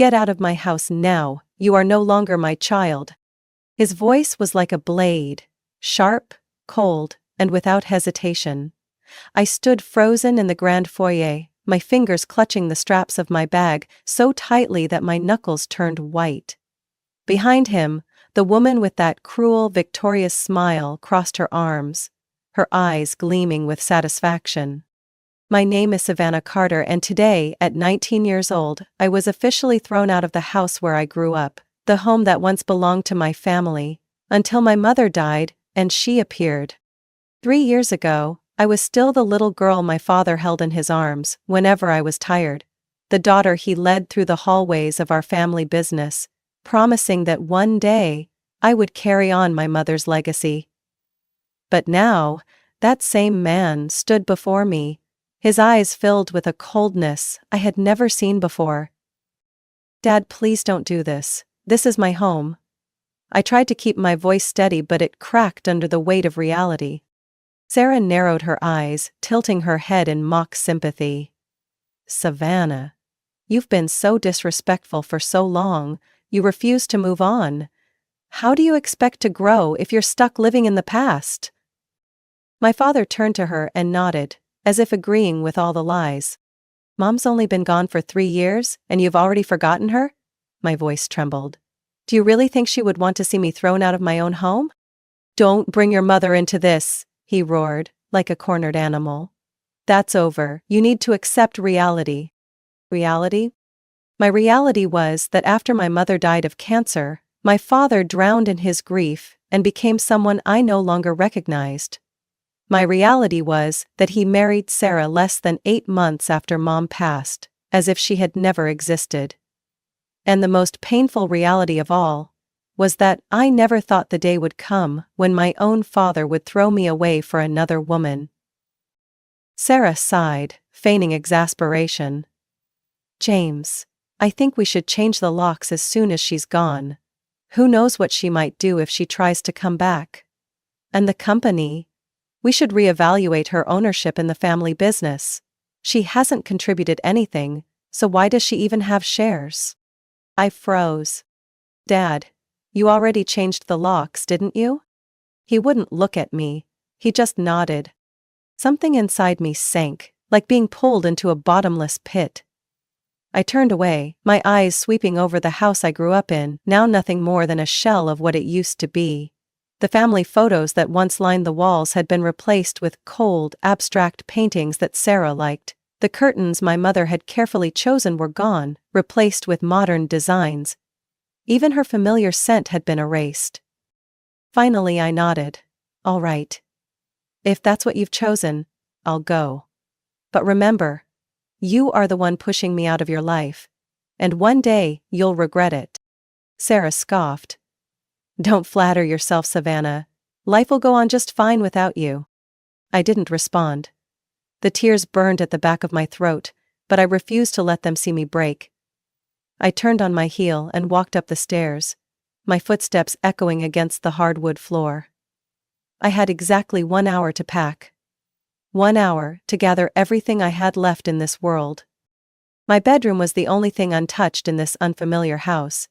Get out of my house now, you are no longer my child." His voice was like a blade, sharp, cold, and without hesitation. I stood frozen in the grand foyer, my fingers clutching the straps of my bag so tightly that my knuckles turned white. Behind him, the woman with that cruel, victorious smile crossed her arms, her eyes gleaming with satisfaction. "My name is Savannah Carter, and today, at 19 years old, I was officially thrown out of the house where I grew up, the home that once belonged to my family, until my mother died, and she appeared. 3 years ago, I was still the little girl my father held in his arms whenever I was tired, the daughter he led through the hallways of our family business, promising that one day, I would carry on my mother's legacy. But now, that same man stood before me, his eyes filled with a coldness I had never seen before. "Dad, please don't do this. This is my home." I tried to keep my voice steady, but it cracked under the weight of reality. Sarah narrowed her eyes, tilting her head in mock sympathy. "Savannah, you've been so disrespectful for so long, you refuse to move on. How do you expect to grow if you're stuck living in the past?" My father turned to her and nodded, as if agreeing with all the lies. "Mom's only been gone for 3 years, and you've already forgotten her?" My voice trembled. "Do you really think she would want to see me thrown out of my own home?" "Don't bring your mother into this," he roared, like a cornered animal. "That's over. You need to accept reality." Reality? My reality was that after my mother died of cancer, my father drowned in his grief and became someone I no longer recognized. My reality was that he married Sarah less than 8 months after Mom passed, as if she had never existed. And the most painful reality of all was that I never thought the day would come when my own father would throw me away for another woman. Sarah sighed, feigning exasperation. "James, I think we should change the locks as soon as she's gone. Who knows what she might do if she tries to come back? And the company? We should reevaluate her ownership in the family business. She hasn't contributed anything, so why does she even have shares?" I froze. "Dad, you already changed the locks, didn't you?" He wouldn't look at me, he just nodded. Something inside me sank, like being pulled into a bottomless pit. I turned away, my eyes sweeping over the house I grew up in, now nothing more than a shell of what it used to be. The family photos that once lined the walls had been replaced with cold, abstract paintings that Sarah liked. The curtains my mother had carefully chosen were gone, replaced with modern designs. Even her familiar scent had been erased. Finally I nodded. "All right. If that's what you've chosen, I'll go. But remember, you are the one pushing me out of your life. And one day, you'll regret it." Sarah scoffed. "Don't flatter yourself, Savannah. Life will go on just fine without you." I didn't respond. The tears burned at the back of my throat, but I refused to let them see me break. I turned on my heel and walked up the stairs, my footsteps echoing against the hardwood floor. I had exactly 1 hour to pack. 1 hour to gather everything I had left in this world. My bedroom was the only thing untouched in this unfamiliar house,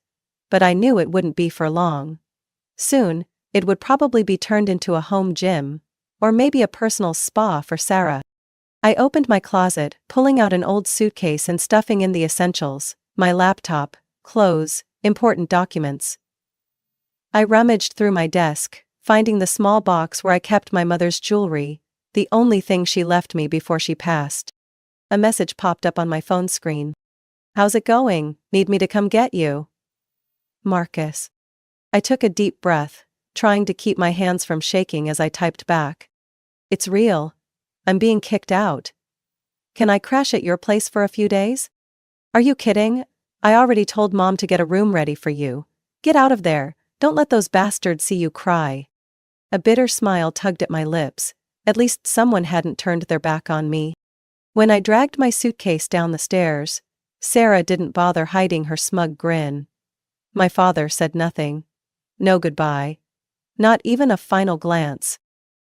but I knew it wouldn't be for long. Soon, it would probably be turned into a home gym, or maybe a personal spa for Sarah. I opened my closet, pulling out an old suitcase and stuffing in the essentials, my laptop, clothes, important documents. I rummaged through my desk, finding the small box where I kept my mother's jewelry, the only thing she left me before she passed. A message popped up on my phone screen. "How's it going? Need me to come get you?" Marcus. I took a deep breath, trying to keep my hands from shaking as I typed back. "It's real. I'm being kicked out. Can I crash at your place for a few days?" "Are you kidding? I already told Mom to get a room ready for you. Get out of there. Don't let those bastards see you cry." A bitter smile tugged at my lips. At least someone hadn't turned their back on me. When I dragged my suitcase down the stairs, Sarah didn't bother hiding her smug grin. My father said nothing. No goodbye. Not even a final glance.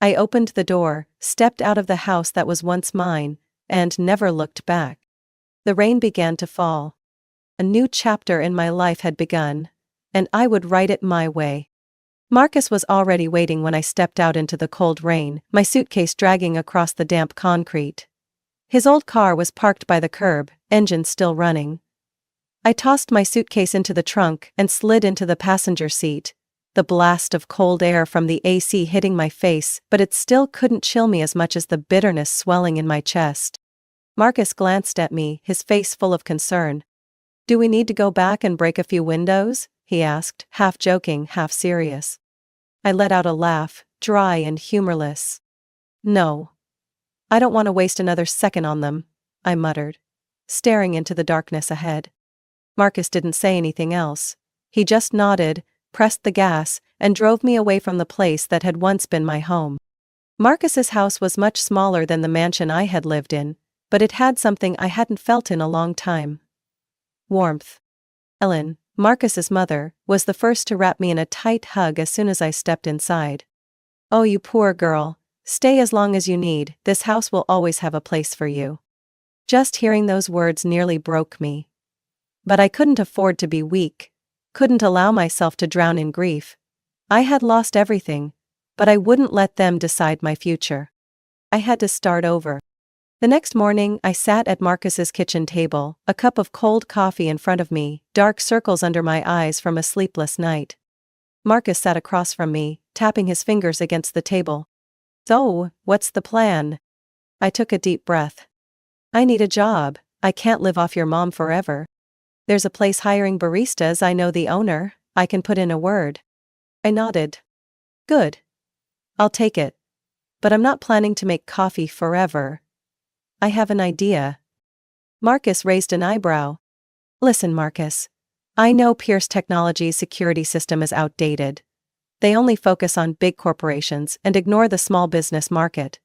I opened the door, stepped out of the house that was once mine, and never looked back. The rain began to fall. a new chapter in my life had begun, and I would write it my way. Marcus was already waiting when I stepped out into the cold rain, my suitcase dragging across the damp concrete. His old car was parked by the curb, engine still running. I tossed my suitcase into the trunk and slid into the passenger seat, the blast of cold air from the AC hitting my face, but it still couldn't chill me as much as the bitterness swelling in my chest. Marcus glanced at me, his face full of concern. "Do we need to go back and break a few windows?" he asked, half joking, half serious. I let out a laugh, dry and humorless. "No. I don't want to waste another second on them," I muttered, staring into the darkness ahead. Marcus didn't say anything else. He just nodded, pressed the gas, and drove me away from the place that had once been my home. Marcus's house was much smaller than the mansion I had lived in, but it had something I hadn't felt in a long time. Warmth. Ellen, Marcus's mother, was the first to wrap me in a tight hug as soon as I stepped inside. "Oh, you poor girl. Stay as long as you need, this house will always have a place for you." Just hearing those words nearly broke me. But I couldn't afford to be weak, couldn't allow myself to drown in grief. I had lost everything, but I wouldn't let them decide my future. I had to start over. The next morning I sat at Marcus's kitchen table, a cup of cold coffee in front of me, dark circles under my eyes from a sleepless night. Marcus sat across from me, tapping his fingers against the table. "So, what's the plan?" I took a deep breath. "I need a job, I can't live off your mom forever. There's a place hiring baristas, I know the owner, I can put in a word." I nodded. "Good. I'll take it. But I'm not planning to make coffee forever. I have an idea." Marcus raised an eyebrow. "Listen, Marcus. I know Pierce Technologies' security system is outdated. They only focus on big corporations and ignore the small business market.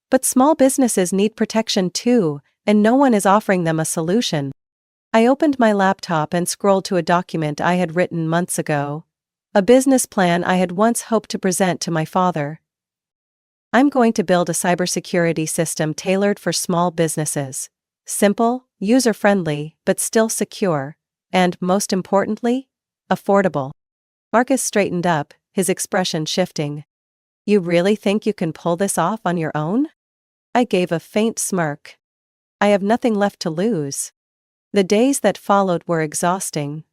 But small businesses need protection too, and no one is offering them a solution." I opened my laptop and scrolled to a document I had written months ago. A business plan I had once hoped to present to my father. "I'm going to build a cybersecurity system tailored for small businesses. Simple, user-friendly, but still secure, and, most importantly, affordable." Marcus straightened up, his expression shifting. "You really think you can pull this off on your own?" I gave a faint smirk. I have nothing left to lose. The days that followed were exhausting.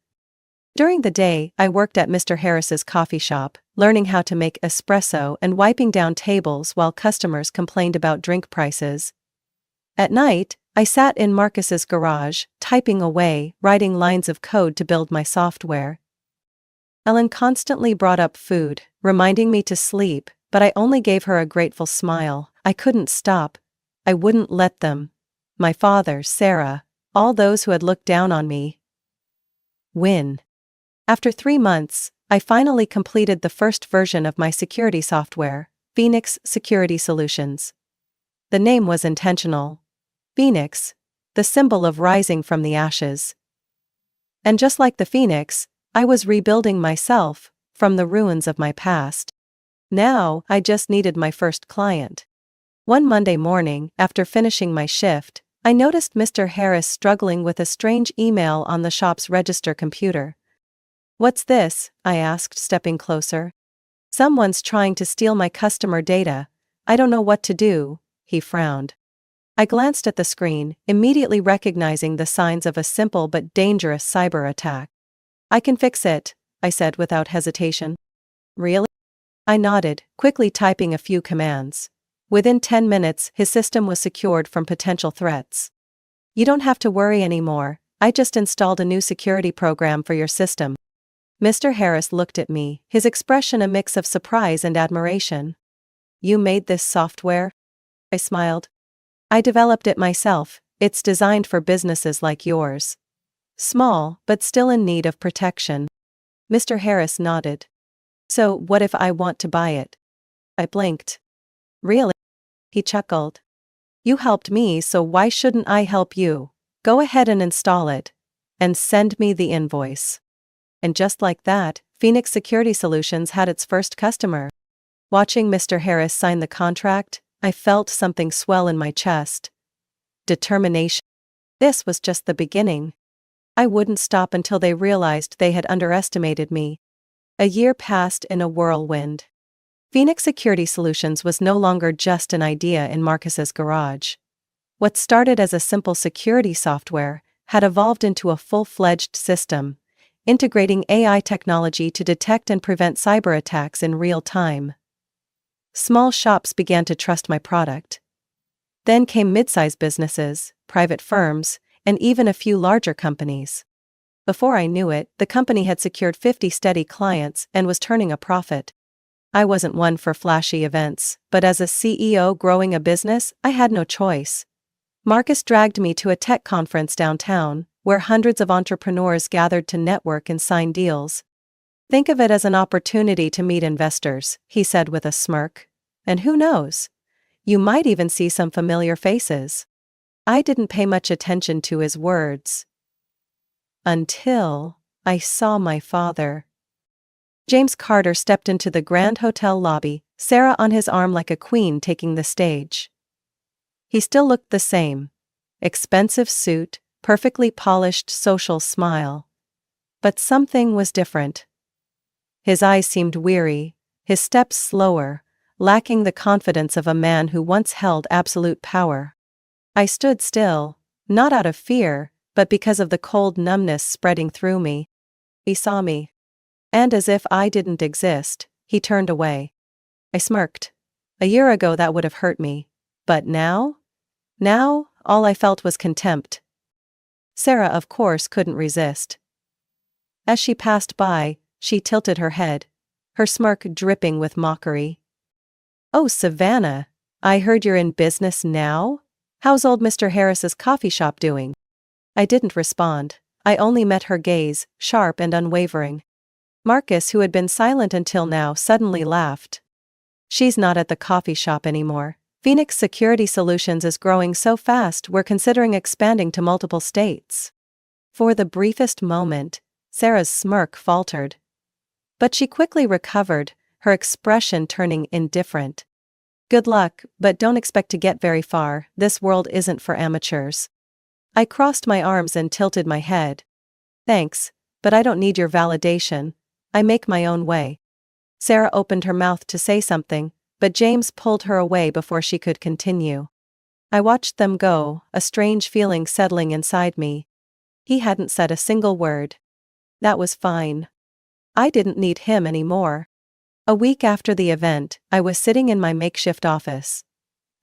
During the day, I worked at Mr. Harris's coffee shop, learning how to make espresso and wiping down tables while customers complained about drink prices. At night, I sat in Marcus's garage, typing away, writing lines of code to build my software. Ellen constantly brought up food, reminding me to sleep, but I only gave her a grateful smile. I couldn't stop. I wouldn't let them. My father, Sarah, all those who had looked down on me. Win. After 3 months, I finally completed the first version of my security software, Phoenix Security Solutions. The name was intentional. Phoenix, the symbol of rising from the ashes. And just like the phoenix, I was rebuilding myself, from the ruins of my past. Now, I just needed my first client. One Monday morning, after finishing my shift, I noticed Mr. Harris struggling with a strange email on the shop's register computer. "What's this?" I asked, stepping closer. "Someone's trying to steal my customer data. I don't know what to do," he frowned. I glanced at the screen, immediately recognizing the signs of a simple but dangerous cyber attack. "I can fix it," I said without hesitation. "Really?" I nodded, quickly typing a few commands. Within 10 minutes, his system was secured from potential threats. "You don't have to worry anymore, I just installed a new security program for your system." Mr. Harris looked at me, his expression a mix of surprise and admiration. "You made this software?" I smiled. "I developed it myself, it's designed for businesses like yours. Small, but still in need of protection." Mr. Harris nodded. "So, what if I want to buy it?" I blinked. "Really?" He chuckled. "You helped me, so why shouldn't I help you? Go ahead and install it. And send me the invoice." And just like that, Phoenix Security Solutions had its first customer. Watching Mr. Harris sign the contract, I felt something swell in my chest. Determination. This was just the beginning. I wouldn't stop until they realized they had underestimated me. A year passed in a whirlwind. Phoenix Security Solutions was no longer just an idea in Marcus's garage. What started as a simple security software had evolved into a full-fledged system, integrating AI technology to detect and prevent cyber attacks in real time. Small shops began to trust my product. Then came mid-sized businesses, private firms, and even a few larger companies. Before I knew it, the company had secured 50 steady clients and was turning a profit. I wasn't one for flashy events, but as a CEO growing a business, I had no choice. Marcus dragged me to a tech conference downtown, where hundreds of entrepreneurs gathered to network and sign deals. "Think of it as an opportunity to meet investors," he said with a smirk. "And who knows? You might even see some familiar faces." I didn't pay much attention to his words. Until I saw my father. James Carter stepped into the Grand Hotel lobby, Sarah on his arm like a queen taking the stage. He still looked the same. Expensive suit, perfectly polished social smile. But something was different. His eyes seemed weary, his steps slower, lacking the confidence of a man who once held absolute power. I stood still, not out of fear, but because of the cold numbness spreading through me. He saw me. And as if I didn't exist, he turned away. I smirked. A year ago that would have hurt me. But now? Now, all I felt was contempt. Sarah, of course, couldn't resist. As she passed by, she tilted her head, her smirk dripping with mockery. "Oh, Savannah, I heard you're in business now? How's old Mr. Harris's coffee shop doing?" I didn't respond. I only met her gaze, sharp and unwavering. Marcus, who had been silent until now, suddenly laughed. "She's not at the coffee shop anymore. Phoenix Security Solutions is growing so fast we're considering expanding to multiple states." For the briefest moment, Sarah's smirk faltered. But she quickly recovered, her expression turning indifferent. "Good luck, but don't expect to get very far. This world isn't for amateurs." I crossed my arms and tilted my head. "Thanks, but I don't need your validation. I make my own way." Sarah opened her mouth to say something, but James pulled her away before she could continue. I watched them go, a strange feeling settling inside me. He hadn't said a single word. That was fine. I didn't need him anymore. A week after the event, I was sitting in my makeshift office.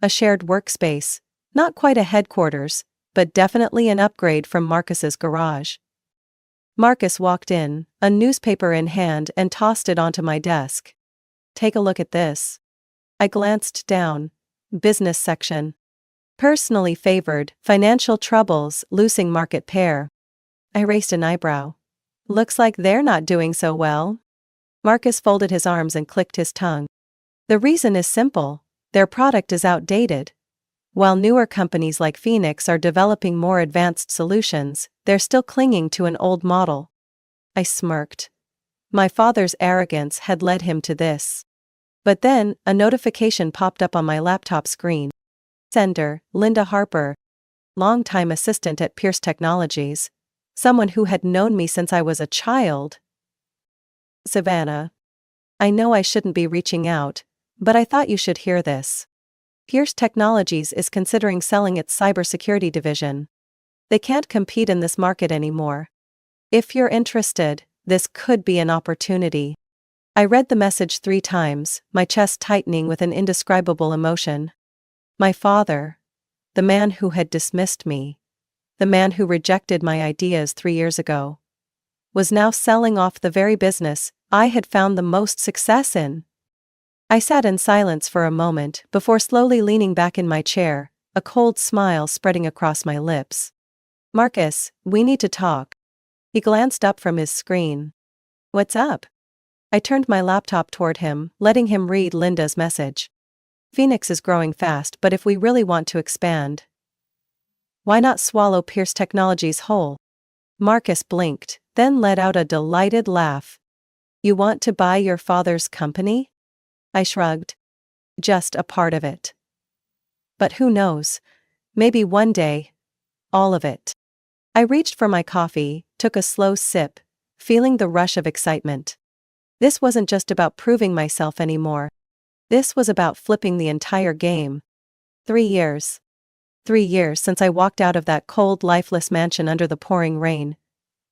A shared workspace, not quite a headquarters, but definitely an upgrade from Marcus's garage. Marcus walked in, a newspaper in hand, and tossed it onto my desk. "Take a look at this." I glanced down. Business section. "Personally favored, financial troubles, losing market pair." I raised an eyebrow. "Looks like they're not doing so well." Marcus folded his arms and clicked his tongue. "The reason is simple. Their product is outdated. While newer companies like Phoenix are developing more advanced solutions, they're still clinging to an old model." I smirked. My father's arrogance had led him to this. But then, a notification popped up on my laptop screen. Sender, Linda Harper, longtime assistant at Pierce Technologies. Someone who had known me since I was a child. "Savannah, I know I shouldn't be reaching out, but I thought you should hear this. Pierce Technologies is considering selling its cybersecurity division. They can't compete in this market anymore. If you're interested, this could be an opportunity." I read the message 3 times, my chest tightening with an indescribable emotion. My father, the man who had dismissed me, the man who rejected my ideas 3 years ago, was now selling off the very business I had found the most success in. I sat in silence for a moment before slowly leaning back in my chair, a cold smile spreading across my lips. "Marcus, we need to talk." He glanced up from his screen. "What's up?" I turned my laptop toward him, letting him read Linda's message. "Phoenix is growing fast, but if we really want to expand, why not swallow Pierce Technologies whole?" Marcus blinked, then let out a delighted laugh. "You want to buy your father's company?" I shrugged. "Just a part of it. But who knows? Maybe one day, all of it." I reached for my coffee, took a slow sip, feeling the rush of excitement. This wasn't just about proving myself anymore. This was about flipping the entire game. 3 years. 3 years since I walked out of that cold, lifeless mansion under the pouring rain.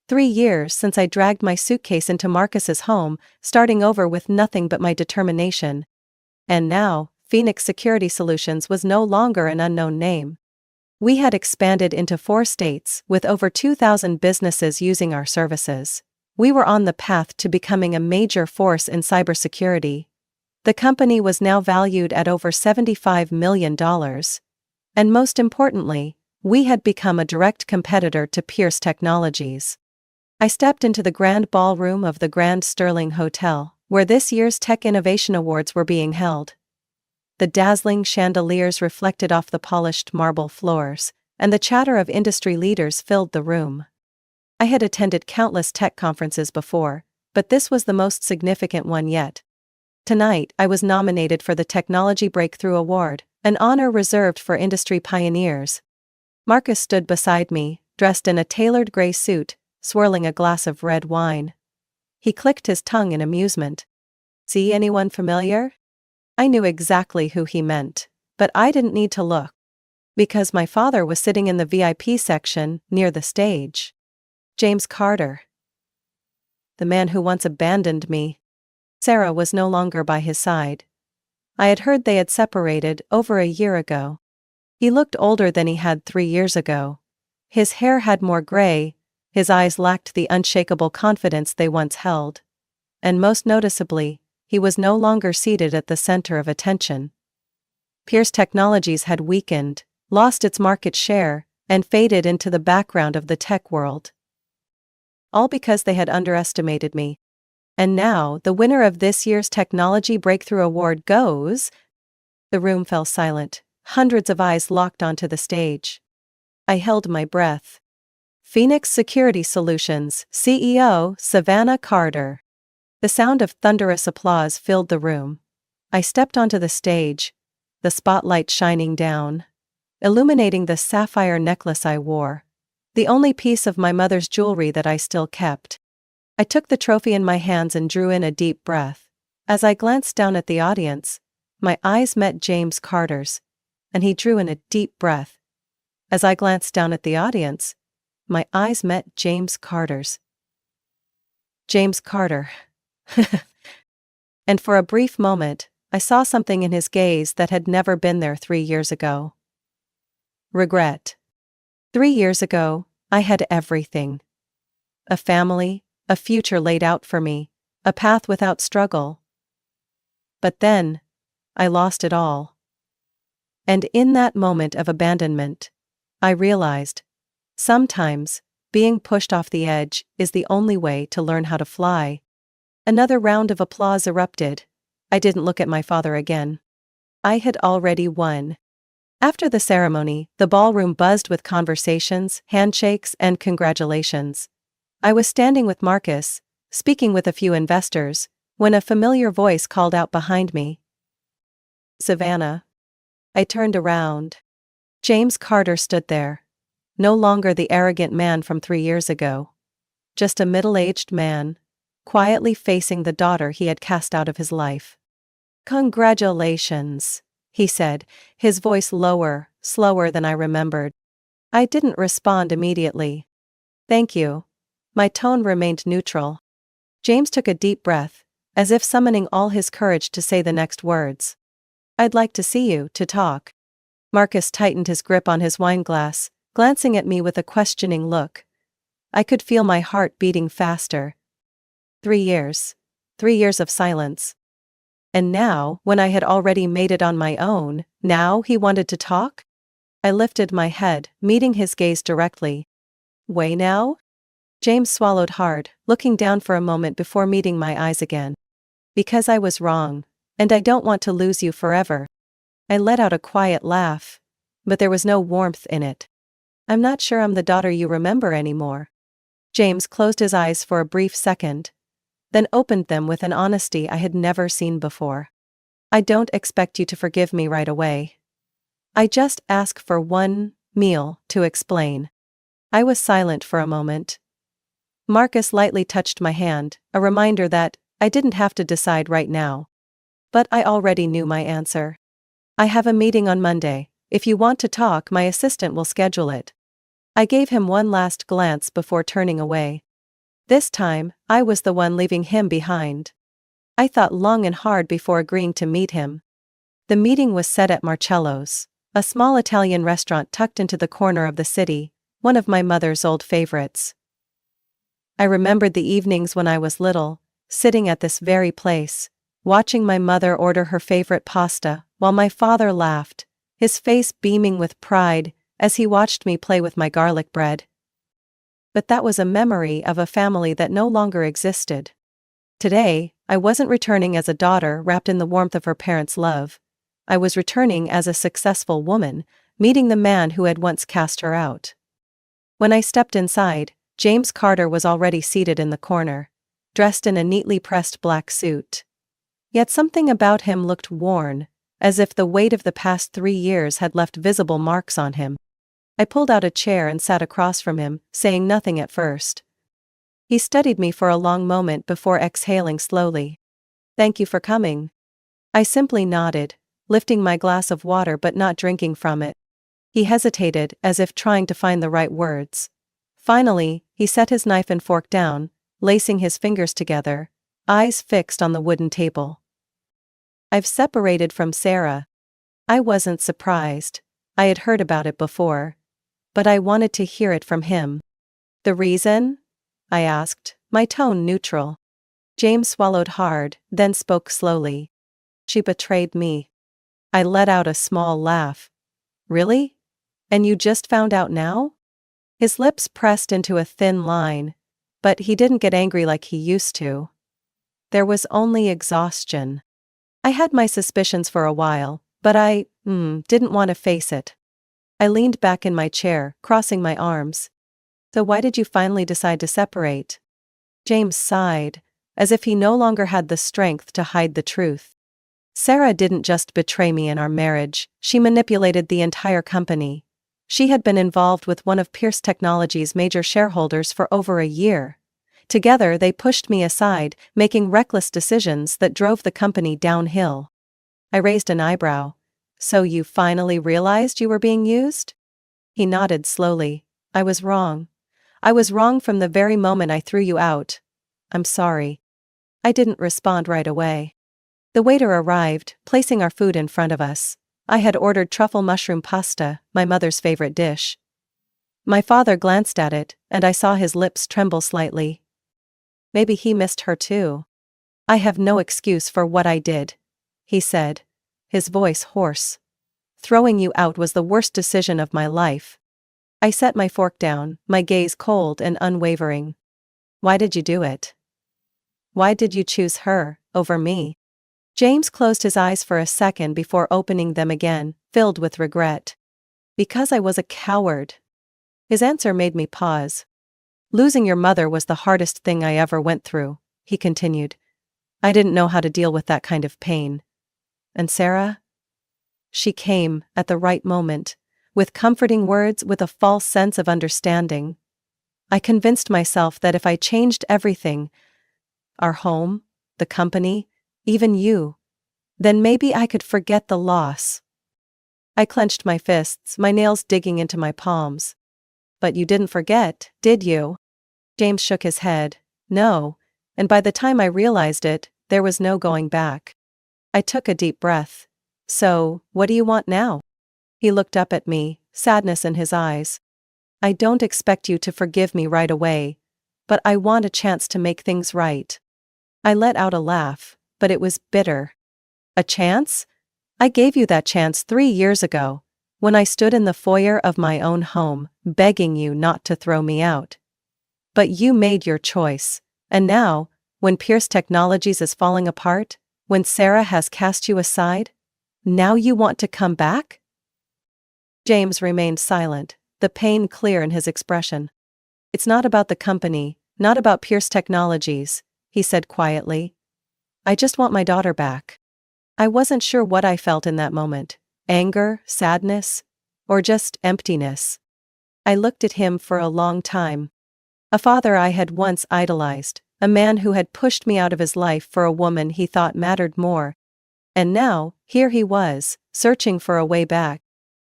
3 years since I dragged my suitcase into Marcus's home, starting over with nothing but my determination. And now, Phoenix Security Solutions was no longer an unknown name. We had expanded into 4 states, with over 2,000 businesses using our services. We were on the path to becoming a major force in cybersecurity. The company was now valued at over $75 million. And most importantly, we had become a direct competitor to Pierce Technologies. I stepped into the grand ballroom of the Grand Sterling Hotel, where this year's Tech Innovation Awards were being held. The dazzling chandeliers reflected off the polished marble floors, and the chatter of industry leaders filled the room. I had attended countless tech conferences before, but this was the most significant one yet. Tonight, I was nominated for the Technology Breakthrough Award, an honor reserved for industry pioneers. Marcus stood beside me, dressed in a tailored gray suit, swirling a glass of red wine. He clicked his tongue in amusement. "See anyone familiar?" I knew exactly who he meant, but I didn't need to look. Because my father was sitting in the VIP section, near the stage. James Carter. The man who once abandoned me. Sarah was no longer by his side. I had heard they had separated over a year ago. He looked older than he had 3 years ago. His hair had more gray, his eyes lacked the unshakable confidence they once held. And most noticeably, he was no longer seated at the center of attention. Pierce Technologies had weakened, lost its market share, and faded into the background of the tech world. All because they had underestimated me. And now, the winner of this year's Technology Breakthrough Award goes. The room fell silent, hundreds of eyes locked onto the stage. I held my breath. Phoenix Security Solutions, CEO, Savannah Carter. The sound of thunderous applause filled the room. I stepped onto the stage, the spotlight shining down, illuminating the sapphire necklace I wore, the only piece of my mother's jewelry that I still kept. I took the trophy in my hands and drew in a deep breath. As I glanced down at the audience, my eyes met James Carter's, and he drew in a deep breath. As I glanced down at the audience, my eyes met James Carter's. James Carter. And for a brief moment, I saw something in his gaze that had never been there 3 years ago. Regret. 3 years ago, I had everything. A family, a future laid out for me, a path without struggle. But then, I lost it all. And in that moment of abandonment, I realized, sometimes, being pushed off the edge is the only way to learn how to fly. Another round of applause erupted. I didn't look at my father again. I had already won. After the ceremony, the ballroom buzzed with conversations, handshakes, and congratulations. I was standing with Marcus, speaking with a few investors, when a familiar voice called out behind me. "Savannah." I turned around. James Carter stood there. No longer the arrogant man from 3 years ago. Just a middle-aged man, quietly facing the daughter he had cast out of his life. "Congratulations," he said, his voice lower, slower than I remembered. I didn't respond immediately. "Thank you." My tone remained neutral. James took a deep breath, as if summoning all his courage to say the next words. "I'd like to see you, to talk." Marcus tightened his grip on his wine glass, glancing at me with a questioning look. I could feel my heart beating faster. 3 years. 3 years of silence. And now, when I had already made it on my own, now he wanted to talk? I lifted my head, meeting his gaze directly. "Way now?" James swallowed hard, looking down for a moment before meeting my eyes again. "Because I was wrong, and I don't want to lose you forever." I let out a quiet laugh, but there was no warmth in it. "I'm not sure I'm the daughter you remember anymore." James closed his eyes for a brief second, then opened them with an honesty I had never seen before. "I don't expect you to forgive me right away. I just ask for one meal to explain." I was silent for a moment. Marcus lightly touched my hand, a reminder that I didn't have to decide right now. But I already knew my answer. I have a meeting on Monday. If you want to talk, my assistant will schedule it. I gave him one last glance before turning away. This time, I was the one leaving him behind. I thought long and hard before agreeing to meet him. The meeting was set at Marcello's, a small Italian restaurant tucked into the corner of the city, one of my mother's old favorites. I remembered the evenings when I was little, sitting at this very place, watching my mother order her favorite pasta, while my father laughed, his face beaming with pride as he watched me play with my garlic bread. But that was a memory of a family that no longer existed. Today, I wasn't returning as a daughter wrapped in the warmth of her parents' love. I was returning as a successful woman, meeting the man who had once cast her out. When I stepped inside, James Carter was already seated in the corner, dressed in a neatly pressed black suit. Yet something about him looked worn, as if the weight of the past 3 years had left visible marks on him. I pulled out a chair and sat across from him, saying nothing at first. He studied me for a long moment before exhaling slowly. "Thank you for coming." I simply nodded, lifting my glass of water but not drinking from it. He hesitated, as if trying to find the right words. Finally, he set his knife and fork down, lacing his fingers together, eyes fixed on the wooden table. "I've separated from Sarah." I wasn't surprised. I had heard about it before. But I wanted to hear it from him. "The reason?" I asked, my tone neutral. James swallowed hard, then spoke slowly. "She betrayed me." I let out a small laugh. "Really? And you just found out now?" His lips pressed into a thin line, but he didn't get angry like he used to. There was only exhaustion. I had my suspicions for a while, but I didn't want to face it. I leaned back in my chair, crossing my arms. "So why did you finally decide to separate?" James sighed, as if he no longer had the strength to hide the truth. "Sarah didn't just betray me in our marriage, she manipulated the entire company. She had been involved with one of Pierce Technologies' major shareholders for over a year. Together they pushed me aside, making reckless decisions that drove the company downhill." I raised an eyebrow. "So you finally realized you were being used?" He nodded slowly. "I was wrong. I was wrong from the very moment I threw you out. I'm sorry." I didn't respond right away. The waiter arrived, placing our food in front of us. I had ordered truffle mushroom pasta, my mother's favorite dish. My father glanced at it, and I saw his lips tremble slightly. Maybe he missed her too. "I have no excuse for what I did," he said, his voice hoarse. "Throwing you out was the worst decision of my life." I set my fork down, my gaze cold and unwavering. "Why did you do it? Why did you choose her over me?" James closed his eyes for a second before opening them again, filled with regret. "Because I was a coward." His answer made me pause. "Losing your mother was the hardest thing I ever went through," he continued. "I didn't know how to deal with that kind of pain. And Sarah? She came, at the right moment, with comforting words, with a false sense of understanding. I convinced myself that if I changed everything, our home, the company, even you, then maybe I could forget the loss." I clenched my fists, my nails digging into my palms. "But you didn't forget, did you?" James shook his head. "No, and by the time I realized it, there was no going back." I took a deep breath. "So, what do you want now?" He looked up at me, sadness in his eyes. "I don't expect you to forgive me right away, but I want a chance to make things right." I let out a laugh, but it was bitter. "A chance? I gave you that chance 3 years ago, when I stood in the foyer of my own home, begging you not to throw me out. But you made your choice, and now, when Pierce Technologies is falling apart, when Sarah has cast you aside, now you want to come back?" James remained silent, the pain clear in his expression. "It's not about the company, not about Pierce Technologies," he said quietly. "I just want my daughter back." I wasn't sure what I felt in that moment, anger, sadness, or just emptiness. I looked at him for a long time. A father I had once idolized, a man who had pushed me out of his life for a woman he thought mattered more. And now, here he was, searching for a way back.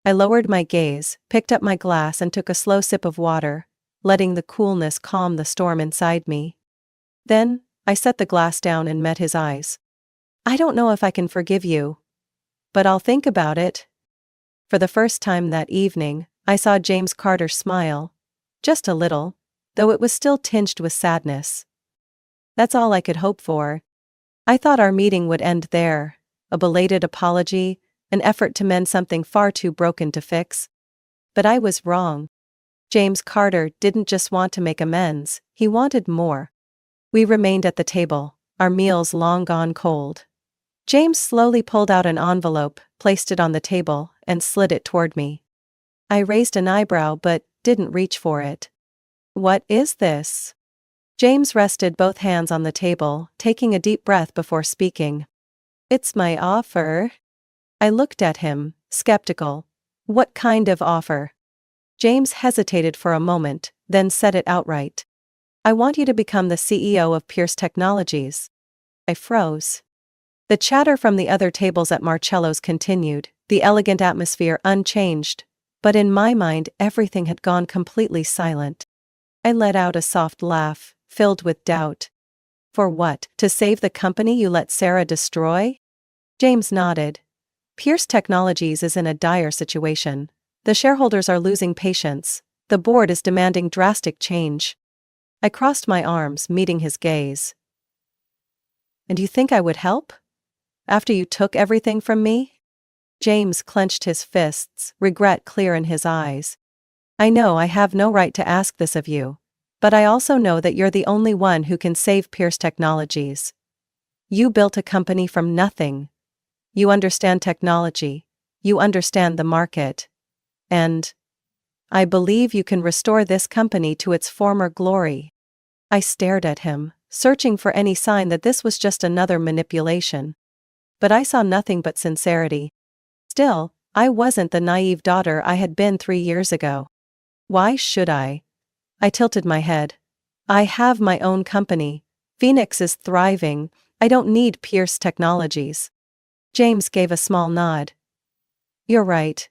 I lowered my gaze, picked up my glass and took a slow sip of water, letting the coolness calm the storm inside me. Then, I set the glass down and met his eyes. I don't know if I can forgive you, but I'll think about it. For the first time that evening, I saw James Carter smile. Just a little, though it was still tinged with sadness. That's all I could hope for. I thought our meeting would end there, a belated apology, an effort to mend something far too broken to fix. But I was wrong. James Carter didn't just want to make amends, he wanted more. We remained at the table, our meals long gone cold. James slowly pulled out an envelope, placed it on the table, and slid it toward me. I raised an eyebrow but didn't reach for it. What is this? James rested both hands on the table, taking a deep breath before speaking. It's my offer. I looked at him, skeptical. What kind of offer? James hesitated for a moment, then said it outright. I want you to become the CEO of Pierce Technologies. I froze. The chatter from the other tables at Marcello's continued, the elegant atmosphere unchanged, but in my mind everything had gone completely silent. I let out a soft laugh, filled with doubt. For what? To save the company you let Sarah destroy? James nodded. Pierce Technologies is in a dire situation. The shareholders are losing patience. The board is demanding drastic change. I crossed my arms, meeting his gaze. And you think I would help? After you took everything from me? James clenched his fists, regret clear in his eyes. I know I have no right to ask this of you, but I also know that you're the only one who can save Pierce Technologies. You built a company from nothing. You understand technology. You understand the market. And I believe you can restore this company to its former glory. I stared at him, searching for any sign that this was just another manipulation. But I saw nothing but sincerity. Still, I wasn't the naive daughter I had been 3 years ago. Why should I? I tilted my head. I have my own company. Phoenix is thriving. I don't need Pierce Technologies. James gave a small nod. You're right.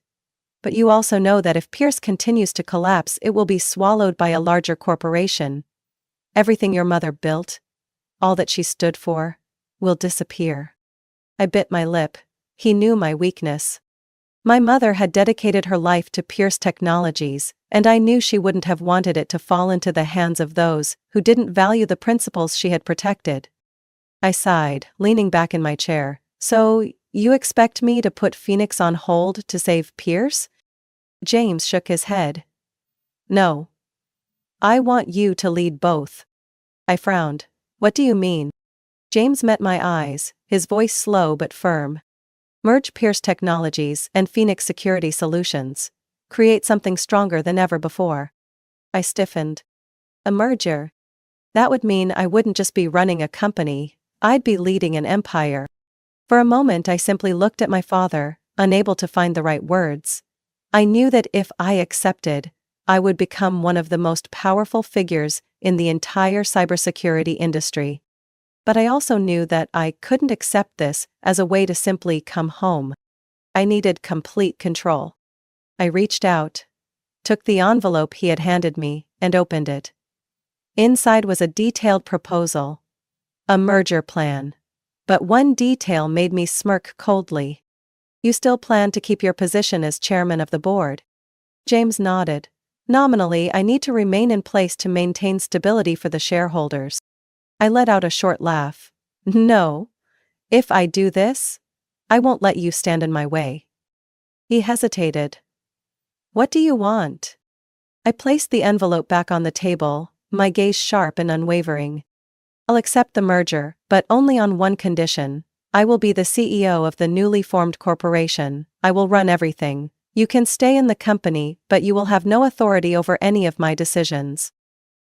But you also know that if Pierce continues to collapse, it will be swallowed by a larger corporation. Everything your mother built, all that she stood for, will disappear. I bit my lip. He knew my weakness. My mother had dedicated her life to Pierce Technologies, and I knew she wouldn't have wanted it to fall into the hands of those who didn't value the principles she had protected. I sighed, leaning back in my chair. So, you expect me to put Phoenix on hold to save Pierce? James shook his head. No. I want you to lead both. I frowned. What do you mean? James met my eyes, his voice slow but firm. Merge Pierce Technologies and Phoenix Security Solutions. Create something stronger than ever before. I stiffened. A merger? That would mean I wouldn't just be running a company, I'd be leading an empire. For a moment I simply looked at my father, unable to find the right words. I knew that if I accepted, I would become one of the most powerful figures in the entire cybersecurity industry. But I also knew that I couldn't accept this as a way to simply come home. I needed complete control. I reached out, took the envelope he had handed me, and opened it. Inside was a detailed proposal. A merger plan. But one detail made me smirk coldly. You still plan to keep your position as chairman of the board? James nodded. Nominally, I need to remain in place to maintain stability for the shareholders. I let out a short laugh. No. If I do this, I won't let you stand in my way. He hesitated. What do you want? I placed the envelope back on the table, my gaze sharp and unwavering. I'll accept the merger, but only on one condition. I will be the CEO of the newly formed corporation. I will run everything. You can stay in the company, but you will have no authority over any of my decisions.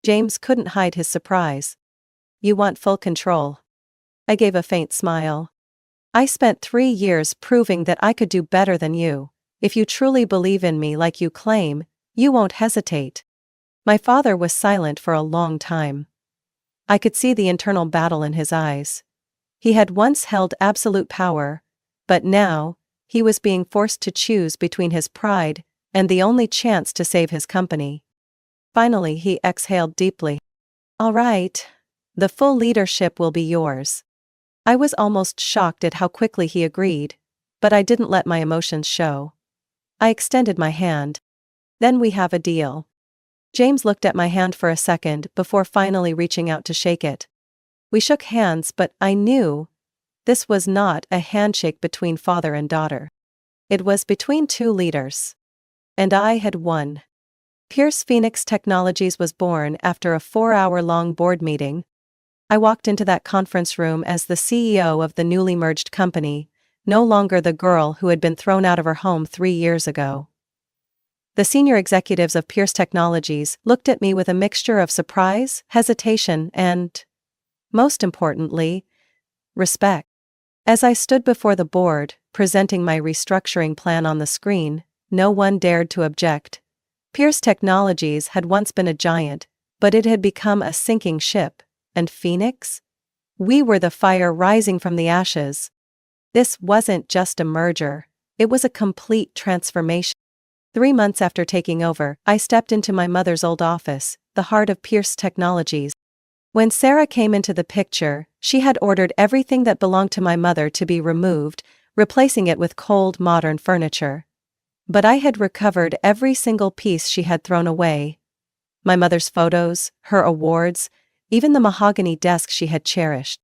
James couldn't hide his surprise. You want full control. I gave a faint smile. I spent 3 years proving that I could do better than you. If you truly believe in me like you claim, You won't hesitate. My father was silent for a long time. I could see the internal battle in his eyes. He had once held absolute power, but now, he was being forced to choose between his pride and the only chance to save his company. Finally, he exhaled deeply. All right. The full leadership will be yours. I was almost shocked at how quickly he agreed, but I didn't let my emotions show. I extended my hand. Then we have a deal. James looked at my hand for a second before finally reaching out to shake it. We shook hands, but I knew this was not a handshake between father and daughter. It was between two leaders. And I had won. Pierce Phoenix Technologies was born after a 4-hour-long board meeting. I walked into that conference room as the CEO of the newly merged company, no longer the girl who had been thrown out of her home 3 years ago. The senior executives of Pierce Technologies looked at me with a mixture of surprise, hesitation, and, most importantly, respect. As I stood before the board, presenting my restructuring plan on the screen, no one dared to object. Pierce Technologies had once been a giant, but it had become a sinking ship. And Phoenix? We were the fire rising from the ashes. This wasn't just a merger, it was a complete transformation. 3 months after taking over, I stepped into my mother's old office, the heart of Pierce Technologies. When Sarah came into the picture, she had ordered everything that belonged to my mother to be removed, replacing it with cold modern furniture. But I had recovered every single piece she had thrown away. My mother's photos, her awards, even the mahogany desk she had cherished.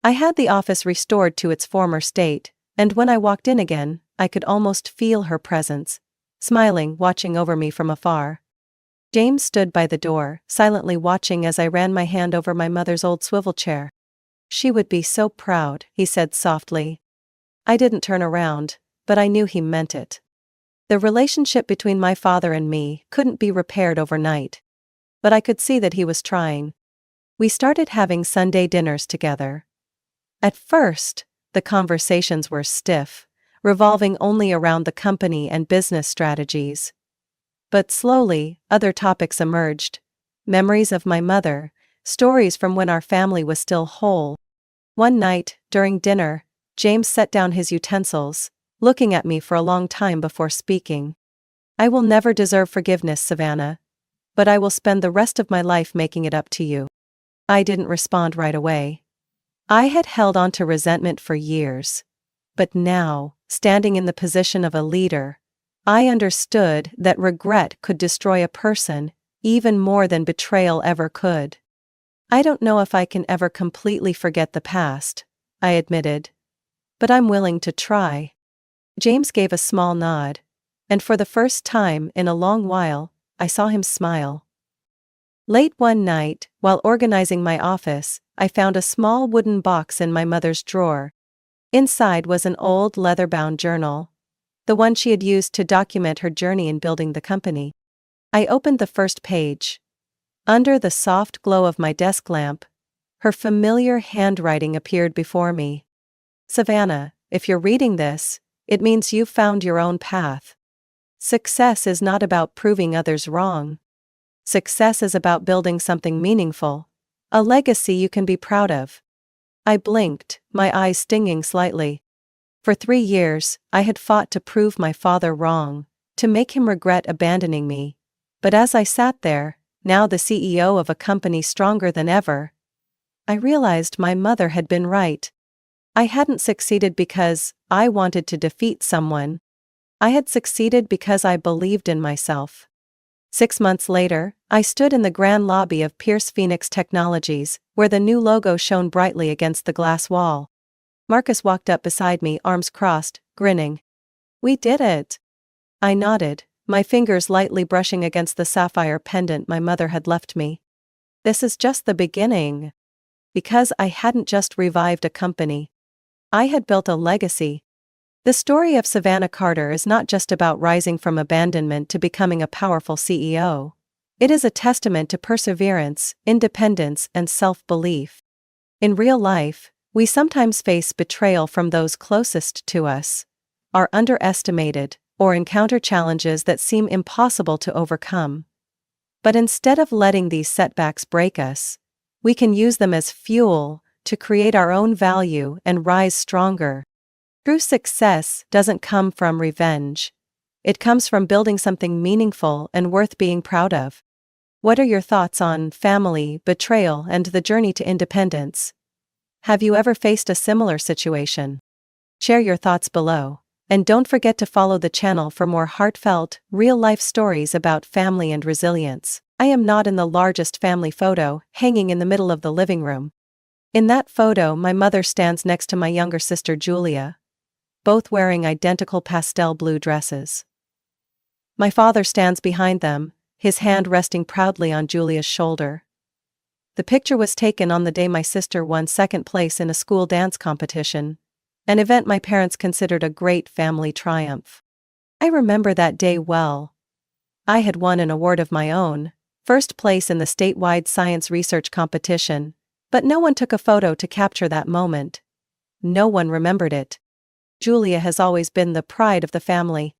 I had the office restored to its former state, and when I walked in again, I could almost feel her presence, smiling, watching over me from afar. James stood by the door, silently watching as I ran my hand over my mother's old swivel chair. She would be so proud, he said softly. I didn't turn around, but I knew he meant it. The relationship between my father and me couldn't be repaired overnight. But I could see that he was trying. We started having Sunday dinners together. At first, the conversations were stiff, revolving only around the company and business strategies. But slowly, other topics emerged. Memories of my mother, stories from when our family was still whole. One night, during dinner, James set down his utensils, looking at me for a long time before speaking. I will never deserve forgiveness, Savannah. But I will spend the rest of my life making it up to you. I didn't respond right away. I had held on to resentment for years. But now, standing in the position of a leader, I understood that regret could destroy a person, even more than betrayal ever could. I don't know if I can ever completely forget the past, I admitted. But I'm willing to try. James gave a small nod, and for the first time in a long while, I saw him smile. Late one night, while organizing my office, I found a small wooden box in my mother's drawer. Inside was an old leather-bound journal, the one she had used to document her journey in building the company. I opened the first page. Under the soft glow of my desk lamp, her familiar handwriting appeared before me. Savannah, if you're reading this, it means you've found your own path. Success is not about proving others wrong. Success is about building something meaningful, a legacy you can be proud of. I blinked, my eyes stinging slightly. For 3 years, I had fought to prove my father wrong, to make him regret abandoning me. But as I sat there, now the CEO of a company stronger than ever, I realized my mother had been right. I hadn't succeeded because I wanted to defeat someone. I had succeeded because I believed in myself. 6 months later, I stood in the grand lobby of Pierce Phoenix Technologies, where the new logo shone brightly against the glass wall. Marcus walked up beside me, arms crossed, grinning. We did it. I nodded, my fingers lightly brushing against the sapphire pendant my mother had left me. This is just the beginning. Because I hadn't just revived a company. I had built a legacy. The story of Savannah Carter is not just about rising from abandonment to becoming a powerful CEO. It is a testament to perseverance, independence, and self-belief. In real life, we sometimes face betrayal from those closest to us, are underestimated, or encounter challenges that seem impossible to overcome. But instead of letting these setbacks break us, we can use them as fuel to create our own value and rise stronger. True success doesn't come from revenge. It comes from building something meaningful and worth being proud of. What are your thoughts on family, betrayal, and the journey to independence? Have you ever faced a similar situation? Share your thoughts below, and don't forget to follow the channel for more heartfelt, real-life stories about family and resilience. I am not in the largest family photo, hanging in the middle of the living room. In that photo, my mother stands next to my younger sister Julia, both wearing identical pastel blue dresses. My father stands behind them, his hand resting proudly on Julia's shoulder. The picture was taken on the day my sister won second place in a school dance competition, an event my parents considered a great family triumph. I remember that day well. I had won an award of my own, first place in the statewide science research competition, but no one took a photo to capture that moment. No one remembered it. Julia has always been the pride of the family.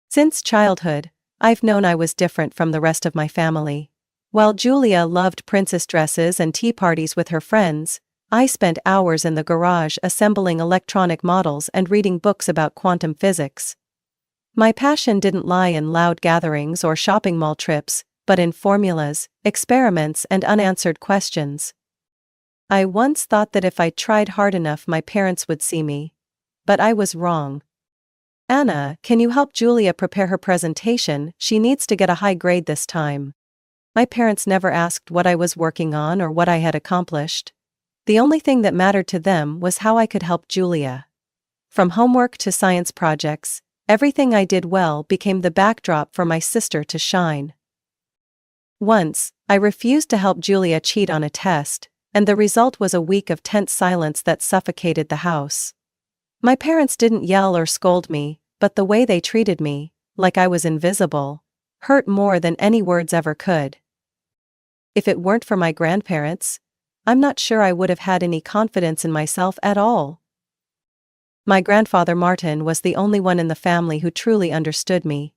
Since childhood, I've known I was different from the rest of my family. While Julia loved princess dresses and tea parties with her friends, I spent hours in the garage assembling electronic models and reading books about quantum physics. My passion didn't lie in loud gatherings or shopping mall trips, but in formulas, experiments, and unanswered questions. I once thought that if I tried hard enough my parents would see me. But I was wrong. Anna, can you help Julia prepare her presentation? She needs to get a high grade this time. My parents never asked what I was working on or what I had accomplished. The only thing that mattered to them was how I could help Julia. From homework to science projects, everything I did well became the backdrop for my sister to shine. Once, I refused to help Julia cheat on a test, and the result was a week of tense silence that suffocated the house. My parents didn't yell or scold me, but the way they treated me, like I was invisible, hurt more than any words ever could. If it weren't for my grandparents, I'm not sure I would have had any confidence in myself at all. My grandfather Martin was the only one in the family who truly understood me.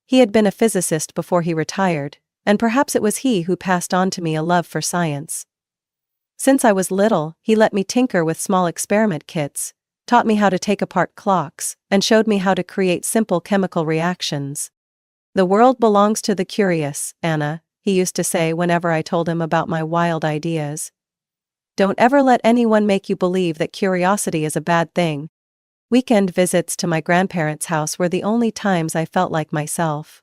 He had been a physicist before he retired, and perhaps it was he who passed on to me a love for science. Since I was little, he let me tinker with small experiment kits, taught me how to take apart clocks, and showed me how to create simple chemical reactions. "The world belongs to the curious, Anna," he used to say whenever I told him about my wild ideas. "Don't ever let anyone make you believe that curiosity is a bad thing." Weekend visits to my grandparents' house were the only times I felt like myself.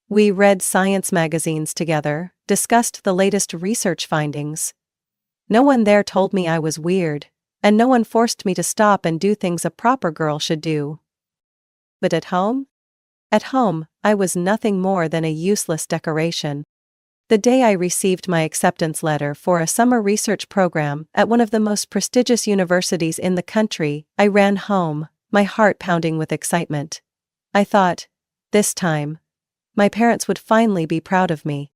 We read science magazines together, discussed the latest research findings. No one there told me I was weird, and no one forced me to stop and do things a proper girl should do. But at home? At home, I was nothing more than a useless decoration. The day I received my acceptance letter for a summer research program at one of the most prestigious universities in the country, I ran home, my heart pounding with excitement. I thought, this time, my parents would finally be proud of me.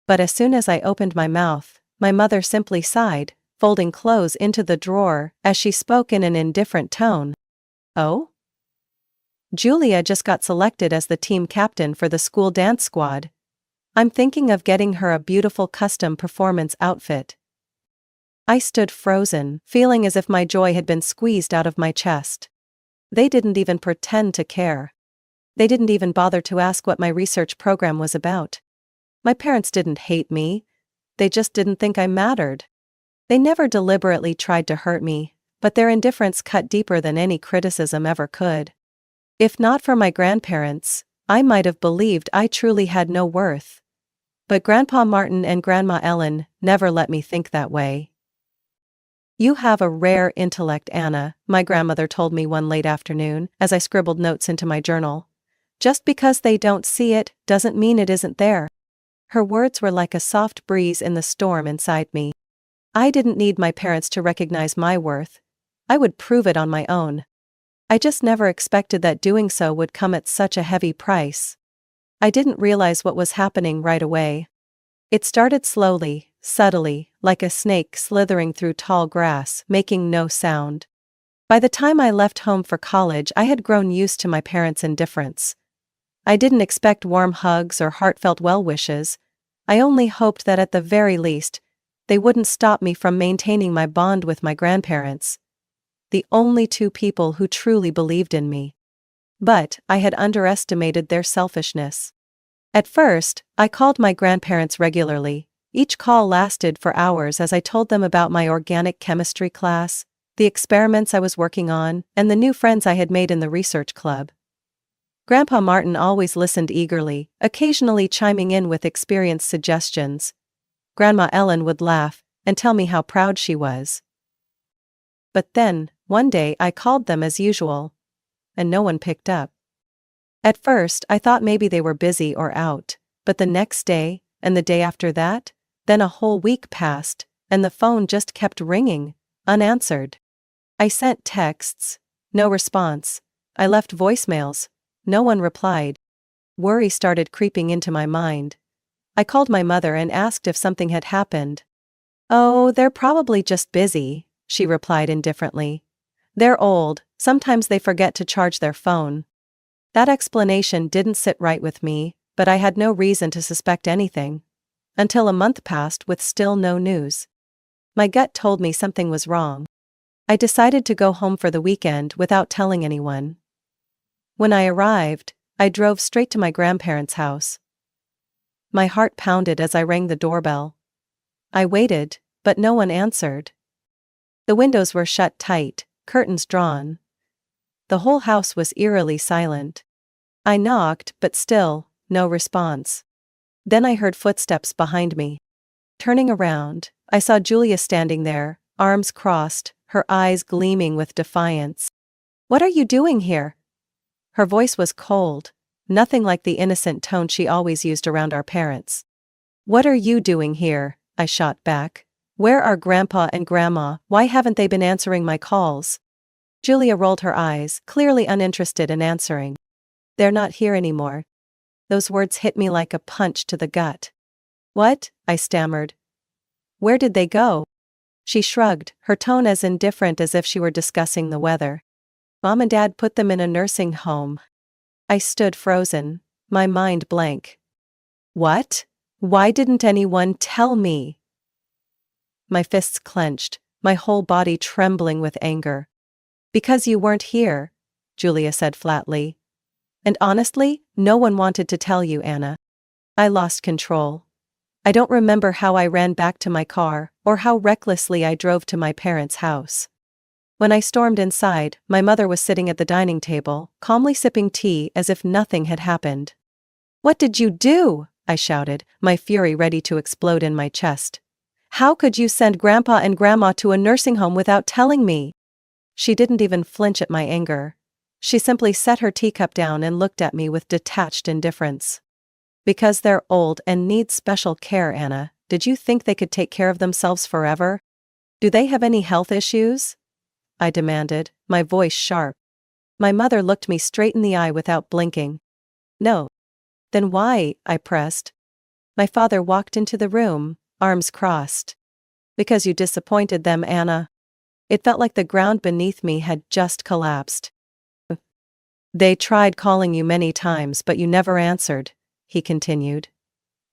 But as soon as I opened my mouth, my mother simply sighed, folding clothes into the drawer, as she spoke in an indifferent tone. "Oh? Julia just got selected as the team captain for the school dance squad. I'm thinking of getting her a beautiful custom performance outfit." I stood frozen, feeling as if my joy had been squeezed out of my chest. They didn't even pretend to care. They didn't even bother to ask what my research program was about. My parents didn't hate me. They just didn't think I mattered. They never deliberately tried to hurt me, but their indifference cut deeper than any criticism ever could. If not for my grandparents, I might have believed I truly had no worth. But Grandpa Martin and Grandma Ellen never let me think that way. "You have a rare intellect, Anna," my grandmother told me one late afternoon, as I scribbled notes into my journal. "Just because they don't see it doesn't mean it isn't there." Her words were like a soft breeze in the storm inside me. I didn't need my parents to recognize my worth. I would prove it on my own. I just never expected that doing so would come at such a heavy price. I didn't realize what was happening right away. It started slowly, subtly, like a snake slithering through tall grass, making no sound. By the time I left home for college, I had grown used to my parents' indifference, I didn't expect warm hugs or heartfelt well wishes. I only hoped that at the very least, they wouldn't stop me from maintaining my bond with my grandparents, the only two people who truly believed in me. But I had underestimated their selfishness. At first, I called my grandparents regularly. Each call lasted for hours as I told them about my organic chemistry class, the experiments I was working on, and the new friends I had made in the research club. Grandpa Martin always listened eagerly, occasionally chiming in with experienced suggestions. Grandma Ellen would laugh and tell me how proud she was. But then, one day I called them as usual, and no one picked up. At first, I thought maybe they were busy or out, but the next day, and the day after that, then a whole week passed, and the phone just kept ringing, unanswered. I sent texts, no response. I left voicemails, no one replied. Worry started creeping into my mind. I called my mother and asked if something had happened. "Oh, they're probably just busy," she replied indifferently. "They're old, sometimes they forget to charge their phone." That explanation didn't sit right with me, but I had no reason to suspect anything. Until a month passed with still no news. My gut told me something was wrong. I decided to go home for the weekend without telling anyone. When I arrived, I drove straight to my grandparents' house. My heart pounded as I rang the doorbell. I waited, but no one answered. The windows were shut tight, curtains drawn. The whole house was eerily silent. I knocked, but still, no response. Then I heard footsteps behind me. Turning around, I saw Julia standing there, arms crossed, her eyes gleaming with defiance. "What are you doing here?" Her voice was cold, nothing like the innocent tone she always used around our parents. "What are you doing here?" I shot back. "Where are Grandpa and Grandma? Why haven't they been answering my calls?" Julia rolled her eyes, clearly uninterested in answering. "They're not here anymore." Those words hit me like a punch to the gut. "What?" I stammered. "Where did they go?" She shrugged, her tone as indifferent as if she were discussing the weather. "Mom and Dad put them in a nursing home." I stood frozen, my mind blank. "What? Why didn't anyone tell me?" My fists clenched, my whole body trembling with anger. "Because you weren't here," Julia said flatly. "And honestly, no one wanted to tell you, Anna." I lost control. I don't remember how I ran back to my car, or how recklessly I drove to my parents' house. When I stormed inside, my mother was sitting at the dining table, calmly sipping tea as if nothing had happened. "What did you do?" I shouted, my fury ready to explode in my chest. "How could you send Grandpa and Grandma to a nursing home without telling me?" She didn't even flinch at my anger. She simply set her teacup down and looked at me with detached indifference. "Because they're old and need special care, Anna. Did you think they could take care of themselves forever? Do they have any health issues?" I demanded, my voice sharp. My mother looked me straight in the eye without blinking. "No." "Then why?" I pressed. My father walked into the room, arms crossed. "Because you disappointed them, Anna." It felt like the ground beneath me had just collapsed. "They tried calling you many times but you never answered," he continued.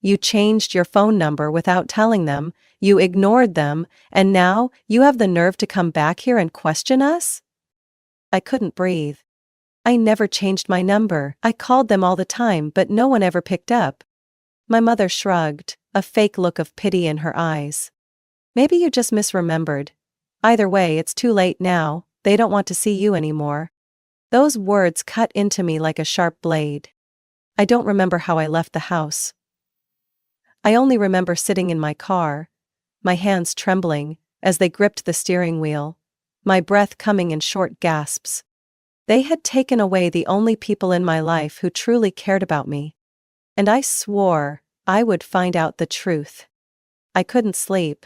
"You changed your phone number without telling them, you ignored them, and now you have the nerve to come back here and question us?" I couldn't breathe. "I never changed my number. I called them all the time but no one ever picked up." My mother shrugged, a fake look of pity in her eyes. "Maybe you just misremembered. Either way, it's too late now, they don't want to see you anymore." Those words cut into me like a sharp blade. I don't remember how I left the house. I only remember sitting in my car, my hands trembling as they gripped the steering wheel, my breath coming in short gasps. They had taken away the only people in my life who truly cared about me. And I swore I would find out the truth. I couldn't sleep.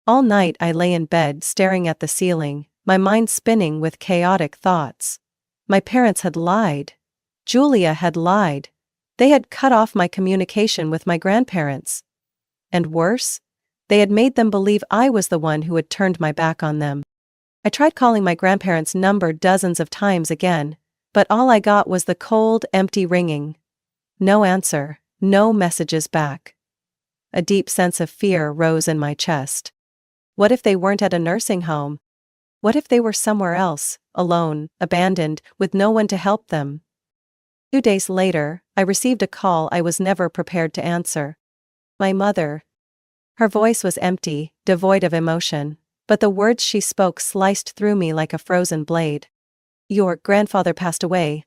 All night I lay in bed staring at the ceiling, my mind spinning with chaotic thoughts. My parents had lied. Julia had lied. They had cut off my communication with my grandparents. And worse, they had made them believe I was the one who had turned my back on them. I tried calling my grandparents' number dozens of times again, but all I got was the cold, empty ringing. No answer, no messages back. A deep sense of fear rose in my chest. What if they weren't at a nursing home? What if they were somewhere else, alone, abandoned, with no one to help them? 2 days later, I received a call I was never prepared to answer. My mother. Her voice was empty, devoid of emotion, but the words she spoke sliced through me like a frozen blade. Your grandfather passed away.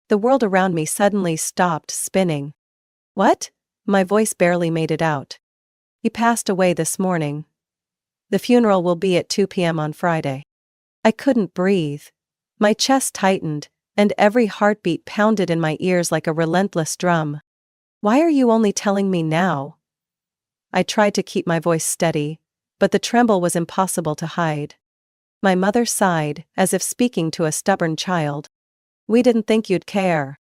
The world around me suddenly stopped spinning. What? My voice barely made it out. He passed away this morning. The funeral will be at 2 p.m. on Friday. I couldn't breathe. My chest tightened, and every heartbeat pounded in my ears like a relentless drum. Why are you only telling me now? I tried to keep my voice steady, but the tremble was impossible to hide. My mother sighed, as if speaking to a stubborn child. We didn't think you'd care.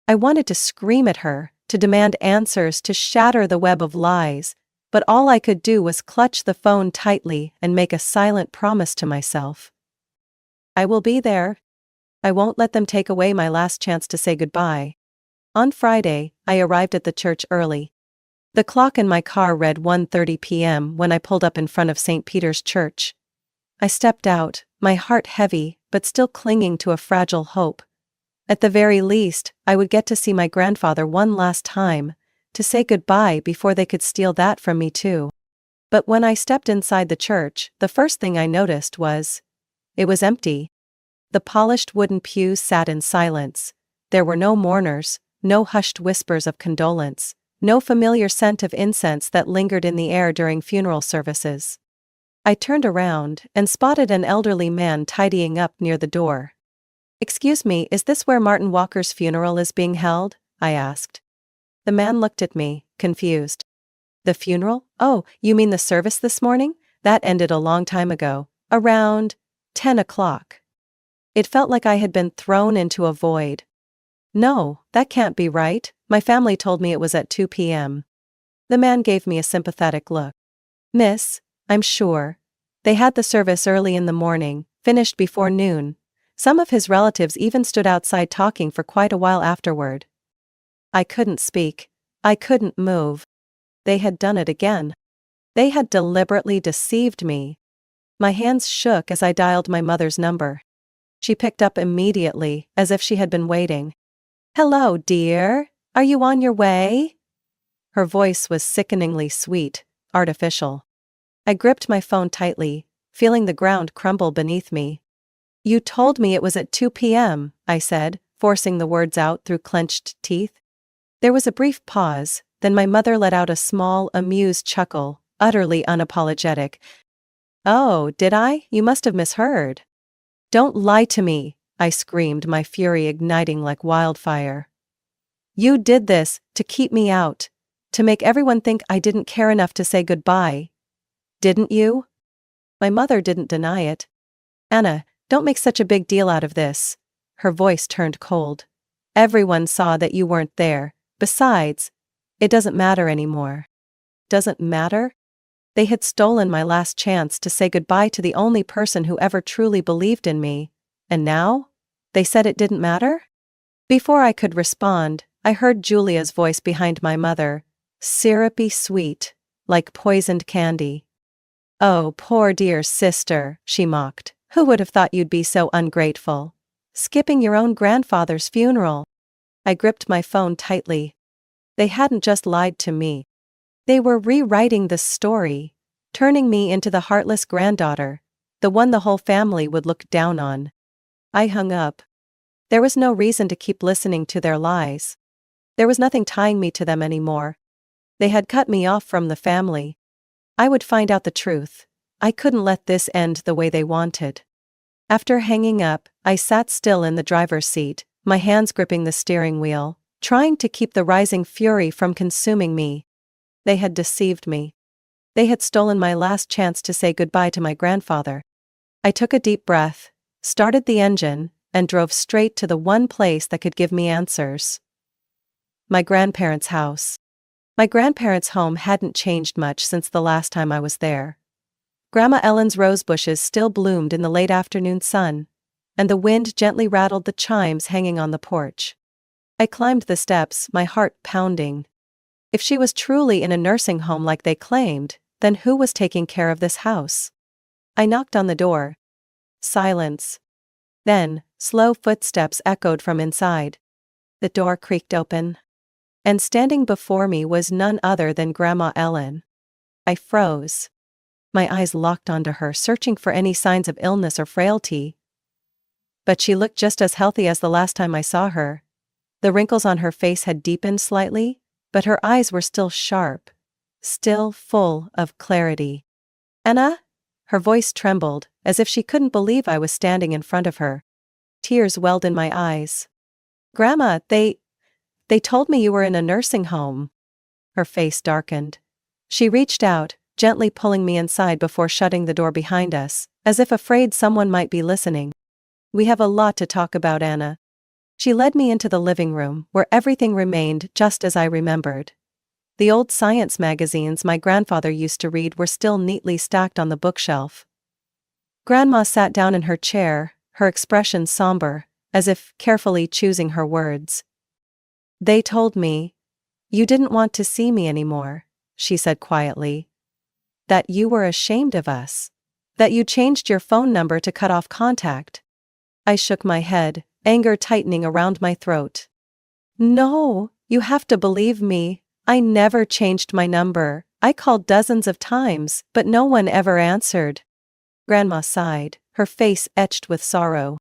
I wanted to scream at her, to demand answers, to shatter the web of lies, but all I could do was clutch the phone tightly and make a silent promise to myself. I will be there. I won't let them take away my last chance to say goodbye. On Friday, I arrived at the church early. The clock in my car read 1:30 p.m. when I pulled up in front of St. Peter's Church. I stepped out, my heart heavy, but still clinging to a fragile hope. At the very least, I would get to see my grandfather one last time, to say goodbye before they could steal that from me too. But when I stepped inside the church, the first thing I noticed was, it was empty. The polished wooden pews sat in silence. There were no mourners, no hushed whispers of condolence, no familiar scent of incense that lingered in the air during funeral services. I turned around and spotted an elderly man tidying up near the door. "Excuse me, is this where Martin Walker's funeral is being held?" I asked. The man looked at me, confused. "The funeral? Oh, you mean the service this morning? That ended a long time ago, around 10 o'clock. It felt like I had been thrown into a void. "No, that can't be right. My family told me it was at 2 p.m. The man gave me a sympathetic look. "Miss, I'm sure. They had the service early in the morning, finished before noon. Some of his relatives even stood outside talking for quite a while afterward." I couldn't speak. I couldn't move. They had done it again. They had deliberately deceived me. My hands shook as I dialed my mother's number. She picked up immediately, as if she had been waiting. "Hello, dear. Are you on your way?" Her voice was sickeningly sweet, artificial. I gripped my phone tightly, feeling the ground crumble beneath me. "You told me it was at 2 p.m., I said, forcing the words out through clenched teeth. There was a brief pause, then my mother let out a small, amused chuckle, utterly unapologetic. "Oh, did I? You must have misheard." "Don't lie to me," I screamed, my fury igniting like wildfire. "You did this to keep me out, to make everyone think I didn't care enough to say goodbye. Didn't you?" My mother didn't deny it. "Anna, don't make such a big deal out of this." Her voice turned cold. "Everyone saw that you weren't there. Besides, it doesn't matter anymore." Doesn't matter? They had stolen my last chance to say goodbye to the only person who ever truly believed in me. And now? They said it didn't matter? Before I could respond, I heard Julia's voice behind my mother, syrupy sweet, like poisoned candy. "Oh, poor dear sister," she mocked. "Who would have thought you'd be so ungrateful? Skipping your own grandfather's funeral." I gripped my phone tightly. They hadn't just lied to me. They were rewriting the story, turning me into the heartless granddaughter, the one the whole family would look down on. I hung up. There was no reason to keep listening to their lies. There was nothing tying me to them anymore. They had cut me off from the family. I would find out the truth. I couldn't let this end the way they wanted. After hanging up, I sat still in the driver's seat, my hands gripping the steering wheel, trying to keep the rising fury from consuming me. They had deceived me. They had stolen my last chance to say goodbye to my grandfather. I took a deep breath, started the engine, and drove straight to the one place that could give me answers. My grandparents' house. My grandparents' home hadn't changed much since the last time I was there. Grandma Ellen's rose bushes still bloomed in the late afternoon sun, and the wind gently rattled the chimes hanging on the porch. I climbed the steps, my heart pounding. If she was truly in a nursing home like they claimed, then who was taking care of this house? I knocked on the door. Silence. Then, slow footsteps echoed from inside. The door creaked open. And standing before me was none other than Grandma Ellen. I froze. My eyes locked onto her, searching for any signs of illness or frailty. But she looked just as healthy as the last time I saw her. The wrinkles on her face had deepened slightly, but her eyes were still sharp, still full of clarity. "Anna?" Her voice trembled, as if she couldn't believe I was standing in front of her. Tears welled in my eyes. "Grandma, they told me you were in a nursing home." Her face darkened. She reached out, gently pulling me inside before shutting the door behind us, as if afraid someone might be listening. "We have a lot to talk about, Anna." She led me into the living room, where everything remained just as I remembered. The old science magazines my grandfather used to read were still neatly stacked on the bookshelf. Grandma sat down in her chair, her expression somber, as if carefully choosing her words. "They told me you didn't want to see me anymore," she said quietly. "That you were ashamed of us. That you changed your phone number to cut off contact." I shook my head, anger tightening around my throat. "No, you have to believe me. I never changed my number. I called dozens of times, but no one ever answered." Grandma sighed, her face etched with sorrow.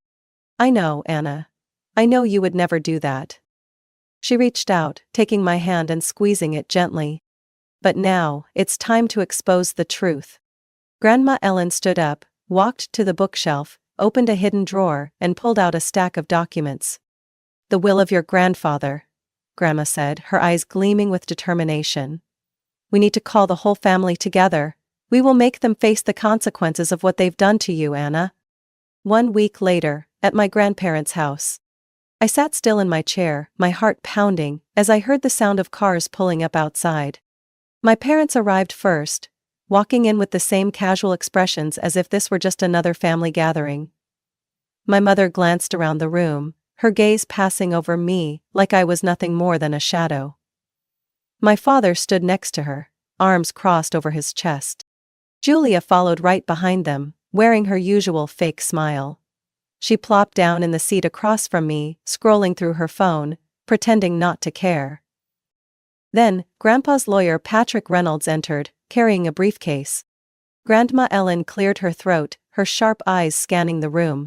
"I know, Anna. I know you would never do that." She reached out, taking my hand and squeezing it gently. "But now, it's time to expose the truth." Grandma Ellen stood up, walked to the bookshelf, opened a hidden drawer, and pulled out a stack of documents. "The will of your grandfather," Grandma said, her eyes gleaming with determination. "We need to call the whole family together. We will make them face the consequences of what they've done to you, Anna." 1 week later, at my grandparents' house. I sat still in my chair, my heart pounding, as I heard the sound of cars pulling up outside. My parents arrived first, walking in with the same casual expressions as if this were just another family gathering. My mother glanced around the room, her gaze passing over me like I was nothing more than a shadow. My father stood next to her, arms crossed over his chest. Julia followed right behind them, wearing her usual fake smile. She plopped down in the seat across from me, scrolling through her phone, pretending not to care. Then, Grandpa's lawyer Patrick Reynolds entered, carrying a briefcase. Grandma Ellen cleared her throat, her sharp eyes scanning the room.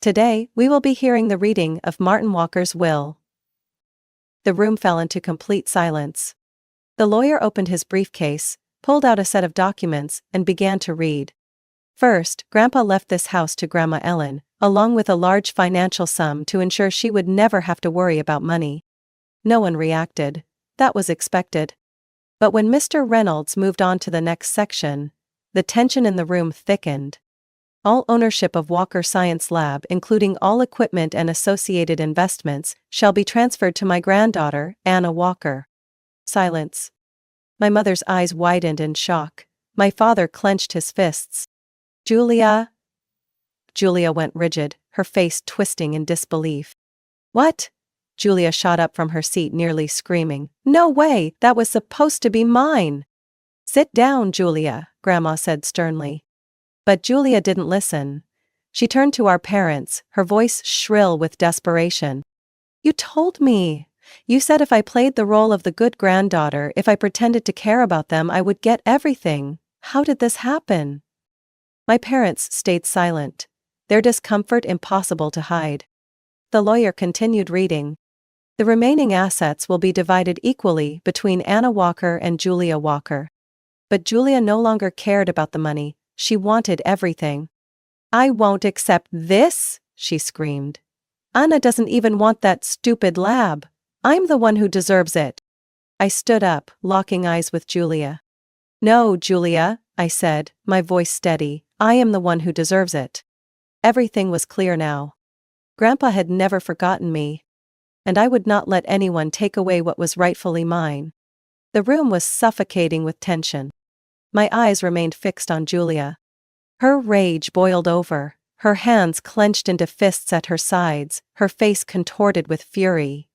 "Today, we will be hearing the reading of Martin Walker's will." The room fell into complete silence. The lawyer opened his briefcase, pulled out a set of documents, and began to read. First, Grandpa left this house to Grandma Ellen, along with a large financial sum to ensure she would never have to worry about money. No one reacted. That was expected. But when Mr. Reynolds moved on to the next section, the tension in the room thickened. "All ownership of Walker Science Lab, including all equipment and associated investments, shall be transferred to my granddaughter, Anna Walker." Silence. My mother's eyes widened in shock. My father clenched his fists. "Julia?" Julia went rigid, her face twisting in disbelief. "What?" Julia shot up from her seat, nearly screaming. "No way, that was supposed to be mine." "Sit down, Julia," Grandma said sternly. But Julia didn't listen. She turned to our parents, her voice shrill with desperation. "You told me. You said if I played the role of the good granddaughter, if I pretended to care about them, I would get everything. How did this happen?" My parents stayed silent, their discomfort impossible to hide. The lawyer continued reading. "The remaining assets will be divided equally between Anna Walker and Julia Walker." But Julia no longer cared about the money, she wanted everything. "I won't accept this," she screamed. "Anna doesn't even want that stupid lab. I'm the one who deserves it." I stood up, locking eyes with Julia. "No, Julia," I said, my voice steady, "I am the one who deserves it." Everything was clear now. Grandpa had never forgotten me. And I would not let anyone take away what was rightfully mine. The room was suffocating with tension. My eyes remained fixed on Julia. Her rage boiled over, her hands clenched into fists at her sides, her face contorted with fury.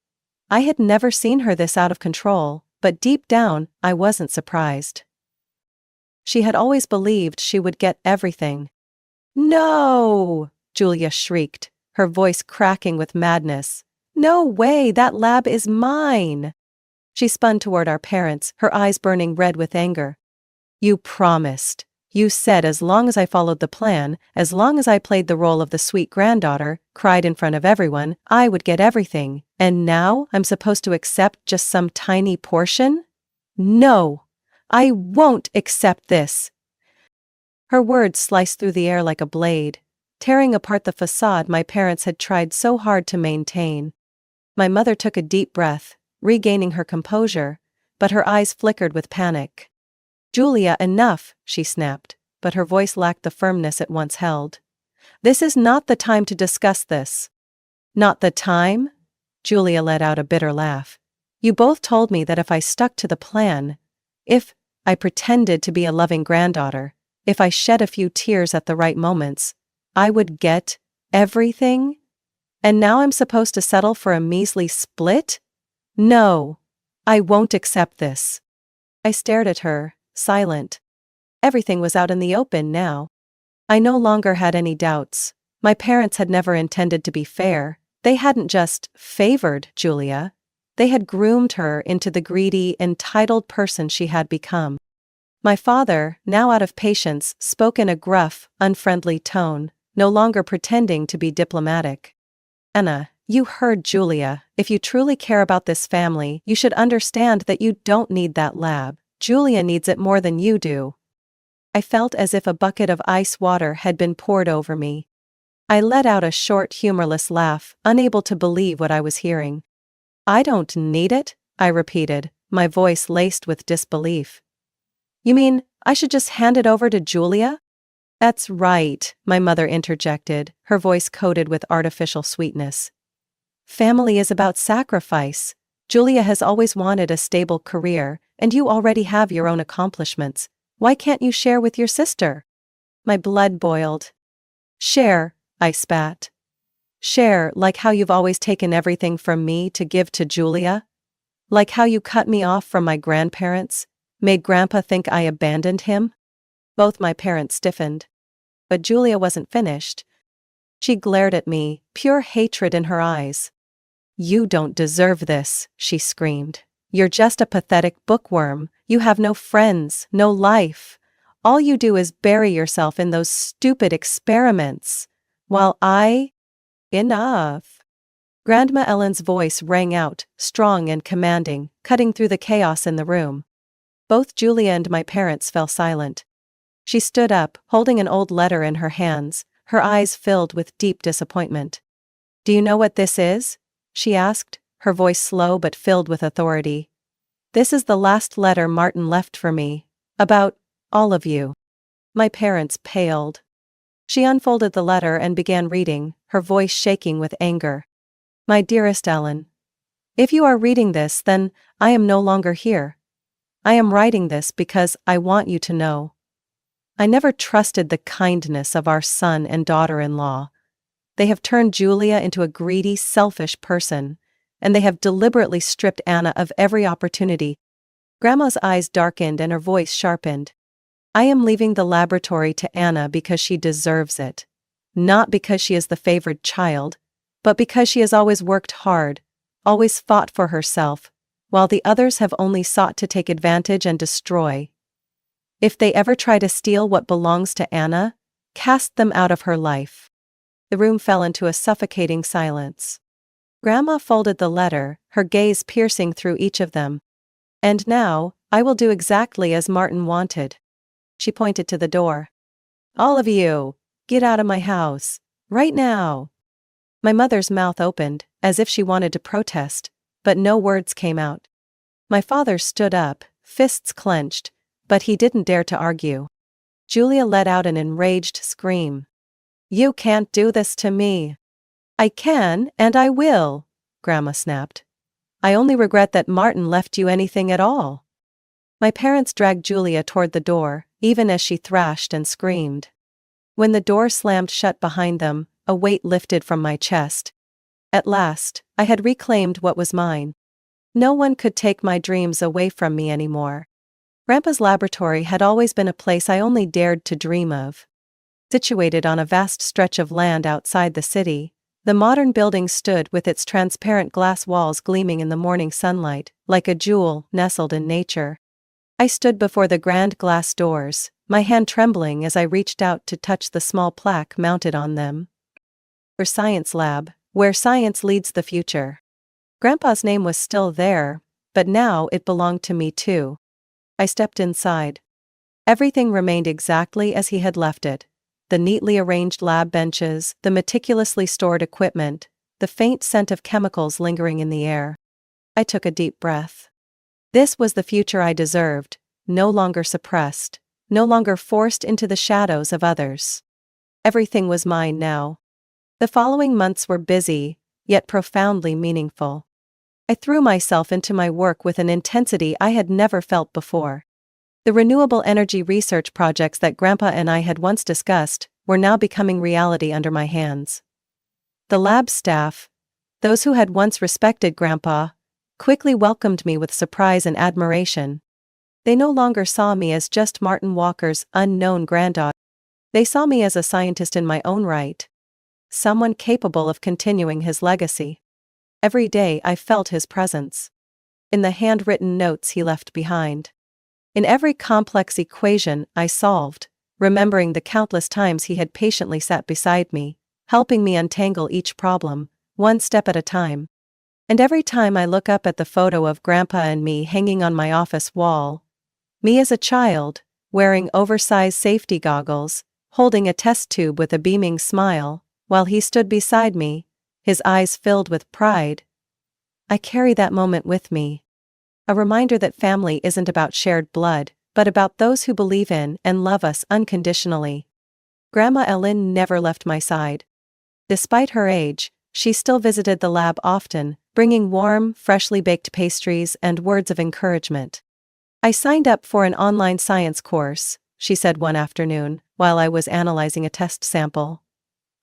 I had never seen her this out of control, but deep down, I wasn't surprised. She had always believed she would get everything. "No!" Julia shrieked, her voice cracking with madness. "No way, that lab is mine!" She spun toward our parents, her eyes burning red with anger. "You promised. You said as long as I followed the plan, as long as I played the role of the sweet granddaughter, cried in front of everyone, I would get everything, and now I'm supposed to accept just some tiny portion? No! I won't accept this!" Her words sliced through the air like a blade, tearing apart the facade my parents had tried so hard to maintain. My mother took a deep breath, regaining her composure, but her eyes flickered with panic. "Julia, enough," she snapped, but her voice lacked the firmness it once held. "This is not the time to discuss this." "Not the time?" Julia let out a bitter laugh. "You both told me that if I stuck to the plan, if I pretended to be a loving granddaughter, if I shed a few tears at the right moments, I would get everything? And now I'm supposed to settle for a measly split? No, I won't accept this." I stared at her, silent. Everything was out in the open now. I no longer had any doubts. My parents had never intended to be fair. They hadn't just favored Julia. They had groomed her into the greedy, entitled person she had become. My father, now out of patience, spoke in a gruff, unfriendly tone, no longer pretending to be diplomatic. "Anna, you heard Julia. If you truly care about this family, you should understand that you don't need that lab. Julia needs it more than you do." I felt as if a bucket of ice water had been poured over me. I let out a short, humorless laugh, unable to believe what I was hearing. "I don't need it?" I repeated, my voice laced with disbelief. "You mean, I should just hand it over to Julia?" "That's right," my mother interjected, her voice coated with artificial sweetness. "Family is about sacrifice. Julia has always wanted a stable career, and you already have your own accomplishments. Why can't you share with your sister?" My blood boiled. "Share," I spat. "Share, like how you've always taken everything from me to give to Julia? Like how you cut me off from my grandparents? Made Grandpa think I abandoned him?" Both my parents stiffened. But Julia wasn't finished. She glared at me, pure hatred in her eyes. "You don't deserve this," she screamed. "You're just a pathetic bookworm. You have no friends, no life. All you do is bury yourself in those stupid experiments. While I—" "Enough." Grandma Ellen's voice rang out, strong and commanding, cutting through the chaos in the room. Both Julia and my parents fell silent. She stood up, holding an old letter in her hands, her eyes filled with deep disappointment. "Do you know what this is?" she asked, her voice slow but filled with authority. "This is the last letter Martin left for me. About all of you." My parents paled. She unfolded the letter and began reading, her voice shaking with anger. "My dearest Ellen, if you are reading this, then I am no longer here. I am writing this because I want you to know. I never trusted the kindness of our son and daughter-in-law. They have turned Julia into a greedy, selfish person, and they have deliberately stripped Anna of every opportunity." Grandma's eyes darkened and her voice sharpened. "I am leaving the laboratory to Anna because she deserves it. Not because she is the favored child, but because she has always worked hard, always fought for herself, while the others have only sought to take advantage and destroy. If they ever try to steal what belongs to Anna, cast them out of her life." The room fell into a suffocating silence. Grandma folded the letter, her gaze piercing through each of them. "And now, I will do exactly as Martin wanted." She pointed to the door. "All of you, get out of my house, right now." My mother's mouth opened, as if she wanted to protest, but no words came out. My father stood up, fists clenched, but he didn't dare to argue. Julia let out an enraged scream. "You can't do this to me." "I can, and I will," Grandma snapped. "I only regret that Martin left you anything at all." My parents dragged Julia toward the door, even as she thrashed and screamed. When the door slammed shut behind them, a weight lifted from my chest. At last, I had reclaimed what was mine. No one could take my dreams away from me anymore. Grandpa's laboratory had always been a place I only dared to dream of. Situated on a vast stretch of land outside the city, the modern building stood with its transparent glass walls gleaming in the morning sunlight, like a jewel nestled in nature. I stood before the grand glass doors, my hand trembling as I reached out to touch the small plaque mounted on them. For Science Lab, where science leads the future. Grandpa's name was still there, but now it belonged to me too. I stepped inside. Everything remained exactly as he had left it. The neatly arranged lab benches, the meticulously stored equipment, the faint scent of chemicals lingering in the air. I took a deep breath. This was the future I deserved, no longer suppressed, no longer forced into the shadows of others. Everything was mine now. The following months were busy, yet profoundly meaningful. I threw myself into my work with an intensity I had never felt before. The renewable energy research projects that Grandpa and I had once discussed were now becoming reality under my hands. The lab staff, those who had once respected Grandpa, quickly welcomed me with surprise and admiration. They no longer saw me as just Martin Walker's unknown granddaughter. They saw me as a scientist in my own right. Someone capable of continuing his legacy. Every day I felt his presence. In the handwritten notes he left behind. In every complex equation I solved, remembering the countless times he had patiently sat beside me, helping me untangle each problem, one step at a time. And every time I look up at the photo of Grandpa and me hanging on my office wall, me as a child, wearing oversized safety goggles, holding a test tube with a beaming smile, while he stood beside me, his eyes filled with pride. I carry that moment with me. A reminder that family isn't about shared blood, but about those who believe in and love us unconditionally. Grandma Ellen never left my side. Despite her age, she still visited the lab often, bringing warm, freshly baked pastries and words of encouragement. I signed up for an online science course, she said one afternoon, while I was analyzing a test sample.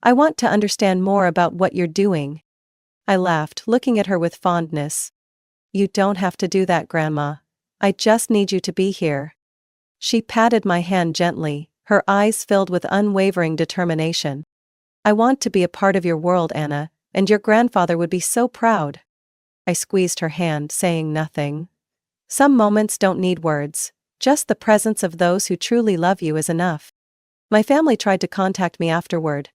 I want to understand more about what you're doing. I laughed, looking at her with fondness. You don't have to do that, Grandma. I just need you to be here. She patted my hand gently, her eyes filled with unwavering determination. I want to be a part of your world, Anna, and your grandfather would be so proud. I squeezed her hand, saying nothing. Some moments don't need words, just the presence of those who truly love you is enough. My family tried to contact me afterward.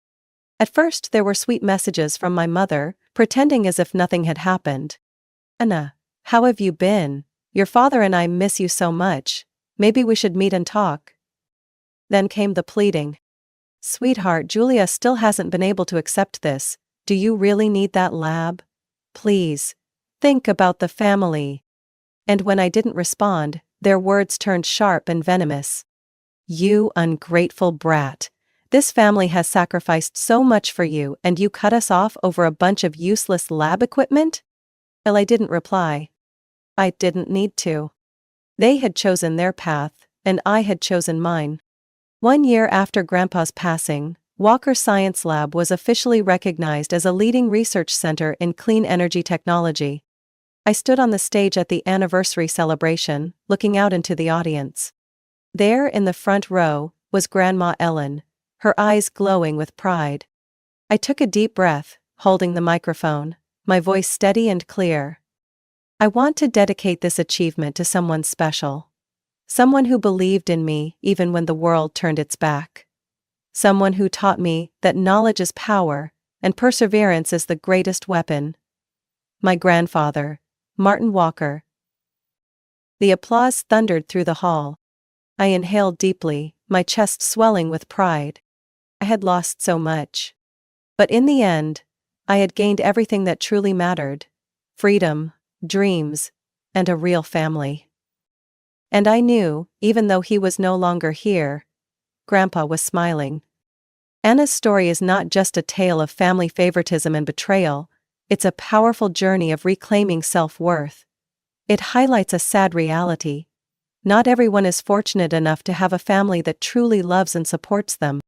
At first there were sweet messages from my mother, pretending as if nothing had happened. Anna, how have you been? Your father and I miss you so much. Maybe we should meet and talk. Then came the pleading. Sweetheart, Julia still hasn't been able to accept this. Do you really need that lab? Please. Think about the family. And when I didn't respond, their words turned sharp and venomous. You ungrateful brat. This family has sacrificed so much for you and you cut us off over a bunch of useless lab equipment? Well, I didn't reply. I didn't need to. They had chosen their path, and I had chosen mine. 1 year after Grandpa's passing, Walker Science Lab was officially recognized as a leading research center in clean energy technology. I stood on the stage at the anniversary celebration, looking out into the audience. There in the front row was Grandma Ellen, her eyes glowing with pride. I took a deep breath, holding the microphone, my voice steady and clear. I want to dedicate this achievement to someone special. Someone who believed in me even when the world turned its back. Someone who taught me that knowledge is power, and perseverance is the greatest weapon. My grandfather, Martin Walker. The applause thundered through the hall. I inhaled deeply, my chest swelling with pride. I had lost so much. But in the end, I had gained everything that truly mattered. Freedom, dreams, and a real family. And I knew, even though he was no longer here, Grandpa was smiling. Anna's story is not just a tale of family favoritism and betrayal, it's a powerful journey of reclaiming self-worth. It highlights a sad reality. Not everyone is fortunate enough to have a family that truly loves and supports them.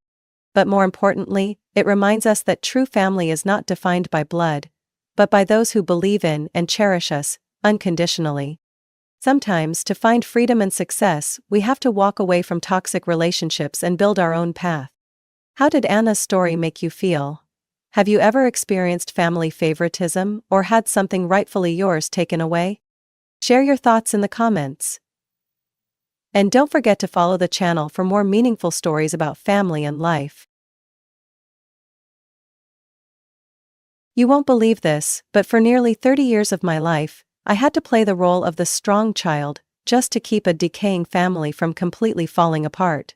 But more importantly, it reminds us that true family is not defined by blood, but by those who believe in and cherish us unconditionally. Sometimes, to find freedom and success, we have to walk away from toxic relationships and build our own path. How did Anna's story make you feel? Have you ever experienced family favoritism or had something rightfully yours taken away? Share your thoughts in the comments. And don't forget to follow the channel for more meaningful stories about family and life. You won't believe this, but for nearly 30 years of my life, I had to play the role of the strong child, just to keep a decaying family from completely falling apart.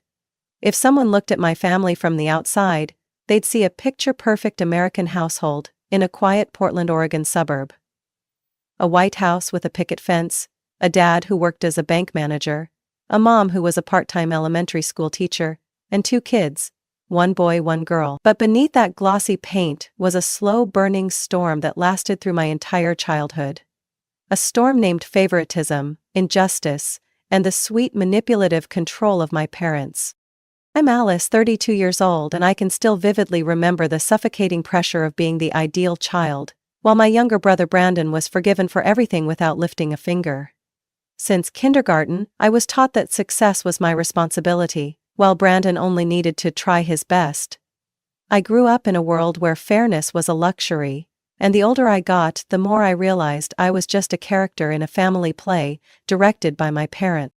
If someone looked at my family from the outside, they'd see a picture-perfect American household in a quiet Portland, Oregon suburb. A white house with a picket fence, a dad who worked as a bank manager, a mom who was a part-time elementary school teacher, and 2 kids, 1 boy, 1 girl. But beneath that glossy paint was a slow-burning storm that lasted through my entire childhood. A storm named favoritism, injustice, and the sweet manipulative control of my parents. I'm Alice, 32 years old, and I can still vividly remember the suffocating pressure of being the ideal child, while my younger brother Brandon was forgiven for everything without lifting a finger. Since kindergarten, I was taught that success was my responsibility, while Brandon only needed to try his best. I grew up in a world where fairness was a luxury, and the older I got, the more I realized I was just a character in a family play, directed by my parent.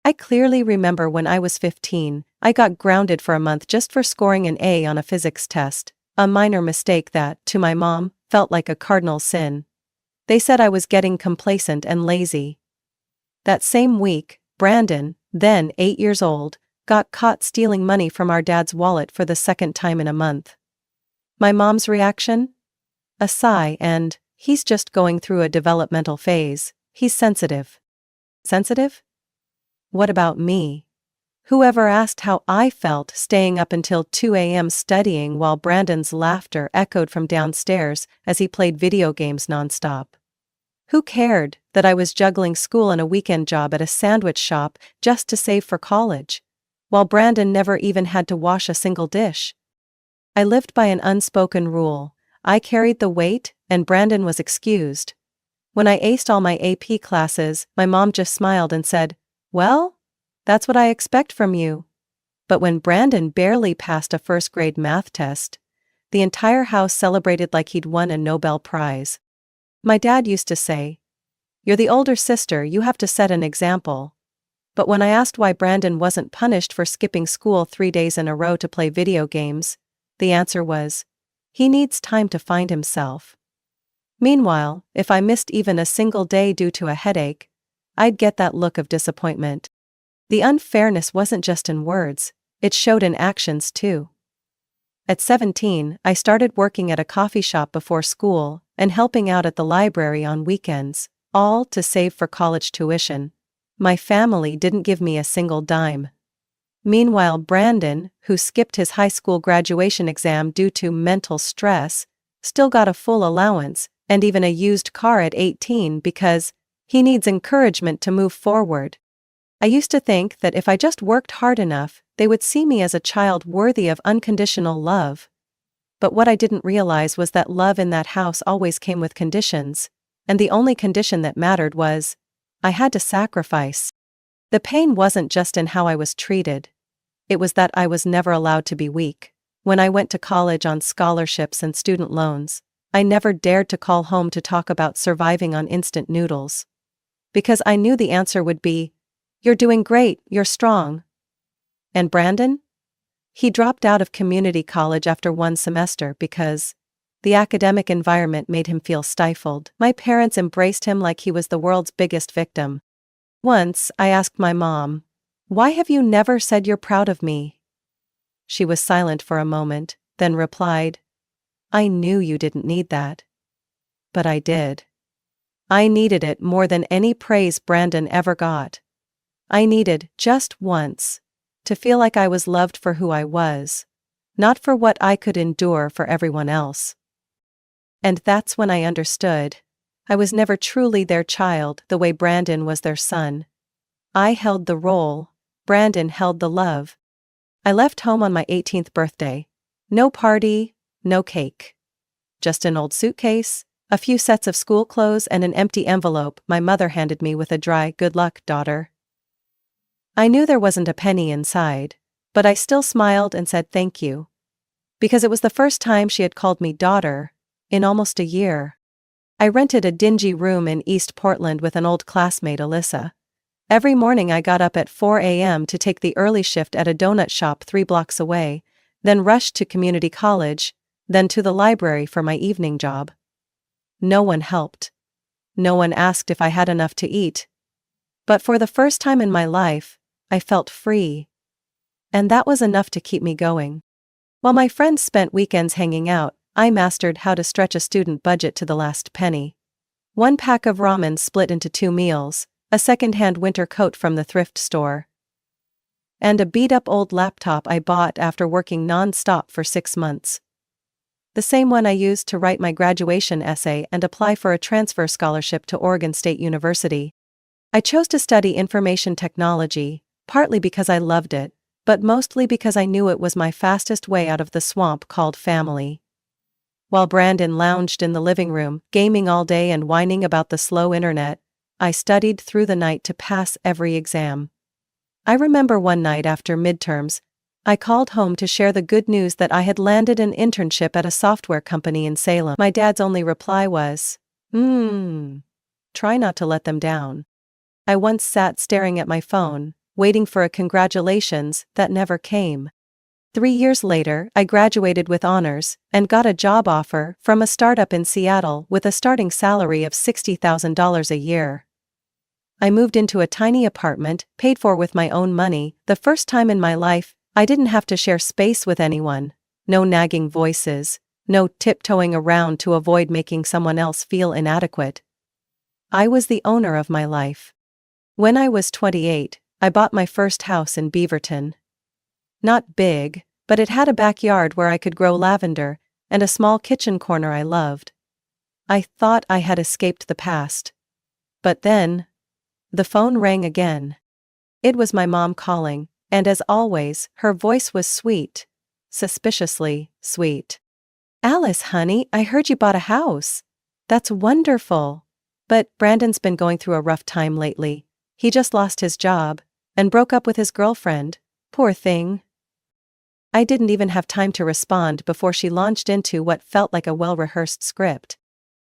I clearly remember when I was 15, I got grounded for a month just for scoring an A on a physics test, a minor mistake that, to my mom, felt like a cardinal sin. They said I was getting complacent and lazy. That same week, Brandon, then 8 years old, got caught stealing money from our dad's wallet for the 2nd time in a month. My mom's reaction? A sigh and, "He's just going through a developmental phase, he's sensitive." Sensitive? What about me? Whoever asked how I felt staying up until 2 a.m. studying while Brandon's laughter echoed from downstairs as he played video games nonstop? Who cared that I was juggling school and a weekend job at a sandwich shop just to save for college, while Brandon never even had to wash a single dish? I lived by an unspoken rule. I carried the weight, and Brandon was excused. When I aced all my AP classes, my mom just smiled and said, "Well, that's what I expect from you." But when Brandon barely passed a 1st-grade math test, the entire house celebrated like he'd won a Nobel Prize. My dad used to say, "You're the older sister, you have to set an example." But when I asked why Brandon wasn't punished for skipping school 3 days in a row to play video games, the answer was, "He needs time to find himself." Meanwhile, if I missed even a single day due to a headache, I'd get that look of disappointment. The unfairness wasn't just in words, it showed in actions too. At 17, I started working at a coffee shop before school and helping out at the library on weekends, all to save for college tuition. My family didn't give me a single dime. Meanwhile, Brandon, who skipped his high school graduation exam due to mental stress, still got a full allowance and even a used car at 18 because he needs encouragement to move forward. I used to think that if I just worked hard enough, they would see me as a child worthy of unconditional love. But what I didn't realize was that love in that house always came with conditions, and the only condition that mattered was, I had to sacrifice. The pain wasn't just in how I was treated. It was that I was never allowed to be weak. When I went to college on scholarships and student loans, I never dared to call home to talk about surviving on instant noodles. Because I knew the answer would be, "You're doing great, you're strong." And Brandon? He dropped out of community college after 1 semester because the academic environment made him feel stifled. My parents embraced him like he was the world's biggest victim. Once, I asked my mom, "Why have you never said you're proud of me?" She was silent for a moment, then replied, "I knew you didn't need that. But I did. I needed it more than any praise Brandon ever got. I needed, just once, to feel like I was loved for who I was, not for what I could endure for everyone else." And that's when I understood. I was never truly their child the way Brandon was their son. I held the role, Brandon held the love. I left home on my 18th birthday. No party, no cake. Just an old suitcase, A few sets of school clothes and an empty envelope my mother handed me with a dry "Good luck, daughter." I knew there wasn't a penny inside, but I still smiled and said thank you. Because it was the first time she had called me daughter in almost a year. I rented a dingy room in East Portland with an old classmate, Alyssa. Every morning I got up at 4 a.m. to take the early shift at a donut shop 3 blocks away, then rushed to community college, then to the library for my evening job. No one helped. No one asked if I had enough to eat. But for the first time in my life, I felt free. And that was enough to keep me going. While my friends spent weekends hanging out, I mastered how to stretch a student budget to the last penny. 1 pack of ramen split into 2 meals, a second-hand winter coat from the thrift store, and a beat-up old laptop I bought after working non-stop for 6 months. The same one I used to write my graduation essay and apply for a transfer scholarship to Oregon State University. I chose to study information technology, partly because I loved it, but mostly because I knew it was my fastest way out of the swamp called family. While Brandon lounged in the living room, gaming all day and whining about the slow internet, I studied through the night to pass every exam. I remember one night after midterms, I called home to share the good news that I had landed an internship at a software company in Salem. My dad's only reply was, try not to let them down. I once sat staring at my phone, waiting for a congratulations that never came. 3 years later, I graduated with honors and got a job offer from a startup in Seattle with a starting salary of $60,000 a year. I moved into a tiny apartment, paid for with my own money. The first time in my life, I didn't have to share space with anyone. No nagging voices, no tiptoeing around to avoid making someone else feel inadequate. I was the owner of my life. When I was 28, I bought my first house in Beaverton. Not big, but it had a backyard where I could grow lavender, and a small kitchen corner I loved. I thought I had escaped the past. But then, the phone rang again. It was my mom calling, and as always, her voice was sweet. Suspiciously sweet. "Alice, honey, I heard you bought a house. That's wonderful. But Brandon's been going through a rough time lately. He just lost his job, and broke up with his girlfriend. Poor thing." I didn't even have time to respond before she launched into what felt like a well-rehearsed script.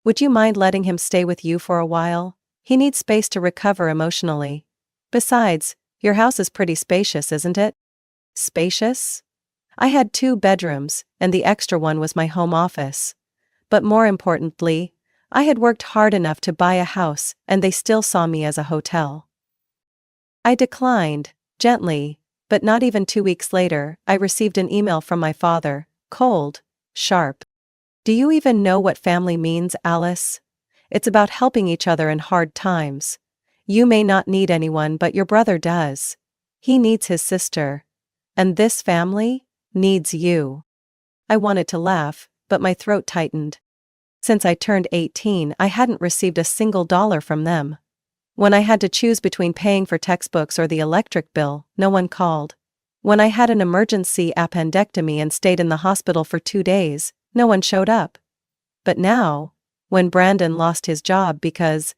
"Would you mind letting him stay with you for a while? He needs space to recover emotionally. Besides, your house is pretty spacious, isn't it?" Spacious? I had 2 bedrooms, and the extra one was my home office. But more importantly, I had worked hard enough to buy a house, and they still saw me as a hotel. I declined, gently, but not even 2 weeks later, I received an email from my father, cold, sharp. "Do you even know what family means, Alice? It's about helping each other in hard times. You may not need anyone, but your brother does. He needs his sister. And this family needs you." I wanted to laugh, but my throat tightened. Since I turned 18, I hadn't received a single dollar from them. When I had to choose between paying for textbooks or the electric bill, no one called. When I had an emergency appendectomy and stayed in the hospital for 2 days, no one showed up. But now, when Brandon lost his job because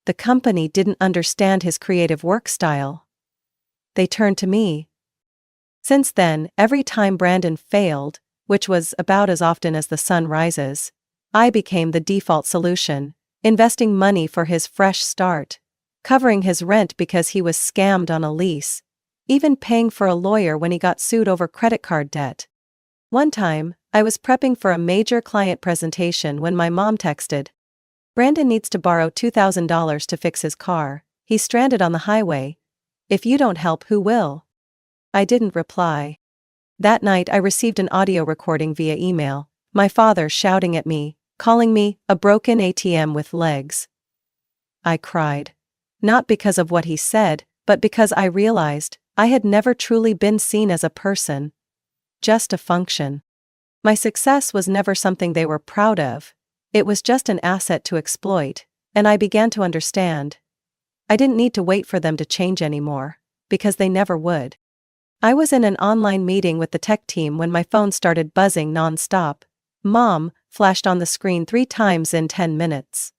the company didn't understand his creative work style, they turned to me. Since then, every time Brandon failed, which was about as often as the sun rises, I became the default solution, investing money for his fresh start, covering his rent because he was scammed on a lease, even paying for a lawyer when he got sued over credit card debt. One time, I was prepping for a major client presentation when my mom texted, "Brandon needs to borrow $2,000 to fix his car. He's stranded on the highway. If you don't help, who will?" I didn't reply. That night I received an audio recording via email, my father shouting at me, calling me a broken ATM with legs. I cried. Not because of what he said, but because I realized I had never truly been seen as a person. Just a function. My success was never something they were proud of. It was just an asset to exploit, and I began to understand. I didn't need to wait for them to change anymore, because they never would. I was in an online meeting with the tech team when my phone started buzzing non-stop. "Mom, flashed on the screen 3 times in 10 minutes.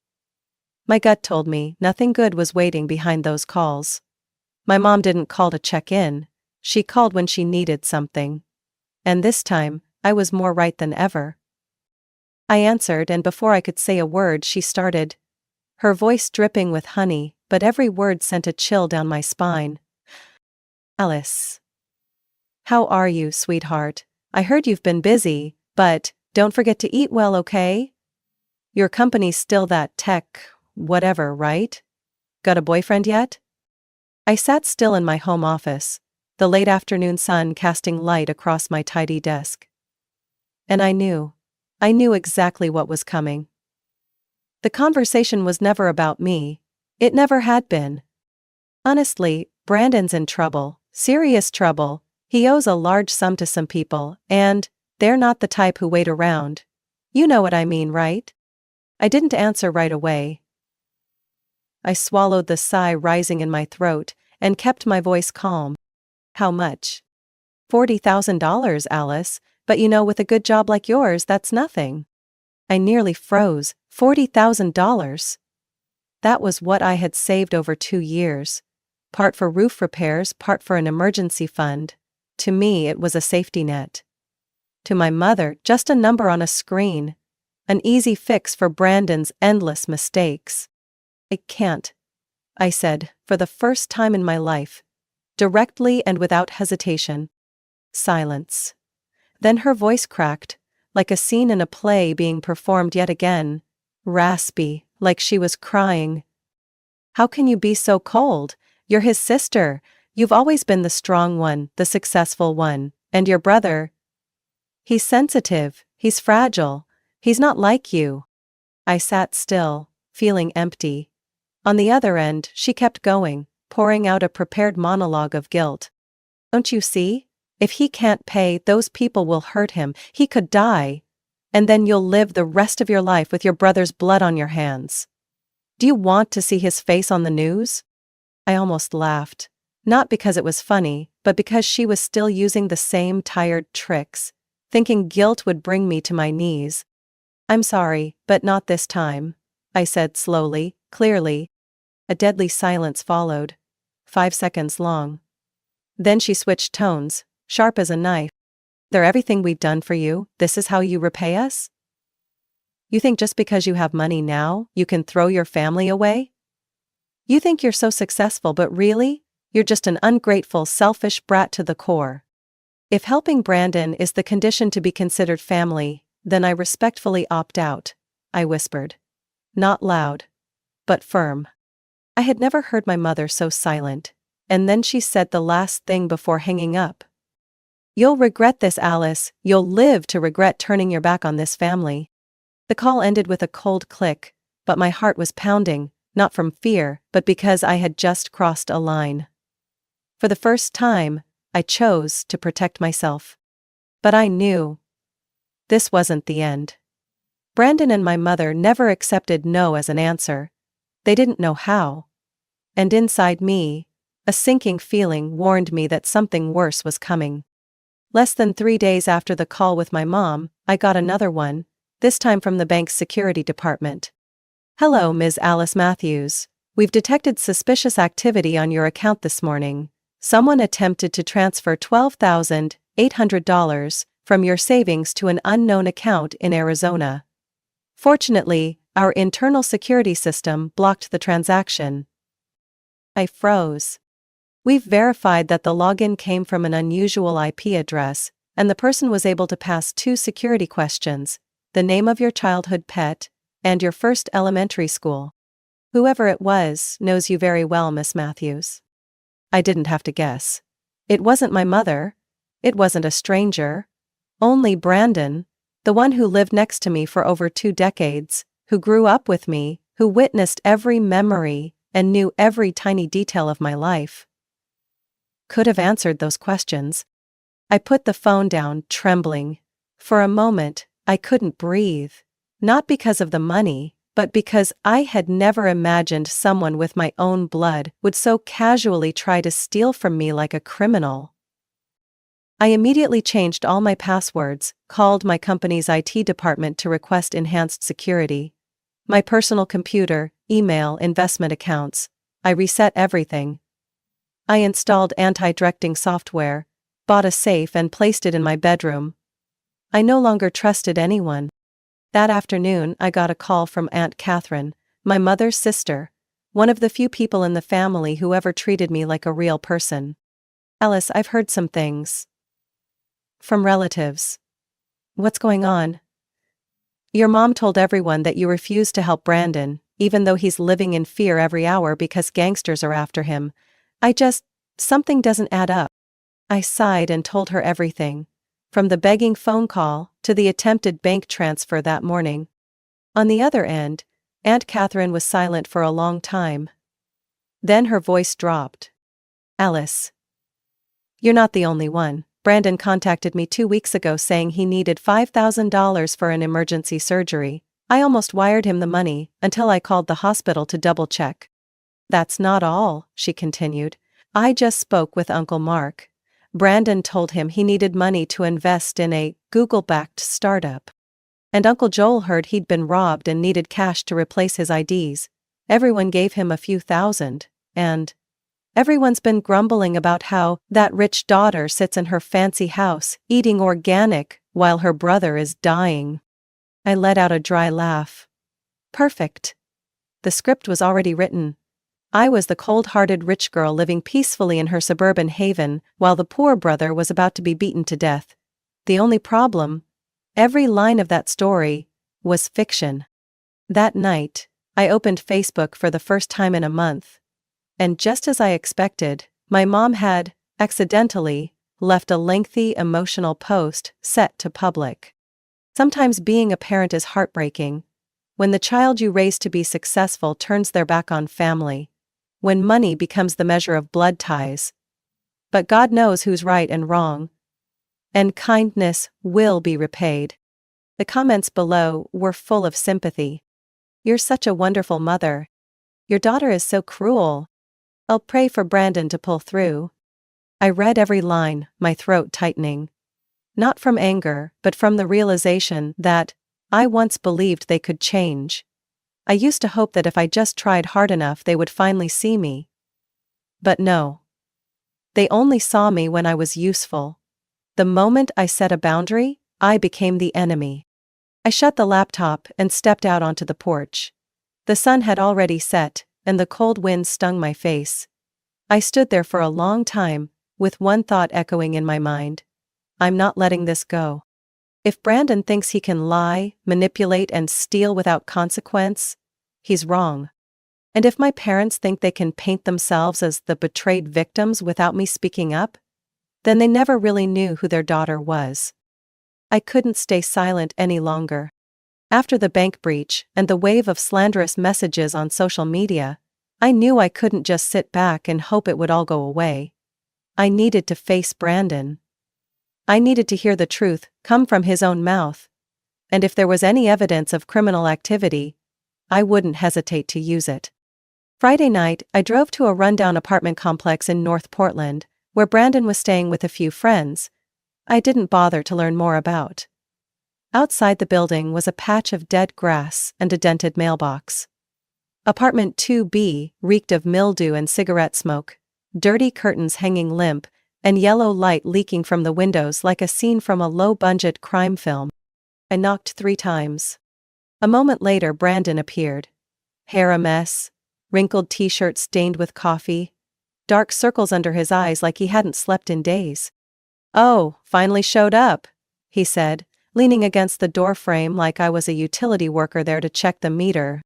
My gut told me nothing good was waiting behind those calls. My mom didn't call to check in, she called when she needed something. And this time, I was more right than ever. I answered, and before I could say a word, she started. Her voice dripping with honey, but every word sent a chill down my spine. Alice. How are you, sweetheart? I heard you've been busy, but don't forget to eat well, okay? Your company's still that tech, whatever, right? Got a boyfriend yet? I sat still in my home office, the late afternoon sun casting light across my tidy desk. And I knew exactly what was coming. The conversation was never about me. It never had been. Honestly, Brandon's in trouble, serious trouble. He owes a large sum to some people, and they're not the type who wait around. You know what I mean, right? I didn't answer right away. I swallowed the sigh rising in my throat and kept my voice calm. How much? $40,000, Alice, but you know, with a good job like yours, that's nothing. I nearly froze. $40,000. That was what I had saved over 2 years. Part for roof repairs, part for an emergency fund. To me, it was a safety net. To my mother, just a number on a screen. An easy fix for Brandon's endless mistakes. I can't, I said, for the first time in my life. Directly and without hesitation. Silence. Then her voice cracked, like a scene in a play being performed yet again. Raspy, like she was crying. How can you be so cold? You're his sister. You've always been the strong one, the successful one, and your brother. He's sensitive, he's fragile, he's not like you. I sat still, feeling empty. On the other end, she kept going, pouring out a prepared monologue of guilt. Don't you see? If he can't pay, those people will hurt him, he could die. And then you'll live the rest of your life with your brother's blood on your hands. Do you want to see his face on the news? I almost laughed. Not because it was funny, but because she was still using the same tired tricks, thinking guilt would bring me to my knees. I'm sorry, but not this time, I said slowly, clearly. A deadly silence followed. 5 seconds long. Then she switched tones, sharp as a knife. They're everything we've done for you, this is how you repay us? You think just because you have money now, you can throw your family away? You think you're so successful, but really, you're just an ungrateful, selfish brat to the core. If helping Brandon is the condition to be considered family, then I respectfully opt out, I whispered. Not loud, but firm. I had never heard my mother so silent, and then she said the last thing before hanging up. You'll regret this, Alice, you'll live to regret turning your back on this family. The call ended with a cold click, but my heart was pounding, not from fear, but because I had just crossed a line. For the first time, I chose to protect myself. But I knew this wasn't the end. Brandon and my mother never accepted no as an answer. They didn't know how. And inside me, a sinking feeling warned me that something worse was coming. Less than 3 days after the call with my mom, I got another one, this time from the bank's security department. Hello, Ms. Alice Matthews. We've detected suspicious activity on your account this morning. Someone attempted to transfer $12,800 from your savings to an unknown account in Arizona. Fortunately, our internal security system blocked the transaction. I froze. We've verified that the login came from an unusual IP address, and the person was able to pass 2 security questions, the name of your childhood pet, and your first elementary school. Whoever it was knows you very well, Miss Matthews. I didn't have to guess. It wasn't my mother. It wasn't a stranger. Only Brandon, the one who lived next to me for over 2 decades, who grew up with me, who witnessed every memory and knew every tiny detail of my life. Could have answered those questions. I put the phone down, trembling. For a moment, I couldn't breathe. Not because of the money, but because I had never imagined someone with my own blood would so casually try to steal from me like a criminal. I immediately changed all my passwords, called my company's IT department to request enhanced security. My personal computer, email, investment accounts. I reset everything. I installed anti-directing software, bought a safe and placed it in my bedroom. I no longer trusted anyone. That afternoon, I got a call from Aunt Catherine, my mother's sister, one of the few people in the family who ever treated me like a real person. "Alice, I've heard some things from relatives." "What's going on?" "Your mom told everyone that you refused to help Brandon, even though he's living in fear every hour because gangsters are after him. Something doesn't add up." I sighed and told her everything, from the begging phone call to the attempted bank transfer that morning. On the other end, Aunt Catherine was silent for a long time. Then her voice dropped. "Alice, you're not the only one. Brandon contacted me 2 weeks ago saying he needed $5,000 for an emergency surgery. I almost wired him the money until I called the hospital to double-check." "That's not all," she continued. "I just spoke with Uncle Mark. Brandon told him he needed money to invest in a Google-backed startup. And Uncle Joel heard he'd been robbed and needed cash to replace his IDs. Everyone gave him a few thousand, and everyone's been grumbling about how that rich daughter sits in her fancy house, eating organic, while her brother is dying." I let out a dry laugh. Perfect. The script was already written. I was the cold-hearted rich girl living peacefully in her suburban haven, while the poor brother was about to be beaten to death. The only problem? Every line of that story was fiction. That night, I opened Facebook for the first time in a month. And just as I expected, my mom had, accidentally, left a lengthy emotional post set to public. Sometimes being a parent is heartbreaking. When the child you raise to be successful turns their back on family. When money becomes the measure of blood ties. But God knows who's right and wrong. And kindness will be repaid. The comments below were full of sympathy. "You're such a wonderful mother. Your daughter is so cruel. I'll pray for Brandon to pull through." I read every line, my throat tightening. Not from anger, but from the realization that I once believed they could change. I used to hope that if I just tried hard enough they would finally see me. But no. They only saw me when I was useful. The moment I set a boundary, I became the enemy. I shut the laptop and stepped out onto the porch. The sun had already set, and the cold wind stung my face. I stood there for a long time, with one thought echoing in my mind. I'm not letting this go. If Brandon thinks he can lie, manipulate and steal without consequence, he's wrong. And if my parents think they can paint themselves as the betrayed victims without me speaking up, then they never really knew who their daughter was. I couldn't stay silent any longer. After the bank breach and the wave of slanderous messages on social media, I knew I couldn't just sit back and hope it would all go away. I needed to face Brandon. I needed to hear the truth come from his own mouth. And if there was any evidence of criminal activity, I wouldn't hesitate to use it. Friday night, I drove to a rundown apartment complex in North Portland, where Brandon was staying with a few friends. I didn't bother to learn more about. Outside the building was a patch of dead grass and a dented mailbox. Apartment 2B reeked of mildew and cigarette smoke, dirty curtains hanging limp, and yellow light leaking from the windows like a scene from a low-budget crime film. I knocked 3 times. A moment later Brandon appeared. Hair a mess, wrinkled t-shirt stained with coffee, dark circles under his eyes like he hadn't slept in days. "Oh, finally showed up," he said, leaning against the doorframe like I was a utility worker there to check the meter.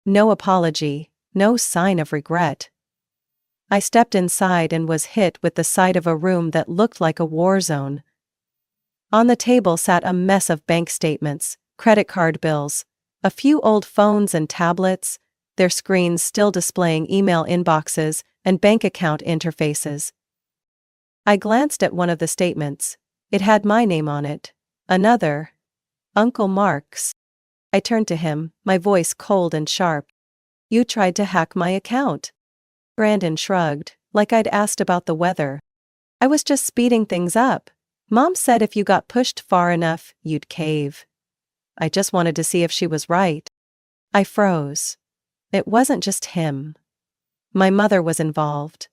No apology, no sign of regret. I stepped inside and was hit with the sight of a room that looked like a war zone. On the table sat a mess of bank statements, credit card bills, a few old phones and tablets, their screens still displaying email inboxes and bank account interfaces. I glanced at one of the statements. It had my name on it. Another, Uncle Mark's. I turned to him, my voice cold and sharp. "You tried to hack my account." Brandon shrugged, like I'd asked about the weather. "I was just speeding things up. Mom said if you got pushed far enough, you'd cave. I just wanted to see if she was right. I froze. It wasn't just him. My mother was involved.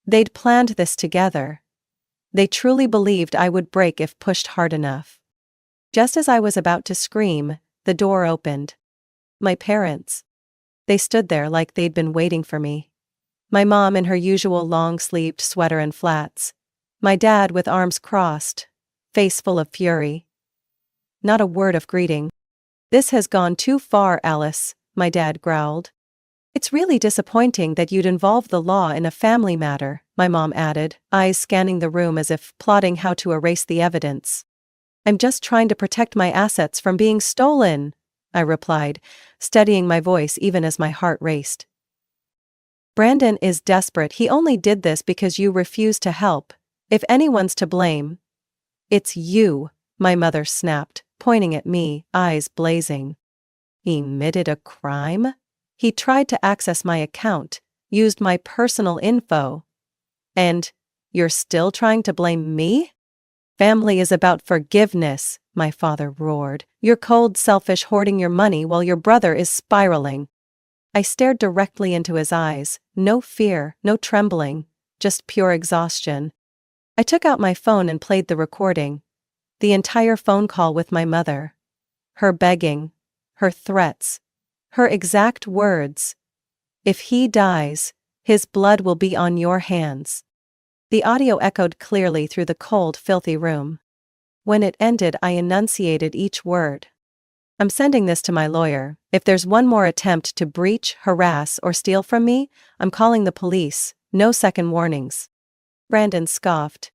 They'd planned this together. They truly believed I would break if pushed hard enough. Just as I was about to scream, the door opened. My parents. They stood there like they'd been waiting for me. My mom in her usual long-sleeved sweater and flats. My dad with arms crossed, face full of fury. Not a word of greeting. "This has gone too far, Alice," my dad growled. "It's really disappointing that you'd involve the law in a family matter," my mom added, eyes scanning the room as if plotting how to erase the evidence. "I'm just trying to protect my assets from being stolen," I replied, steadying my voice even as my heart raced. "Brandon is desperate. He only did this because you refused to help. If anyone's to blame, it's you," my mother snapped, pointing at me, eyes blazing. "He admitted a crime? He tried to access my account, used my personal info. And you're still trying to blame me? Family is about forgiveness," my father roared. "You're cold, selfish, hoarding your money while your brother is spiraling." I stared directly into his eyes, no fear, no trembling, just pure exhaustion. I took out my phone and played the recording. The entire phone call with my mother. Her begging. Her threats. Her exact words. "If he dies, his blood will be on your hands." The audio echoed clearly through the cold, filthy room. When it ended, I enunciated each word. "I'm sending this to my lawyer. If there's one more attempt to breach, harass, or steal from me, I'm calling the police. No second warnings." Brandon scoffed.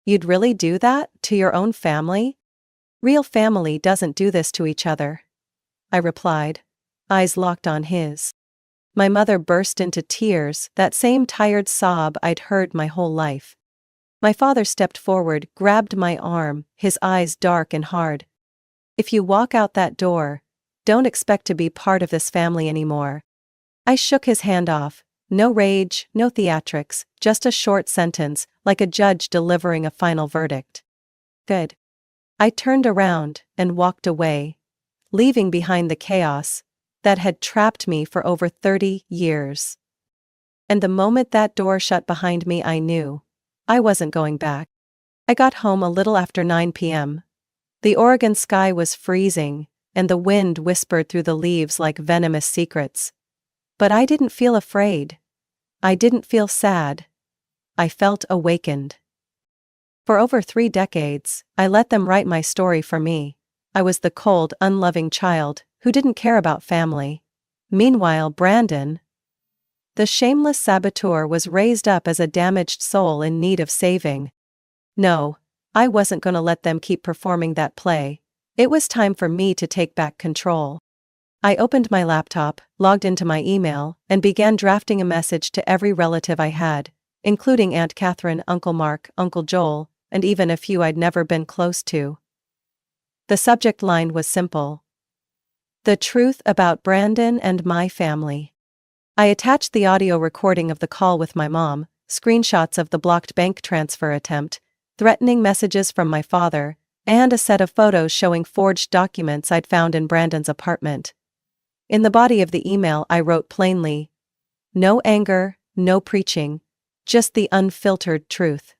"You'd really do that? To your own family?" "Real family doesn't do this to each other," I replied, eyes locked on his. My mother burst into tears, that same tired sob I'd heard my whole life. My father stepped forward, grabbed my arm, his eyes dark and hard. "If you walk out that door, don't expect to be part of this family anymore." I shook his hand off. No rage, no theatrics, just a short sentence, like a judge delivering a final verdict. Good. I turned around and walked away, leaving behind the chaos that had trapped me for over 30 years. And the moment that door shut behind me, I knew I wasn't going back. I got home a little after 9 p.m. The Oregon sky was freezing, and the wind whispered through the leaves like venomous secrets. But I didn't feel afraid. I didn't feel sad. I felt awakened. For over 3 decades, I let them write my story for me. I was the cold, unloving child who didn't care about family. Meanwhile, Brandon, the shameless saboteur, was raised up as a damaged soul in need of saving. No, I wasn't going to let them keep performing that play. It was time for me to take back control. I opened my laptop, logged into my email, and began drafting a message to every relative I had, including Aunt Catherine, Uncle Mark, Uncle Joel, and even a few I'd never been close to. The subject line was simple: "The truth about Brandon and my family." I attached the audio recording of the call with my mom, screenshots of the blocked bank transfer attempt, threatening messages from my father, and a set of photos showing forged documents I'd found in Brandon's apartment. In the body of the email, I wrote plainly, "No anger, no preaching, just the unfiltered truth."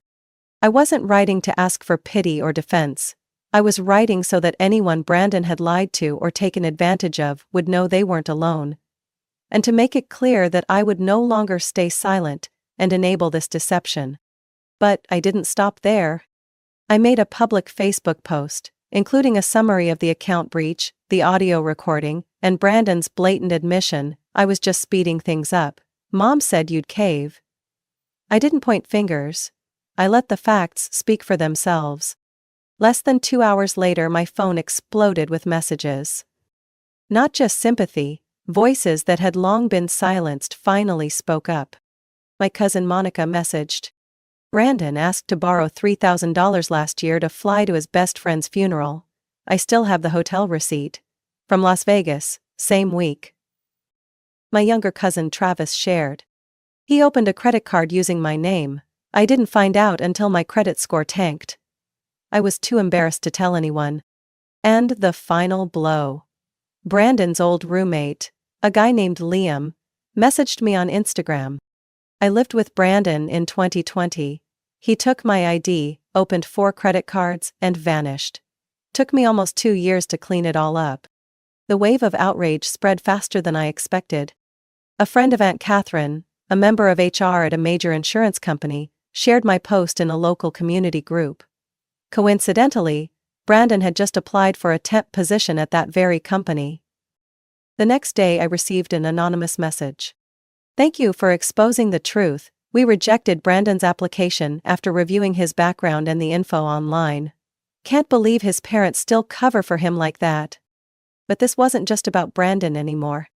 I wasn't writing to ask for pity or defense. I was writing so that anyone Brandon had lied to or taken advantage of would know they weren't alone. And to make it clear that I would no longer stay silent and enable this deception. But I didn't stop there. I made a public Facebook post, including a summary of the account breach, the audio recording, and Brandon's blatant admission I was just speeding things up. "Mom said you'd cave." I didn't point fingers. I let the facts speak for themselves. Less than 2 hours later, my phone exploded with messages. Not just sympathy, voices that had long been silenced finally spoke up. My cousin Monica messaged, "Brandon asked to borrow $3,000 last year to fly to his best friend's funeral. I still have the hotel receipt. From Las Vegas, same week." My younger cousin Travis shared, "He opened a credit card using my name. I didn't find out until my credit score tanked." I was too embarrassed to tell anyone. And the final blow. Brandon's old roommate, a guy named Liam, messaged me on Instagram. I lived with Brandon in 2020. He took my ID, opened 4 credit cards, and vanished. Took me almost 2 years to clean it all up. The wave of outrage spread faster than I expected. A friend of Aunt Catherine, a member of HR at a major insurance company, shared my post in a local community group. Coincidentally, Brandon had just applied for a temp position at that very company. The next day I received an anonymous message. "Thank you for exposing the truth. We rejected Brandon's application after reviewing his background and the info online. Can't believe his parents still cover for him like that." But this wasn't just about Brandon anymore.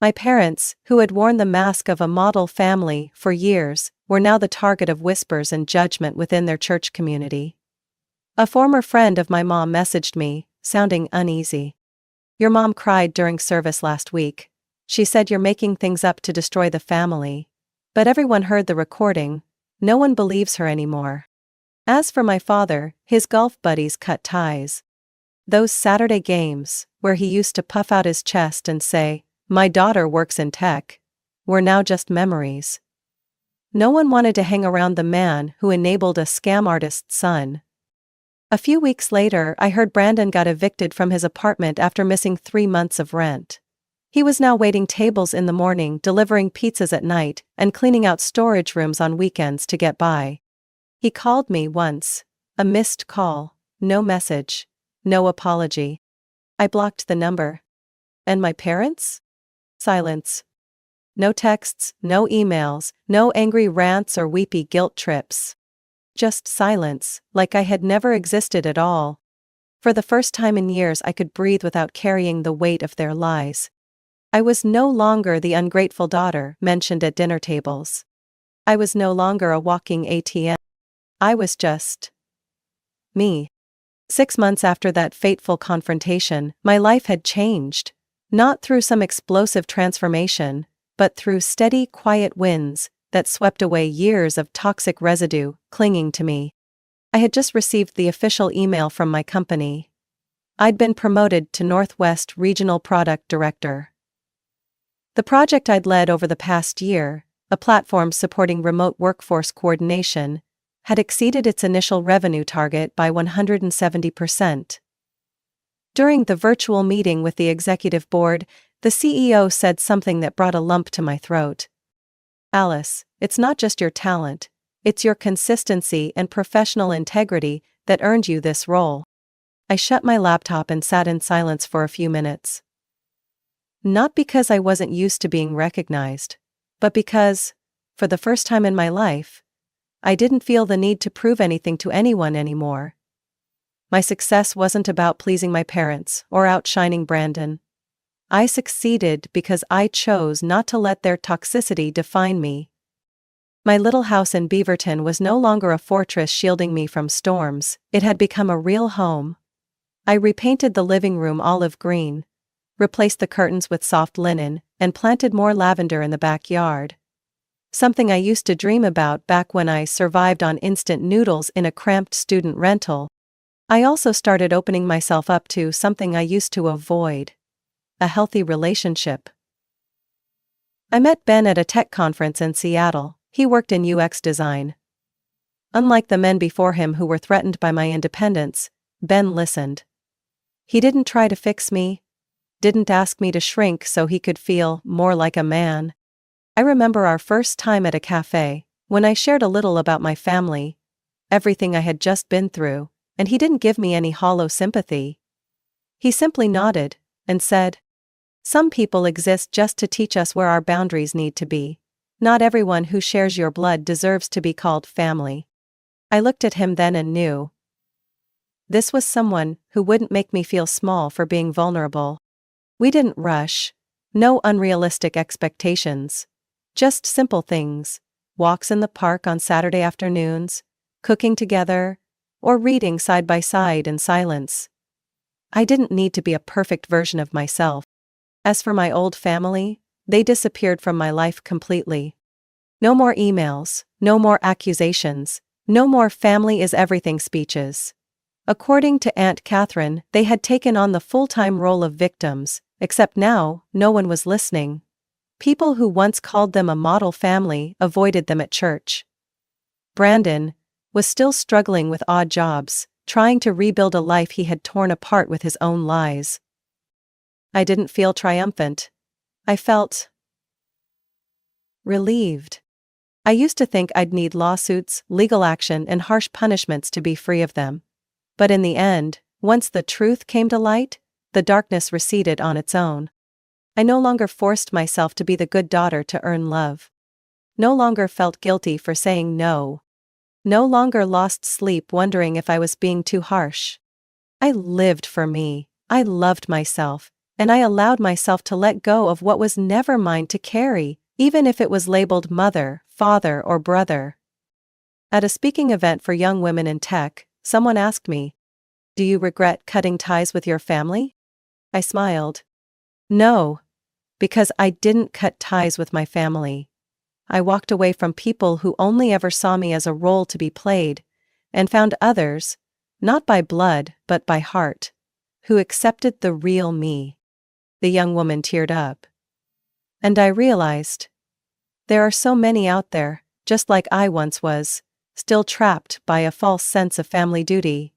My parents, who had worn the mask of a model family for years, were now the target of whispers and judgment within their church community. A former friend of my mom messaged me, sounding uneasy. "Your mom cried during service last week. She said you're making things up to destroy the family. But everyone heard the recording. No one believes her anymore." As for my father, his golf buddies cut ties. Those Saturday games, where he used to puff out his chest and say, "My daughter works in tech," were now just memories. No one wanted to hang around the man who enabled a scam artist's son. A few weeks later, I heard Brandon got evicted from his apartment after missing 3 months of rent. He was now waiting tables in the morning, delivering pizzas at night, and cleaning out storage rooms on weekends to get by. He called me once. A missed call, no message, no apology. I blocked the number. And my parents? Silence. No texts, no emails, no angry rants or weepy guilt trips. Just silence, like I had never existed at all. For the first time in years I could breathe without carrying the weight of their lies. I was no longer the ungrateful daughter mentioned at dinner tables. I was no longer a walking ATM. I was just me. 6 months after that fateful confrontation, my life had changed. Not through some explosive transformation, but through steady, quiet winds that swept away years of toxic residue clinging to me. I had just received the official email from my company. I'd been promoted to Northwest Regional Product Director. The project I'd led over the past year, a platform supporting remote workforce coordination, had exceeded its initial revenue target by 170%. During the virtual meeting with the executive board, the CEO said something that brought a lump to my throat. "Alice, it's not just your talent, it's your consistency and professional integrity that earned you this role." I shut my laptop and sat in silence for a few minutes. Not because I wasn't used to being recognized, but because, for the first time in my life, I didn't feel the need to prove anything to anyone anymore. My success wasn't about pleasing my parents or outshining Brandon. I succeeded because I chose not to let their toxicity define me. My little house in Beaverton was no longer a fortress shielding me from storms, it had become a real home. I repainted the living room olive green, replaced the curtains with soft linen, and planted more lavender in the backyard. Something I used to dream about back when I survived on instant noodles in a cramped student rental. I also started opening myself up to something I used to avoid: a healthy relationship. I met Ben at a tech conference in Seattle. He worked in UX design. Unlike the men before him who were threatened by my independence, Ben listened. He didn't try to fix me, didn't ask me to shrink so he could feel more like a man. I remember our first time at a cafe, when I shared a little about my family, everything I had just been through, and he didn't give me any hollow sympathy. He simply nodded and said, "Some people exist just to teach us where our boundaries need to be. Not everyone who shares your blood deserves to be called family." I looked at him then and knew. This was someone who wouldn't make me feel small for being vulnerable. We didn't rush. No unrealistic expectations. Just simple things. Walks in the park on Saturday afternoons, cooking together, or reading side by side in silence. I didn't need to be a perfect version of myself. As for my old family, they disappeared from my life completely. No more emails, no more accusations, no more family is everything speeches. According to Aunt Catherine, they had taken on the full-time role of victims, except now, no one was listening. People who once called them a model family avoided them at church. Brandon was still struggling with odd jobs, trying to rebuild a life he had torn apart with his own lies. I didn't feel triumphant. I felt relieved. I used to think I'd need lawsuits, legal action, and harsh punishments to be free of them. But in the end, once the truth came to light, the darkness receded on its own. I no longer forced myself to be the good daughter to earn love. No longer felt guilty for saying no. No longer lost sleep wondering if I was being too harsh. I lived for me, I loved myself, and I allowed myself to let go of what was never mine to carry, even if it was labeled mother, father, or brother. At a speaking event for young women in tech, someone asked me, "Do you regret cutting ties with your family?" I smiled. No, because I didn't cut ties with my family. I walked away from people who only ever saw me as a role to be played, and found others, not by blood but by heart, who accepted the real me. The young woman teared up. And I realized, there are so many out there, just like I once was, still trapped by a false sense of family duty,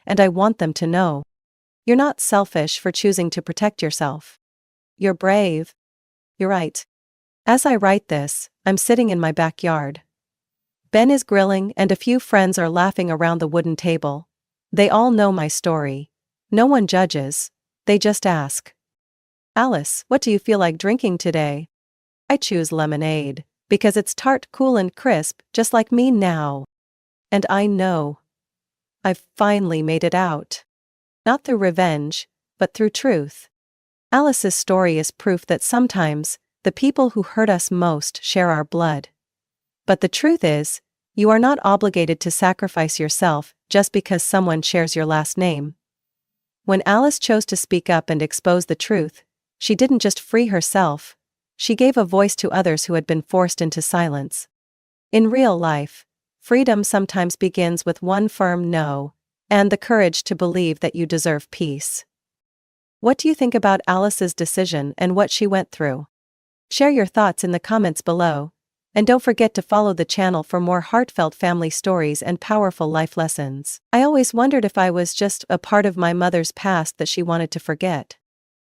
and I want them to know. You're not selfish for choosing to protect yourself. You're brave. You're right. As I write this, I'm sitting in my backyard. Ben is grilling and a few friends are laughing around the wooden table. They all know my story. No one judges. They just ask, "Alice, what do you feel like drinking today?" I choose lemonade, because it's tart, cool, and crisp, just like me now. And I know I've finally made it out. Not through revenge, but through truth. Alice's story is proof that sometimes, the people who hurt us most share our blood. But the truth is, you are not obligated to sacrifice yourself just because someone shares your last name. When Alice chose to speak up and expose the truth, she didn't just free herself, she gave a voice to others who had been forced into silence. In real life, freedom sometimes begins with one firm no, and the courage to believe that you deserve peace. What do you think about Alice's decision and what she went through? Share your thoughts in the comments below, and don't forget to follow the channel for more heartfelt family stories and powerful life lessons. I always wondered if I was just a part of my mother's past that she wanted to forget.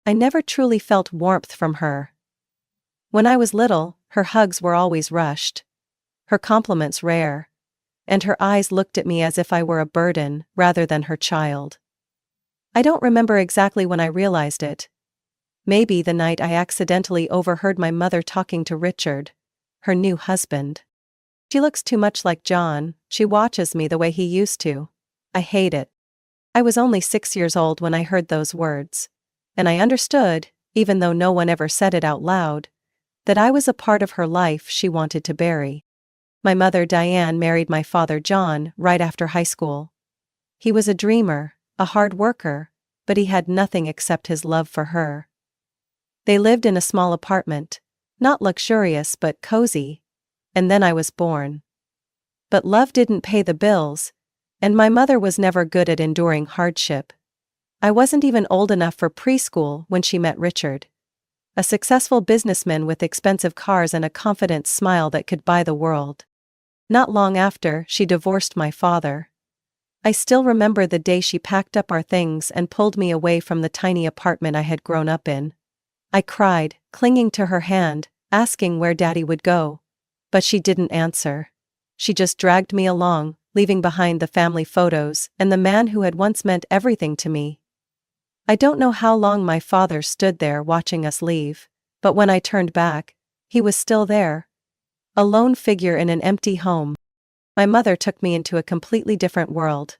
I never truly felt warmth from her. When I was little, her hugs were always rushed, her compliments rare, and her eyes looked at me as if I were a burden rather than her child. I don't remember exactly when I realized it. Maybe the night I accidentally overheard my mother talking to Richard, her new husband. "She looks too much like John, she watches me the way he used to. I hate it." I was only 6 years old when I heard those words, and I understood, even though no one ever said it out loud, that I was a part of her life she wanted to bury. My mother Diane married my father John right after high school. He was a dreamer, a hard worker, but he had nothing except his love for her. They lived in a small apartment, not luxurious but cozy, and then I was born. But love didn't pay the bills, and my mother was never good at enduring hardship. I wasn't even old enough for preschool when she met Richard, a successful businessman with expensive cars and a confident smile that could buy the world. Not long after, she divorced my father. I still remember the day she packed up our things and pulled me away from the tiny apartment I had grown up in. I cried, clinging to her hand, asking where Daddy would go. But she didn't answer. She just dragged me along, leaving behind the family photos and the man who had once meant everything to me. I don't know how long my father stood there watching us leave, but when I turned back, he was still there. A lone figure in an empty home. My mother took me into a completely different world.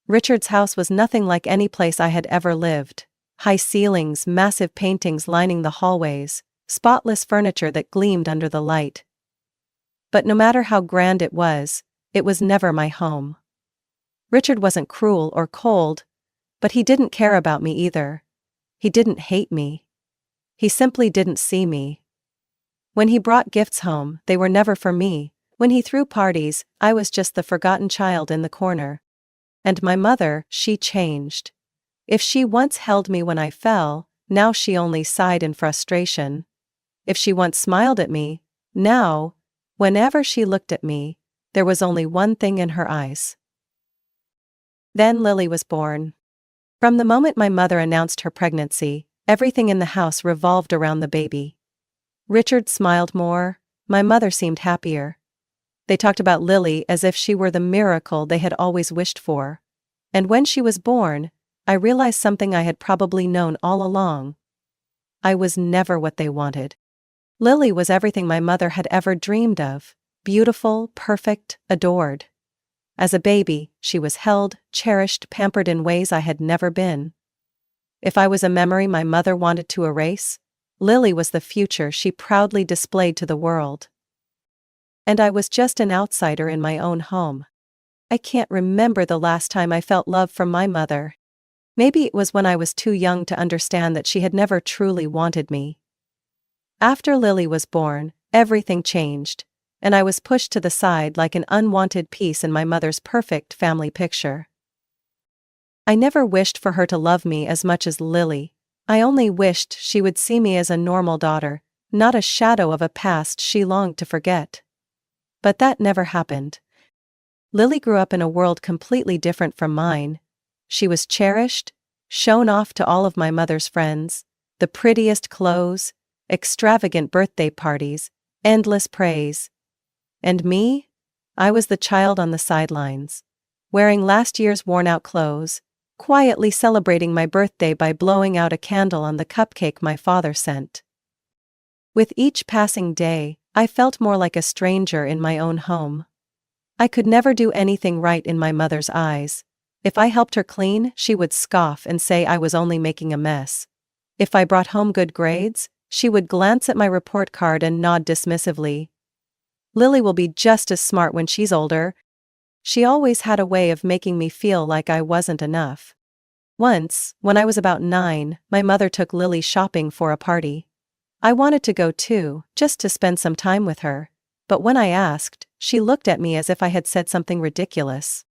Richard's house was nothing like any place I had ever lived. High ceilings, massive paintings lining the hallways, spotless furniture that gleamed under the light. But no matter how grand it was never my home. Richard wasn't cruel or cold, but he didn't care about me either. He didn't hate me. He simply didn't see me. When he brought gifts home, they were never for me. When he threw parties, I was just the forgotten child in the corner. And my mother, she changed. If she once held me when I fell, now she only sighed in frustration. If she once smiled at me, now, whenever she looked at me, there was only one thing in her eyes. Then Lily was born. From the moment my mother announced her pregnancy, everything in the house revolved around the baby. Richard smiled more, my mother seemed happier. They talked about Lily as if she were the miracle they had always wished for. And when she was born, I realized something I had probably known all along. I was never what they wanted. Lily was everything my mother had ever dreamed of: beautiful, perfect, adored. As a baby, she was held, cherished, pampered in ways I had never been. If I was a memory my mother wanted to erase, Lily was the future she proudly displayed to the world. And I was just an outsider in my own home. I can't remember the last time I felt love from my mother. Maybe it was when I was too young to understand that she had never truly wanted me. After Lily was born, everything changed, and I was pushed to the side like an unwanted piece in my mother's perfect family picture. I never wished for her to love me as much as Lily. I only wished she would see me as a normal daughter, not a shadow of a past she longed to forget. But that never happened. Lily grew up in a world completely different from mine. She was cherished, shown off to all of my mother's friends, the prettiest clothes, extravagant birthday parties, endless praise. And me? I was the child on the sidelines, wearing last year's worn-out clothes, quietly celebrating my birthday by blowing out a candle on the cupcake my father sent. With each passing day, I felt more like a stranger in my own home. I could never do anything right in my mother's eyes. If I helped her clean, she would scoff and say I was only making a mess. If I brought home good grades, she would glance at my report card and nod dismissively. Lily will be just as smart when she's older. She always had a way of making me feel like I wasn't enough. Once, when I was about 9, my mother took Lily shopping for a party. I wanted to go too, just to spend some time with her. But when I asked, she looked at me as if I had said something ridiculous.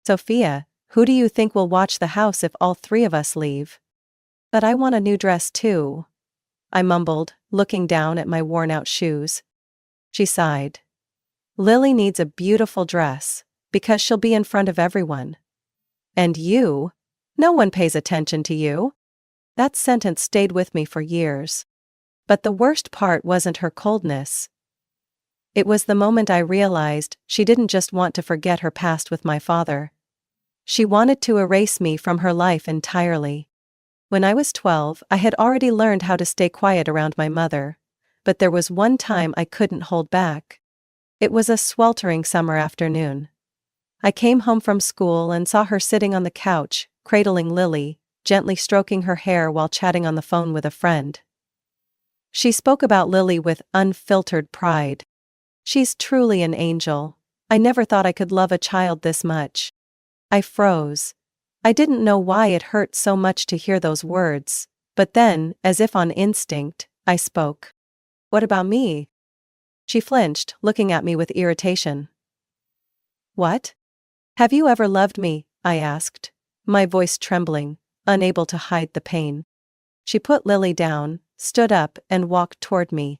"Sophia, who do you think will watch the house if all 3 of us leave?" "But I want a new dress too," I mumbled, looking down at my worn-out shoes. She sighed. "Lily needs a beautiful dress, because she'll be in front of everyone. And you? No one pays attention to you." That sentence stayed with me for years. But the worst part wasn't her coldness. It was the moment I realized she didn't just want to forget her past with my father. She wanted to erase me from her life entirely. When I was 12, I had already learned how to stay quiet around my mother. But there was one time I couldn't hold back. It was a sweltering summer afternoon. I came home from school and saw her sitting on the couch, cradling Lily, gently stroking her hair while chatting on the phone with a friend. She spoke about Lily with unfiltered pride. "She's truly an angel. I never thought I could love a child this much." I froze. I didn't know why it hurt so much to hear those words, but then, as if on instinct, I spoke. "What about me?" She flinched, looking at me with irritation. "What? Have you ever loved me?" I asked, my voice trembling, unable to hide the pain. She put Lily down, stood up, and walked toward me.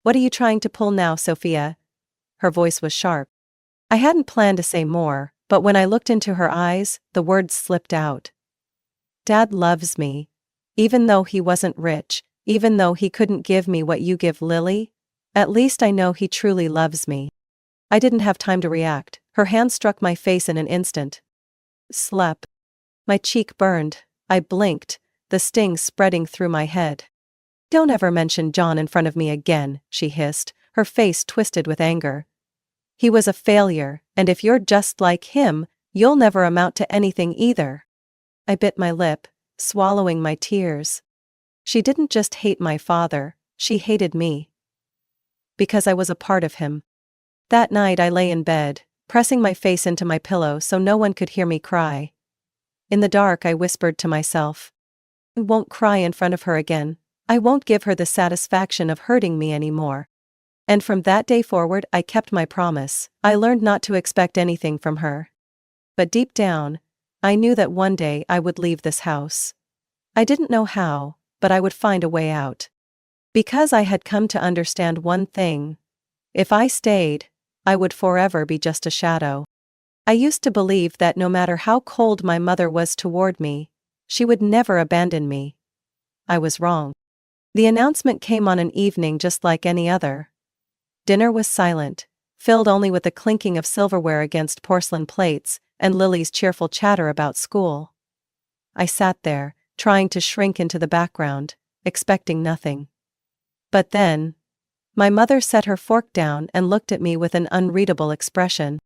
"What are you trying to pull now, Sophia?" Her voice was sharp. I hadn't planned to say more, but when I looked into her eyes, the words slipped out. "Dad loves me. Even though he wasn't rich, even though he couldn't give me what you give Lily, at least I know he truly loves me." I didn't have time to react. Her hand struck my face in an instant. Slap. My cheek burned. I blinked, the sting spreading through my head. "Don't ever mention John in front of me again," she hissed, her face twisted with anger. "He was a failure, and if you're just like him, you'll never amount to anything either." I bit my lip, swallowing my tears. She didn't just hate my father, she hated me. Because I was a part of him. That night I lay in bed, pressing my face into my pillow so no one could hear me cry. In the dark I whispered to myself, "I won't cry in front of her again. I won't give her the satisfaction of hurting me anymore." And from that day forward I kept my promise. I learned not to expect anything from her. But deep down, I knew that one day I would leave this house. I didn't know how, but I would find a way out. Because I had come to understand one thing. If I stayed, I would forever be just a shadow. I used to believe that no matter how cold my mother was toward me, she would never abandon me. I was wrong. The announcement came on an evening just like any other. Dinner was silent, filled only with the clinking of silverware against porcelain plates and Lily's cheerful chatter about school. I sat there, trying to shrink into the background, expecting nothing. But then, my mother set her fork down and looked at me with an unreadable expression.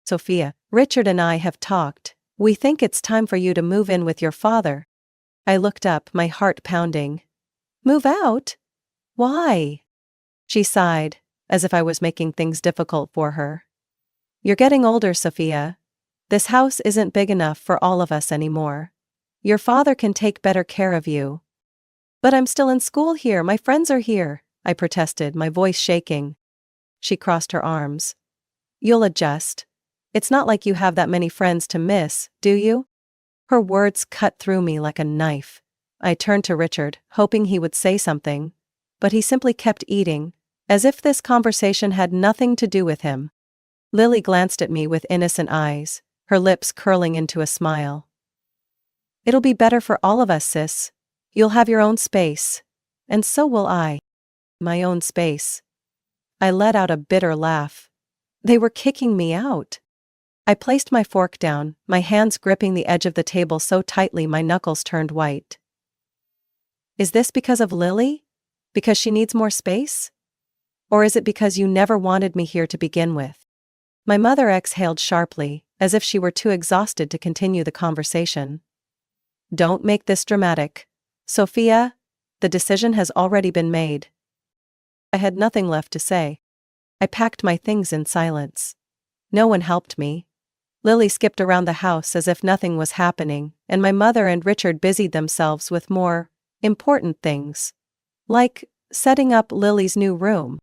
"Sophia, Richard and I have talked. We think it's time for you to move in with your father." I looked up, my heart pounding. "Move out? Why?" She sighed, as if I was making things difficult for her. "You're getting older, Sophia. This house isn't big enough for all of us anymore. Your father can take better care of you." "But I'm still in school here, my friends are here," I protested, my voice shaking. She crossed her arms. "You'll adjust. It's not like you have that many friends to miss, do you?" Her words cut through me like a knife. I turned to Richard, hoping he would say something, but he simply kept eating, as if this conversation had nothing to do with him. Lily glanced at me with innocent eyes, her lips curling into a smile. "It'll be better for all of us, sis. You'll have your own space. And so will I." My own space. I let out a bitter laugh. They were kicking me out. I placed my fork down, my hands gripping the edge of the table so tightly my knuckles turned white. "Is this because of Lily? Because she needs more space? Or is it because you never wanted me here to begin with?" My mother exhaled sharply, as if she were too exhausted to continue the conversation. "Don't make this dramatic. Sophia, the decision has already been made." I had nothing left to say. I packed my things in silence. No one helped me. Lily skipped around the house as if nothing was happening, and my mother and Richard busied themselves with more important things. Like setting up Lily's new room.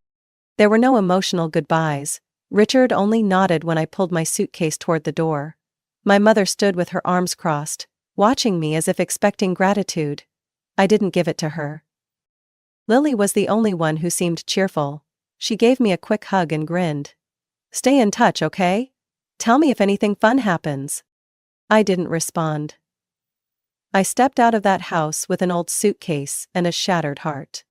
There were no emotional goodbyes. Richard only nodded when I pulled my suitcase toward the door. My mother stood with her arms crossed, watching me as if expecting gratitude. I didn't give it to her. Lily was the only one who seemed cheerful. She gave me a quick hug and grinned. "Stay in touch, okay? Tell me if anything fun happens." I didn't respond. I stepped out of that house with an old suitcase and a shattered heart.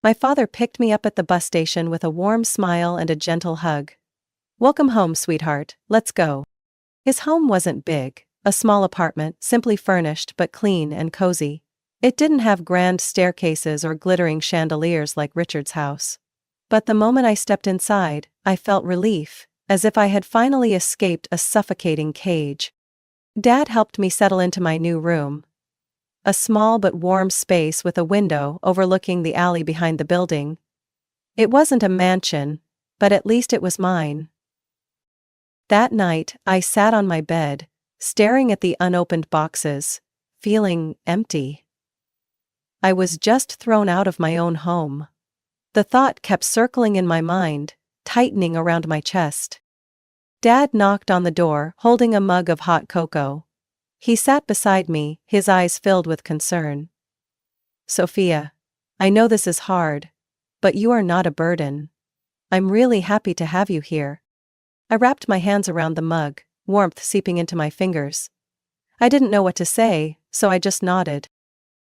My father picked me up at the bus station with a warm smile and a gentle hug. "Welcome home, sweetheart, let's go." His home wasn't big, a small apartment, simply furnished but clean and cozy. It didn't have grand staircases or glittering chandeliers like Richard's house. But the moment I stepped inside, I felt relief, as if I had finally escaped a suffocating cage. Dad helped me settle into my new room. A small but warm space with a window overlooking the alley behind the building. It wasn't a mansion, but at least it was mine. That night, I sat on my bed, staring at the unopened boxes, feeling empty. I was just thrown out of my own home. The thought kept circling in my mind, tightening around my chest. Dad knocked on the door, holding a mug of hot cocoa. He sat beside me, his eyes filled with concern. "Sophia, I know this is hard, but you are not a burden. I'm really happy to have you here." I wrapped my hands around the mug, warmth seeping into my fingers. I didn't know what to say, so I just nodded.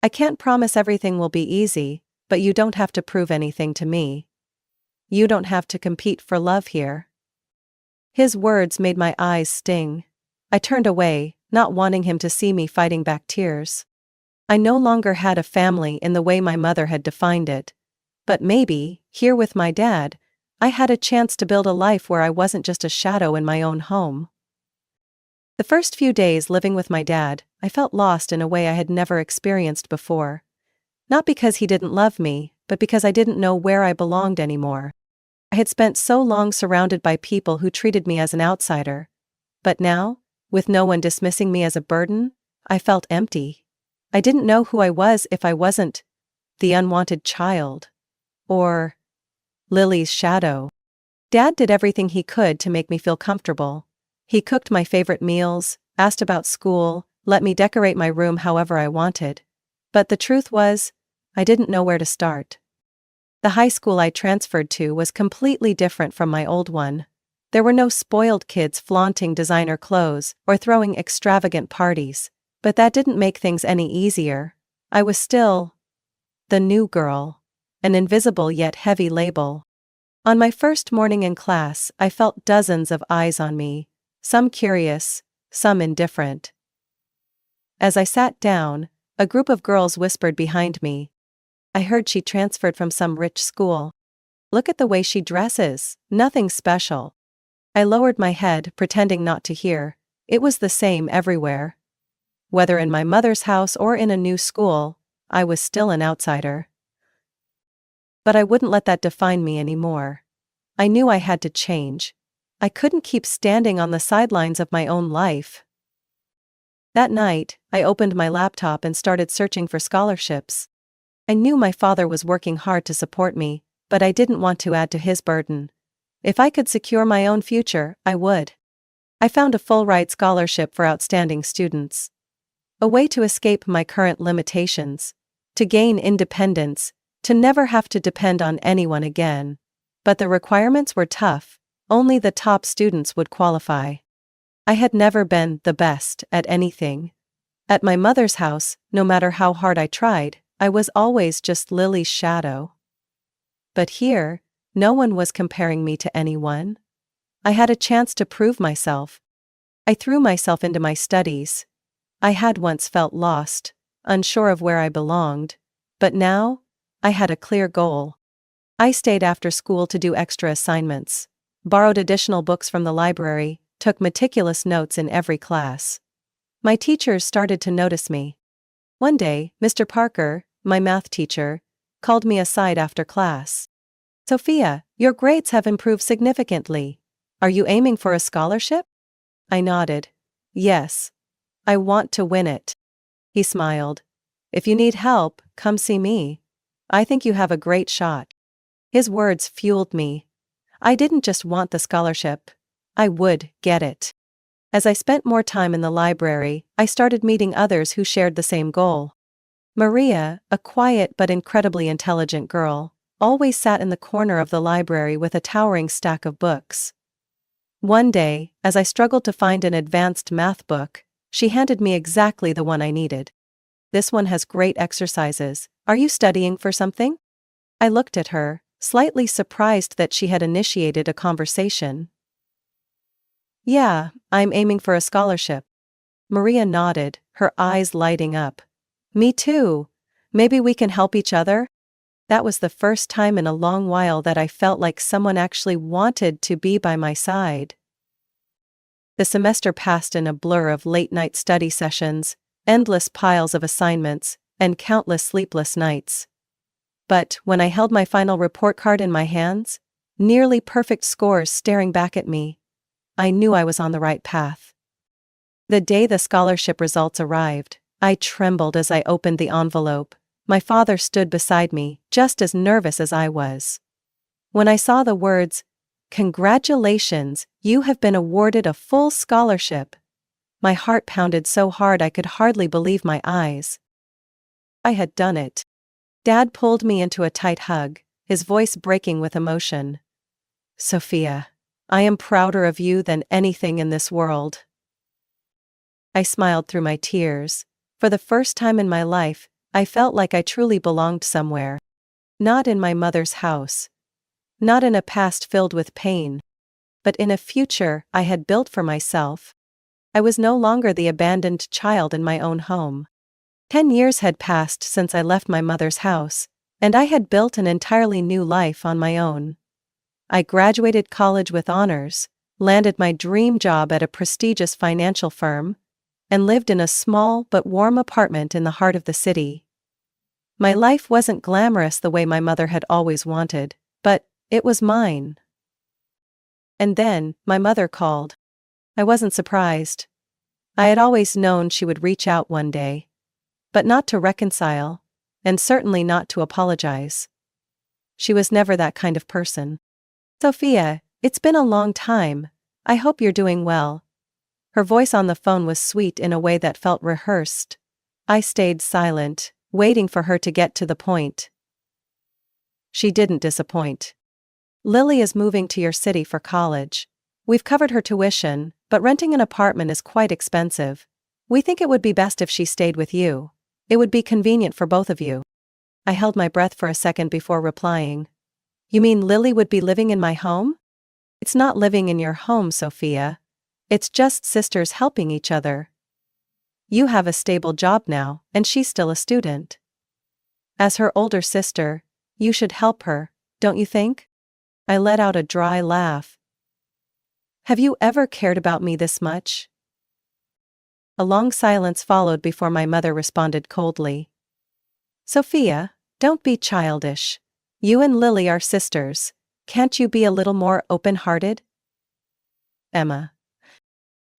"I can't promise everything will be easy, but you don't have to prove anything to me. You don't have to compete for love here." His words made my eyes sting. I turned away, not wanting him to see me fighting back tears. I no longer had a family in the way my mother had defined it. But maybe, here with my dad, I had a chance to build a life where I wasn't just a shadow in my own home. The first few days living with my dad, I felt lost in a way I had never experienced before. Not because he didn't love me, but because I didn't know where I belonged anymore. I had spent so long surrounded by people who treated me as an outsider. But now, with no one dismissing me as a burden, I felt empty. I didn't know who I was if I wasn't the unwanted child. Or Lily's shadow. Dad did everything he could to make me feel comfortable. He cooked my favorite meals, asked about school, let me decorate my room however I wanted. But the truth was, I didn't know where to start. The high school I transferred to was completely different from my old one. There were no spoiled kids flaunting designer clothes or throwing extravagant parties, but that didn't make things any easier. I was still the new girl, an invisible yet heavy label. On my first morning in class, I felt dozens of eyes on me, some curious, some indifferent. As I sat down, a group of girls whispered behind me. I heard she transferred from some rich school. Look at the way she dresses, nothing special. I lowered my head, pretending not to hear. It was the same everywhere. Whether in my mother's house or in a new school, I was still an outsider. But I wouldn't let that define me anymore. I knew I had to change. I couldn't keep standing on the sidelines of my own life. That night, I opened my laptop and started searching for scholarships. I knew my father was working hard to support me, but I didn't want to add to his burden. If I could secure my own future, I would. I found a full-ride scholarship for outstanding students. A way to escape my current limitations, to gain independence, to never have to depend on anyone again. But the requirements were tough, only the top students would qualify. I had never been the best at anything. At my mother's house, no matter how hard I tried, I was always just Lily's shadow. But here, no one was comparing me to anyone. I had a chance to prove myself. I threw myself into my studies. I had once felt lost, unsure of where I belonged, but now, I had a clear goal. I stayed after school to do extra assignments, borrowed additional books from the library, took meticulous notes in every class. My teachers started to notice me. One day, Mr. Parker, my math teacher, called me aside after class. "Sophia, your grades have improved significantly. Are you aiming for a scholarship?" I nodded. "Yes. I want to win it." He smiled. "If you need help, come see me. I think you have a great shot." His words fueled me. I didn't just want the scholarship. I would get it. As I spent more time in the library, I started meeting others who shared the same goal. Maria, a quiet but incredibly intelligent girl, always sat in the corner of the library with a towering stack of books. One day, as I struggled to find an advanced math book, she handed me exactly the one I needed. "This one has great exercises. Are you studying for something?" I looked at her, slightly surprised that she had initiated a conversation. "Yeah, I'm aiming for a scholarship." Maria nodded, her eyes lighting up. "Me too. Maybe we can help each other?" That was the first time in a long while that I felt like someone actually wanted to be by my side. The semester passed in a blur of late-night study sessions, endless piles of assignments, and countless sleepless nights. But when I held my final report card in my hands, nearly perfect scores staring back at me, I knew I was on the right path. The day the scholarship results arrived, I trembled as I opened the envelope. My father stood beside me, just as nervous as I was. When I saw the words, "Congratulations, you have been awarded a full scholarship," my heart pounded so hard I could hardly believe my eyes. I had done it. Dad pulled me into a tight hug, his voice breaking with emotion. "Sophia, I am prouder of you than anything in this world." I smiled through my tears. For the first time in my life, I felt like I truly belonged somewhere. Not in my mother's house. Not in a past filled with pain. But in a future I had built for myself. I was no longer the abandoned child in my own home. 10 years had passed since I left my mother's house, and I had built an entirely new life on my own. I graduated college with honors, landed my dream job at a prestigious financial firm, and lived in a small but warm apartment in the heart of the city. My life wasn't glamorous the way my mother had always wanted, but it was mine. And then, my mother called. I wasn't surprised. I had always known she would reach out one day. But not to reconcile, and certainly not to apologize. She was never that kind of person. "Sophia, it's been a long time. I hope you're doing well. Her voice on the phone was sweet in a way that felt rehearsed. I stayed silent, waiting for her to get to the point. She didn't disappoint. Lily is moving to your city for college. We've covered her tuition, but renting an apartment is quite expensive. We think it would be best if she stayed with you. It would be convenient for both of you. I held my breath for a second before replying. You mean Lily would be living in my home? It's not living in your home, Sophia. It's just sisters helping each other. You have a stable job now, and she's still a student. As her older sister, you should help her, don't you think? I let out a dry laugh. Have you ever cared about me this much? A long silence followed before my mother responded coldly. Sophia, don't be childish. You and Lily are sisters. Can't you be a little more open-hearted? Emma.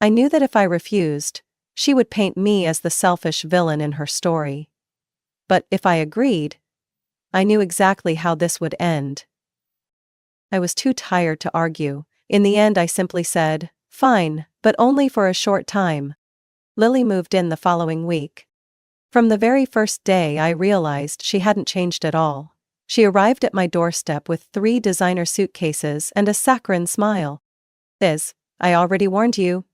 I knew that if I refused, she would paint me as the selfish villain in her story. But if I agreed, I knew exactly how this would end. I was too tired to argue. In the end, I simply said, fine, but only for a short time. Lily moved in the following week. From the very first day, I realized she hadn't changed at all. She arrived at my doorstep with 3 designer suitcases and a saccharine smile. I already warned you.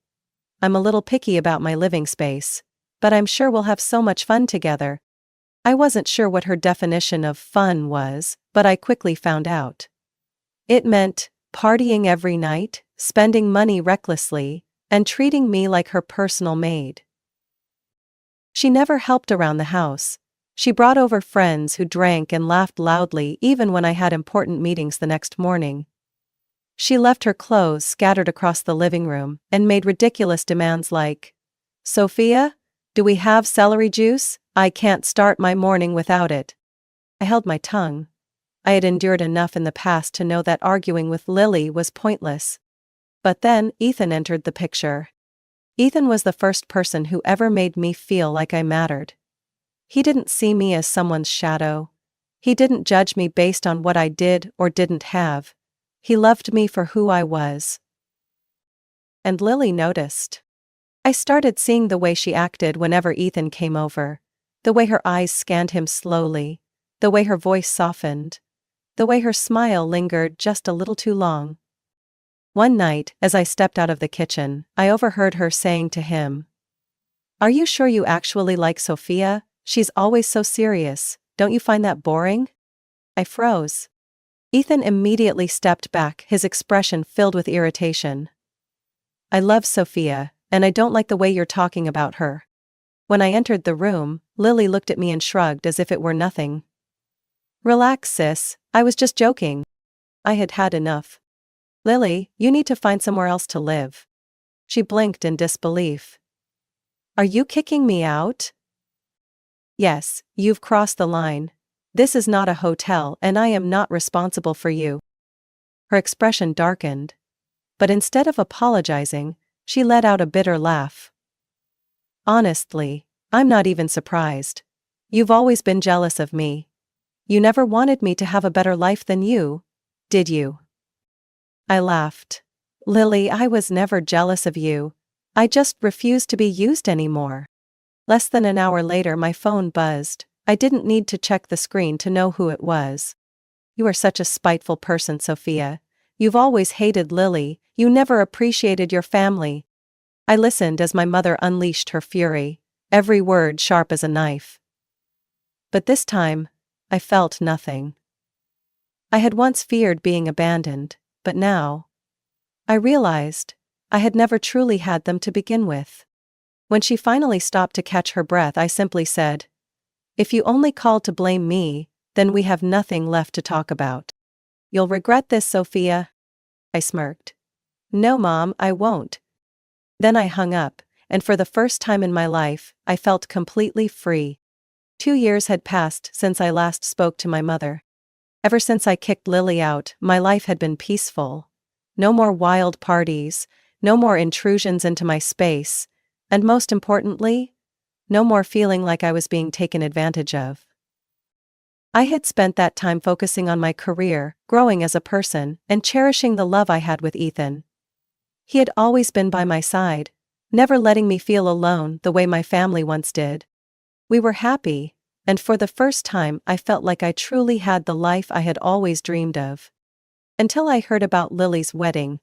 I'm a little picky about my living space, but I'm sure we'll have so much fun together. I wasn't sure what her definition of fun was, but I quickly found out. It meant partying every night, spending money recklessly, and treating me like her personal maid. She never helped around the house. She brought over friends who drank and laughed loudly even when I had important meetings the next morning. She left her clothes scattered across the living room and made ridiculous demands like, Sophia, do we have celery juice? I can't start my morning without it. I held my tongue. I had endured enough in the past to know that arguing with Lily was pointless. But then Ethan entered the picture. Ethan was the first person who ever made me feel like I mattered. He didn't see me as someone's shadow. He didn't judge me based on what I did or didn't have. He loved me for who I was. And Lily noticed. I started seeing the way she acted whenever Ethan came over, the way her eyes scanned him slowly, the way her voice softened, the way her smile lingered just a little too long. One night, as I stepped out of the kitchen, I overheard her saying to him, Are you sure you actually like Sophia? She's always so serious. Don't you find that boring? I froze. Ethan immediately stepped back, his expression filled with irritation. I love Sophia, and I don't like the way you're talking about her. When I entered the room, Lily looked at me and shrugged as if it were nothing. Relax, sis, I was just joking. I had had enough. Lily, you need to find somewhere else to live. She blinked in disbelief. Are you kicking me out? Yes, you've crossed the line. This is not a hotel and I am not responsible for you. Her expression darkened. But instead of apologizing, she let out a bitter laugh. Honestly, I'm not even surprised. You've always been jealous of me. You never wanted me to have a better life than you, did you? I laughed. Lily, I was never jealous of you. I just refused to be used anymore. Less than an hour later, my phone buzzed. I didn't need to check the screen to know who it was. You are such a spiteful person, Sophia. You've always hated Lily. You never appreciated your family. I listened as my mother unleashed her fury, every word sharp as a knife. But this time, I felt nothing. I had once feared being abandoned, but now, I realized I had never truly had them to begin with. When she finally stopped to catch her breath, I simply said, If you only called to blame me, then we have nothing left to talk about. You'll regret this, Sophia. I smirked. No, Mom, I won't. Then I hung up, and for the first time in my life, I felt completely free. 2 years had passed since I last spoke to my mother. Ever since I kicked Lily out, my life had been peaceful. No more wild parties, no more intrusions into my space, and most importantly, no more feeling like I was being taken advantage of. I had spent that time focusing on my career, growing as a person, and cherishing the love I had with Ethan. He had always been by my side, never letting me feel alone the way my family once did. We were happy, and for the first time I felt like I truly had the life I had always dreamed of. Until I heard about Lily's wedding.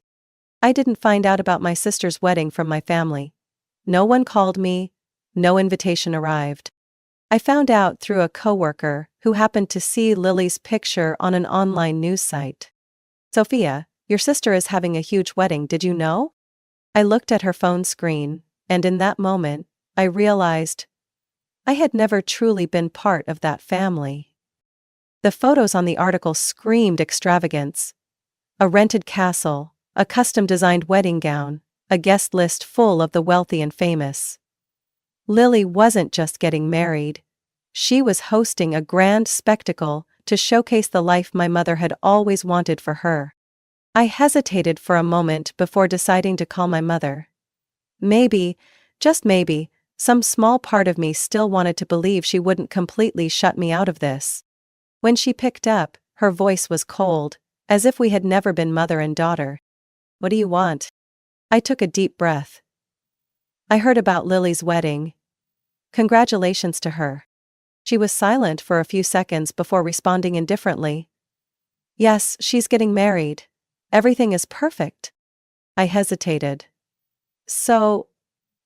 I didn't find out about my sister's wedding from my family. No one called me, no invitation arrived. I found out through a coworker who happened to see Lily's picture on an online news site. Sophia, your sister is having a huge wedding, did you know? I looked at her phone screen, and in that moment, I realized I had never truly been part of that family. The photos on the article screamed extravagance. A rented castle, a custom-designed wedding gown, a guest list full of the wealthy and famous. Lily wasn't just getting married. She was hosting a grand spectacle to showcase the life my mother had always wanted for her. I hesitated for a moment before deciding to call my mother. Maybe, just maybe, some small part of me still wanted to believe she wouldn't completely shut me out of this. When she picked up, her voice was cold, as if we had never been mother and daughter. What do you want? I took a deep breath. I heard about Lily's wedding. Congratulations to her. She was silent for a few seconds before responding indifferently. Yes, she's getting married. Everything is perfect. I hesitated. So,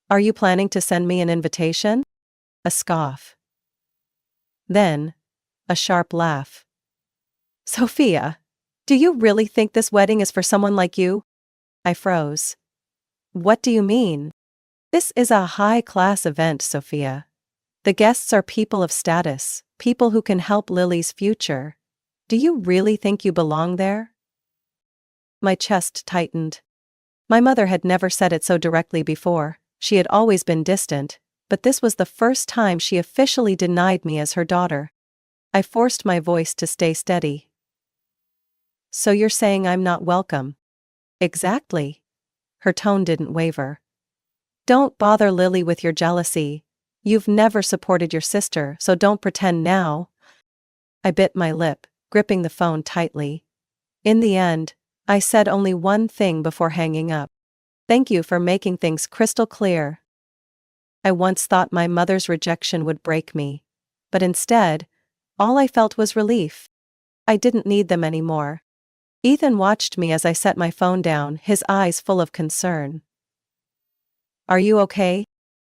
are you planning to send me an invitation? A scoff. Then, a sharp laugh. Sophia, do you really think this wedding is for someone like you? I froze. What do you mean? This is a high-class event, Sophia. The guests are people of status, people who can help Lily's future. Do you really think you belong there? My chest tightened. My mother had never said it so directly before. She had always been distant, but this was the first time she officially denied me as her daughter. I forced my voice to stay steady. So you're saying I'm not welcome? Exactly. Her tone didn't waver. Don't bother Lily with your jealousy. You've never supported your sister, so don't pretend now. I bit my lip, gripping the phone tightly. In the end, I said only one thing before hanging up. Thank you for making things crystal clear. I once thought my mother's rejection would break me, but instead, all I felt was relief. I didn't need them anymore. Ethan watched me as I set my phone down, his eyes full of concern. Are you okay?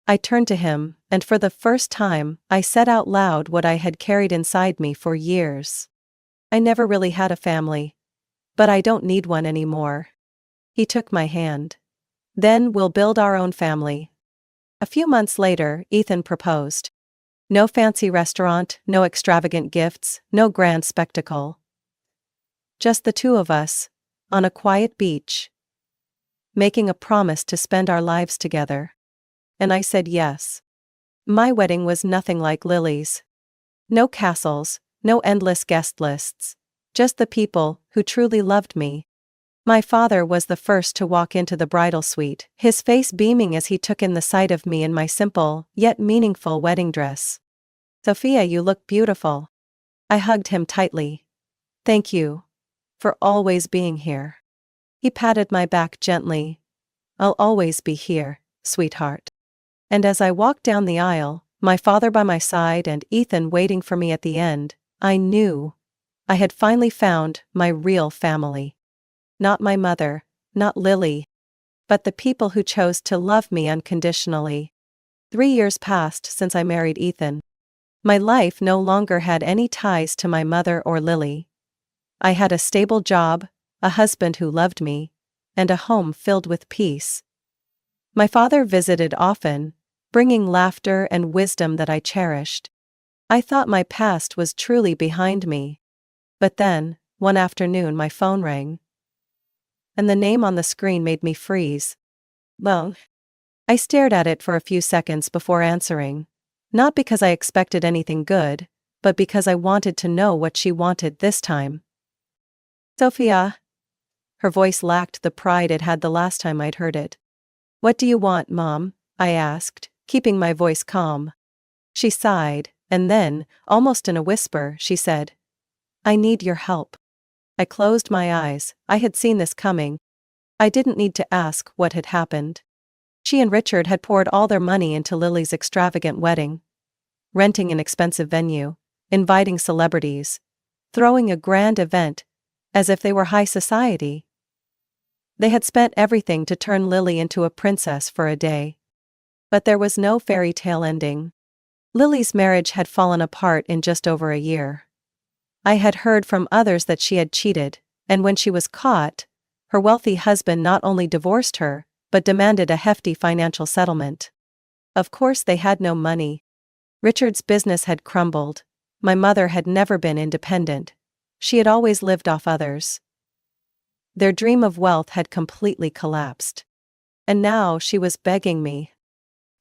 I turned to him, and for the first time, I said out loud what I had carried inside me for years. I never really had a family. But I don't need one anymore. He took my hand. Then we'll build our own family. A few months later, Ethan proposed. No fancy restaurant, no extravagant gifts, no grand spectacle. Just the two of us, on a quiet beach, making a promise to spend our lives together. And I said yes. My wedding was nothing like Lily's. No castles, no endless guest lists. Just the people who truly loved me. My father was the first to walk into the bridal suite, his face beaming as he took in the sight of me in my simple, yet meaningful wedding dress. Sophia, you look beautiful. I hugged him tightly. Thank you. For always being here. He patted my back gently. I'll always be here, sweetheart. And as I walked down the aisle, my father by my side and Ethan waiting for me at the end, I knew I had finally found my real family. Not my mother, not Lily, but the people who chose to love me unconditionally. 3 years passed since I married Ethan. My life no longer had any ties to my mother or Lily. I had a stable job, a husband who loved me, and a home filled with peace. My father visited often, bringing laughter and wisdom that I cherished. I thought my past was truly behind me. But then, one afternoon my phone rang. And the name on the screen made me freeze. Well, I stared at it for a few seconds before answering. Not because I expected anything good, but because I wanted to know what she wanted this time. Sophia. Her voice lacked the pride it had the last time I'd heard it. What do you want, Mom? I asked, keeping my voice calm. She sighed, and then, almost in a whisper, she said, I need your help. I closed my eyes. I had seen this coming. I didn't need to ask what had happened. She and Richard had poured all their money into Lily's extravagant wedding, renting an expensive venue, inviting celebrities, throwing a grand event, as if they were high society. They had spent everything to turn Lily into a princess for a day. But there was no fairy tale ending. Lily's marriage had fallen apart in just over a year. I had heard from others that she had cheated, and when she was caught, her wealthy husband not only divorced her, but demanded a hefty financial settlement. Of course they had no money. Richard's business had crumbled. My mother had never been independent. She had always lived off others. Their dream of wealth had completely collapsed. And now she was begging me.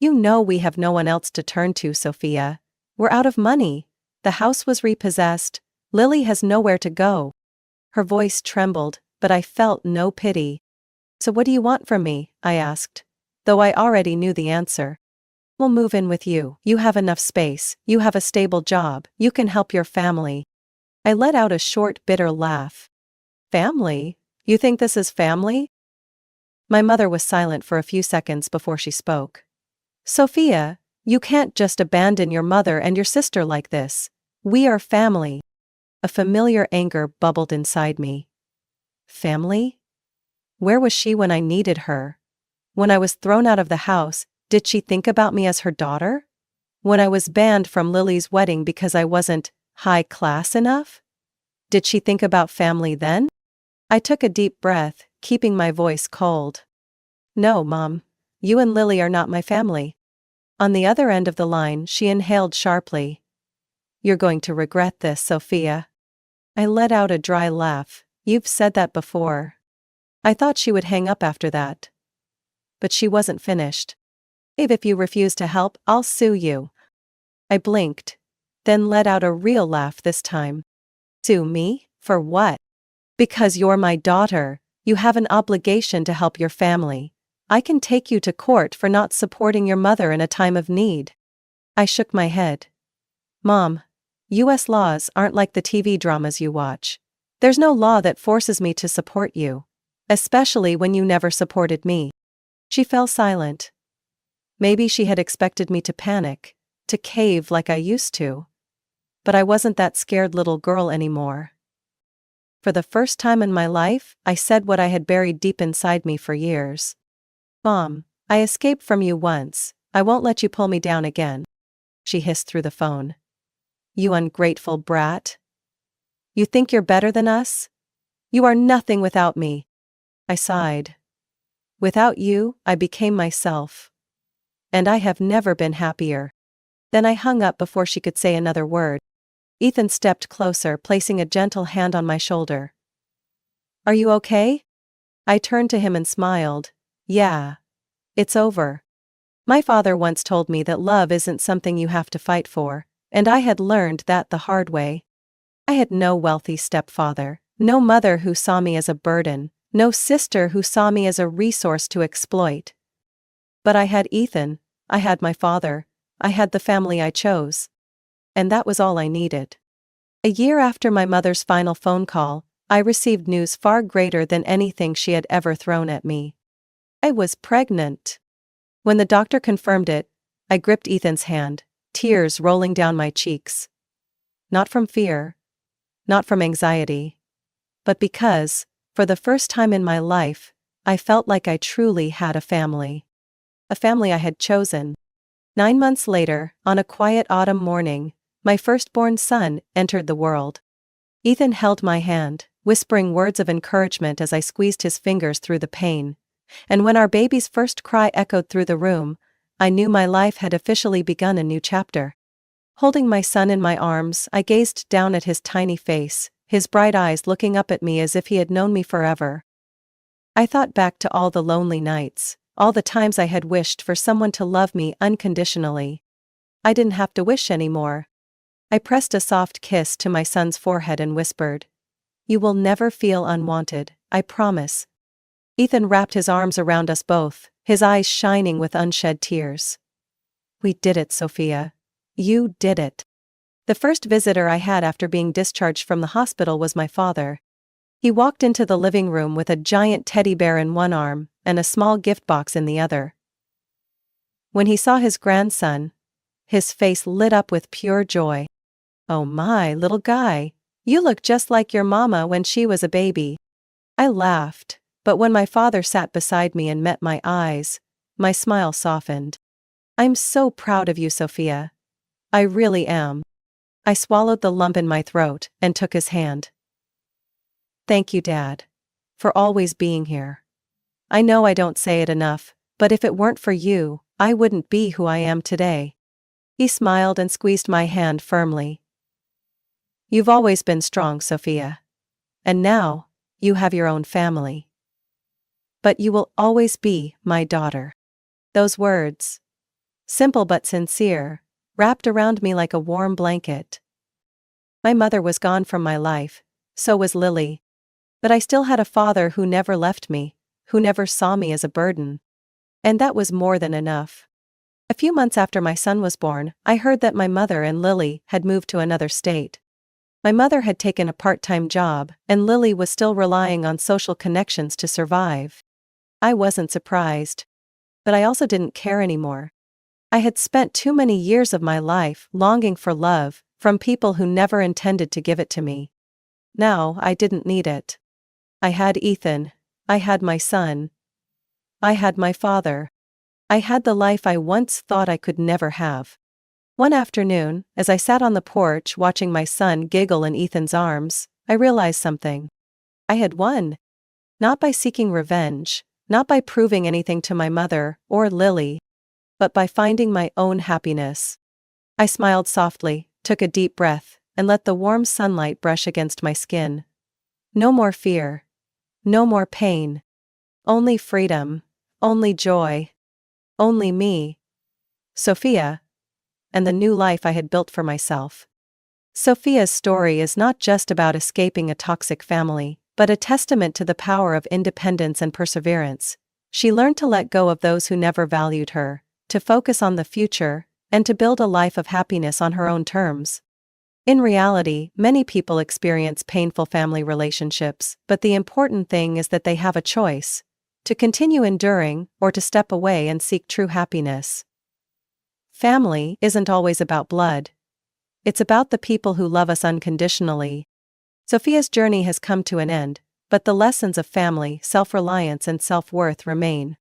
"You know we have no one else to turn to, Sophia. We're out of money. The house was repossessed. Lily has nowhere to go." Her voice trembled, but I felt no pity. "So what do you want from me?" I asked, though I already knew the answer. "We'll move in with you. You have enough space, you have a stable job, you can help your family." I let out a short, bitter laugh. "Family? You think this is family?" My mother was silent for a few seconds before she spoke. "Sophia, you can't just abandon your mother and your sister like this. We are family." A familiar anger bubbled inside me. Family? Where was she when I needed her? When I was thrown out of the house, did she think about me as her daughter? When I was banned from Lily's wedding because I wasn't high class enough? Did she think about family then? I took a deep breath, keeping my voice cold. "No, Mom. You and Lily are not my family." On the other end of the line, she inhaled sharply. "You're going to regret this, Sophia." I let out a dry laugh. "You've said that before." I thought she would hang up after that. But she wasn't finished. If you refuse to help, I'll sue you." I blinked, then let out a real laugh this time. "Sue me? For what?" "Because you're my daughter. You have an obligation to help your family. I can take you to court for not supporting your mother in a time of need." I shook my head. "Mom, U.S. laws aren't like the TV dramas you watch. There's no law that forces me to support you. Especially when you never supported me." She fell silent. Maybe she had expected me to panic, to cave like I used to. But I wasn't that scared little girl anymore. For the first time in my life, I said what I had buried deep inside me for years. "Mom, I escaped from you once. I won't let you pull me down again." She hissed through the phone. "You ungrateful brat. You think you're better than us? You are nothing without me." I sighed. "Without you, I became myself. And I have never been happier." Then I hung up before she could say another word. Ethan stepped closer, placing a gentle hand on my shoulder. "Are you okay?" I turned to him and smiled. "Yeah. It's over." My father once told me that love isn't something you have to fight for, and I had learned that the hard way. I had no wealthy stepfather, no mother who saw me as a burden, no sister who saw me as a resource to exploit. But I had Ethan, I had my father, I had the family I chose. And that was all I needed. A year after my mother's final phone call, I received news far greater than anything she had ever thrown at me. I was pregnant. When the doctor confirmed it, I gripped Ethan's hand, tears rolling down my cheeks. Not from fear, not from anxiety, but because, for the first time in my life, I felt like I truly had a family. A family I had chosen. 9 months later, on a quiet autumn morning, my firstborn son entered the world. Ethan held my hand, whispering words of encouragement as I squeezed his fingers through the pain. And when our baby's first cry echoed through the room, I knew my life had officially begun a new chapter. Holding my son in my arms, I gazed down at his tiny face, his bright eyes looking up at me as if he had known me forever. I thought back to all the lonely nights, all the times I had wished for someone to love me unconditionally. I didn't have to wish anymore. I pressed a soft kiss to my son's forehead and whispered, "You will never feel unwanted, I promise." Ethan wrapped his arms around us both, his eyes shining with unshed tears. "We did it, Sophia. You did it." The first visitor I had after being discharged from the hospital was my father. He walked into the living room with a giant teddy bear in one arm and a small gift box in the other. When he saw his grandson, his face lit up with pure joy. "Oh my, little guy, you look just like your mama when she was a baby." I laughed, but when my father sat beside me and met my eyes, my smile softened. "I'm so proud of you, Sophia. I really am." I swallowed the lump in my throat and took his hand. "Thank you, Dad, for always being here. I know I don't say it enough, but if it weren't for you, I wouldn't be who I am today." He smiled and squeezed my hand firmly. "You've always been strong, Sophia. And now, you have your own family. But you will always be my daughter." Those words, simple but sincere, wrapped around me like a warm blanket. My mother was gone from my life, so was Lily. But I still had a father who never left me, who never saw me as a burden. And that was more than enough. A few months after my son was born, I heard that my mother and Lily had moved to another state. My mother had taken a part-time job, and Lily was still relying on social connections to survive. I wasn't surprised. But I also didn't care anymore. I had spent too many years of my life longing for love from people who never intended to give it to me. Now I didn't need it. I had Ethan. I had my son. I had my father. I had the life I once thought I could never have. One afternoon, as I sat on the porch watching my son giggle in Ethan's arms, I realized something. I had won. Not by seeking revenge, not by proving anything to my mother or Lily, but by finding my own happiness. I smiled softly, took a deep breath, and let the warm sunlight brush against my skin. No more fear. No more pain. Only freedom. Only joy. Only me. Sophia. And the new life I had built for myself. Sophia's story is not just about escaping a toxic family, but a testament to the power of independence and perseverance. She learned to let go of those who never valued her, to focus on the future, and to build a life of happiness on her own terms. In reality, many people experience painful family relationships, but the important thing is that they have a choice: to continue enduring, or to step away and seek true happiness. Family isn't always about blood. It's about the people who love us unconditionally. Sophia's journey has come to an end, but the lessons of family, self-reliance and self-worth remain.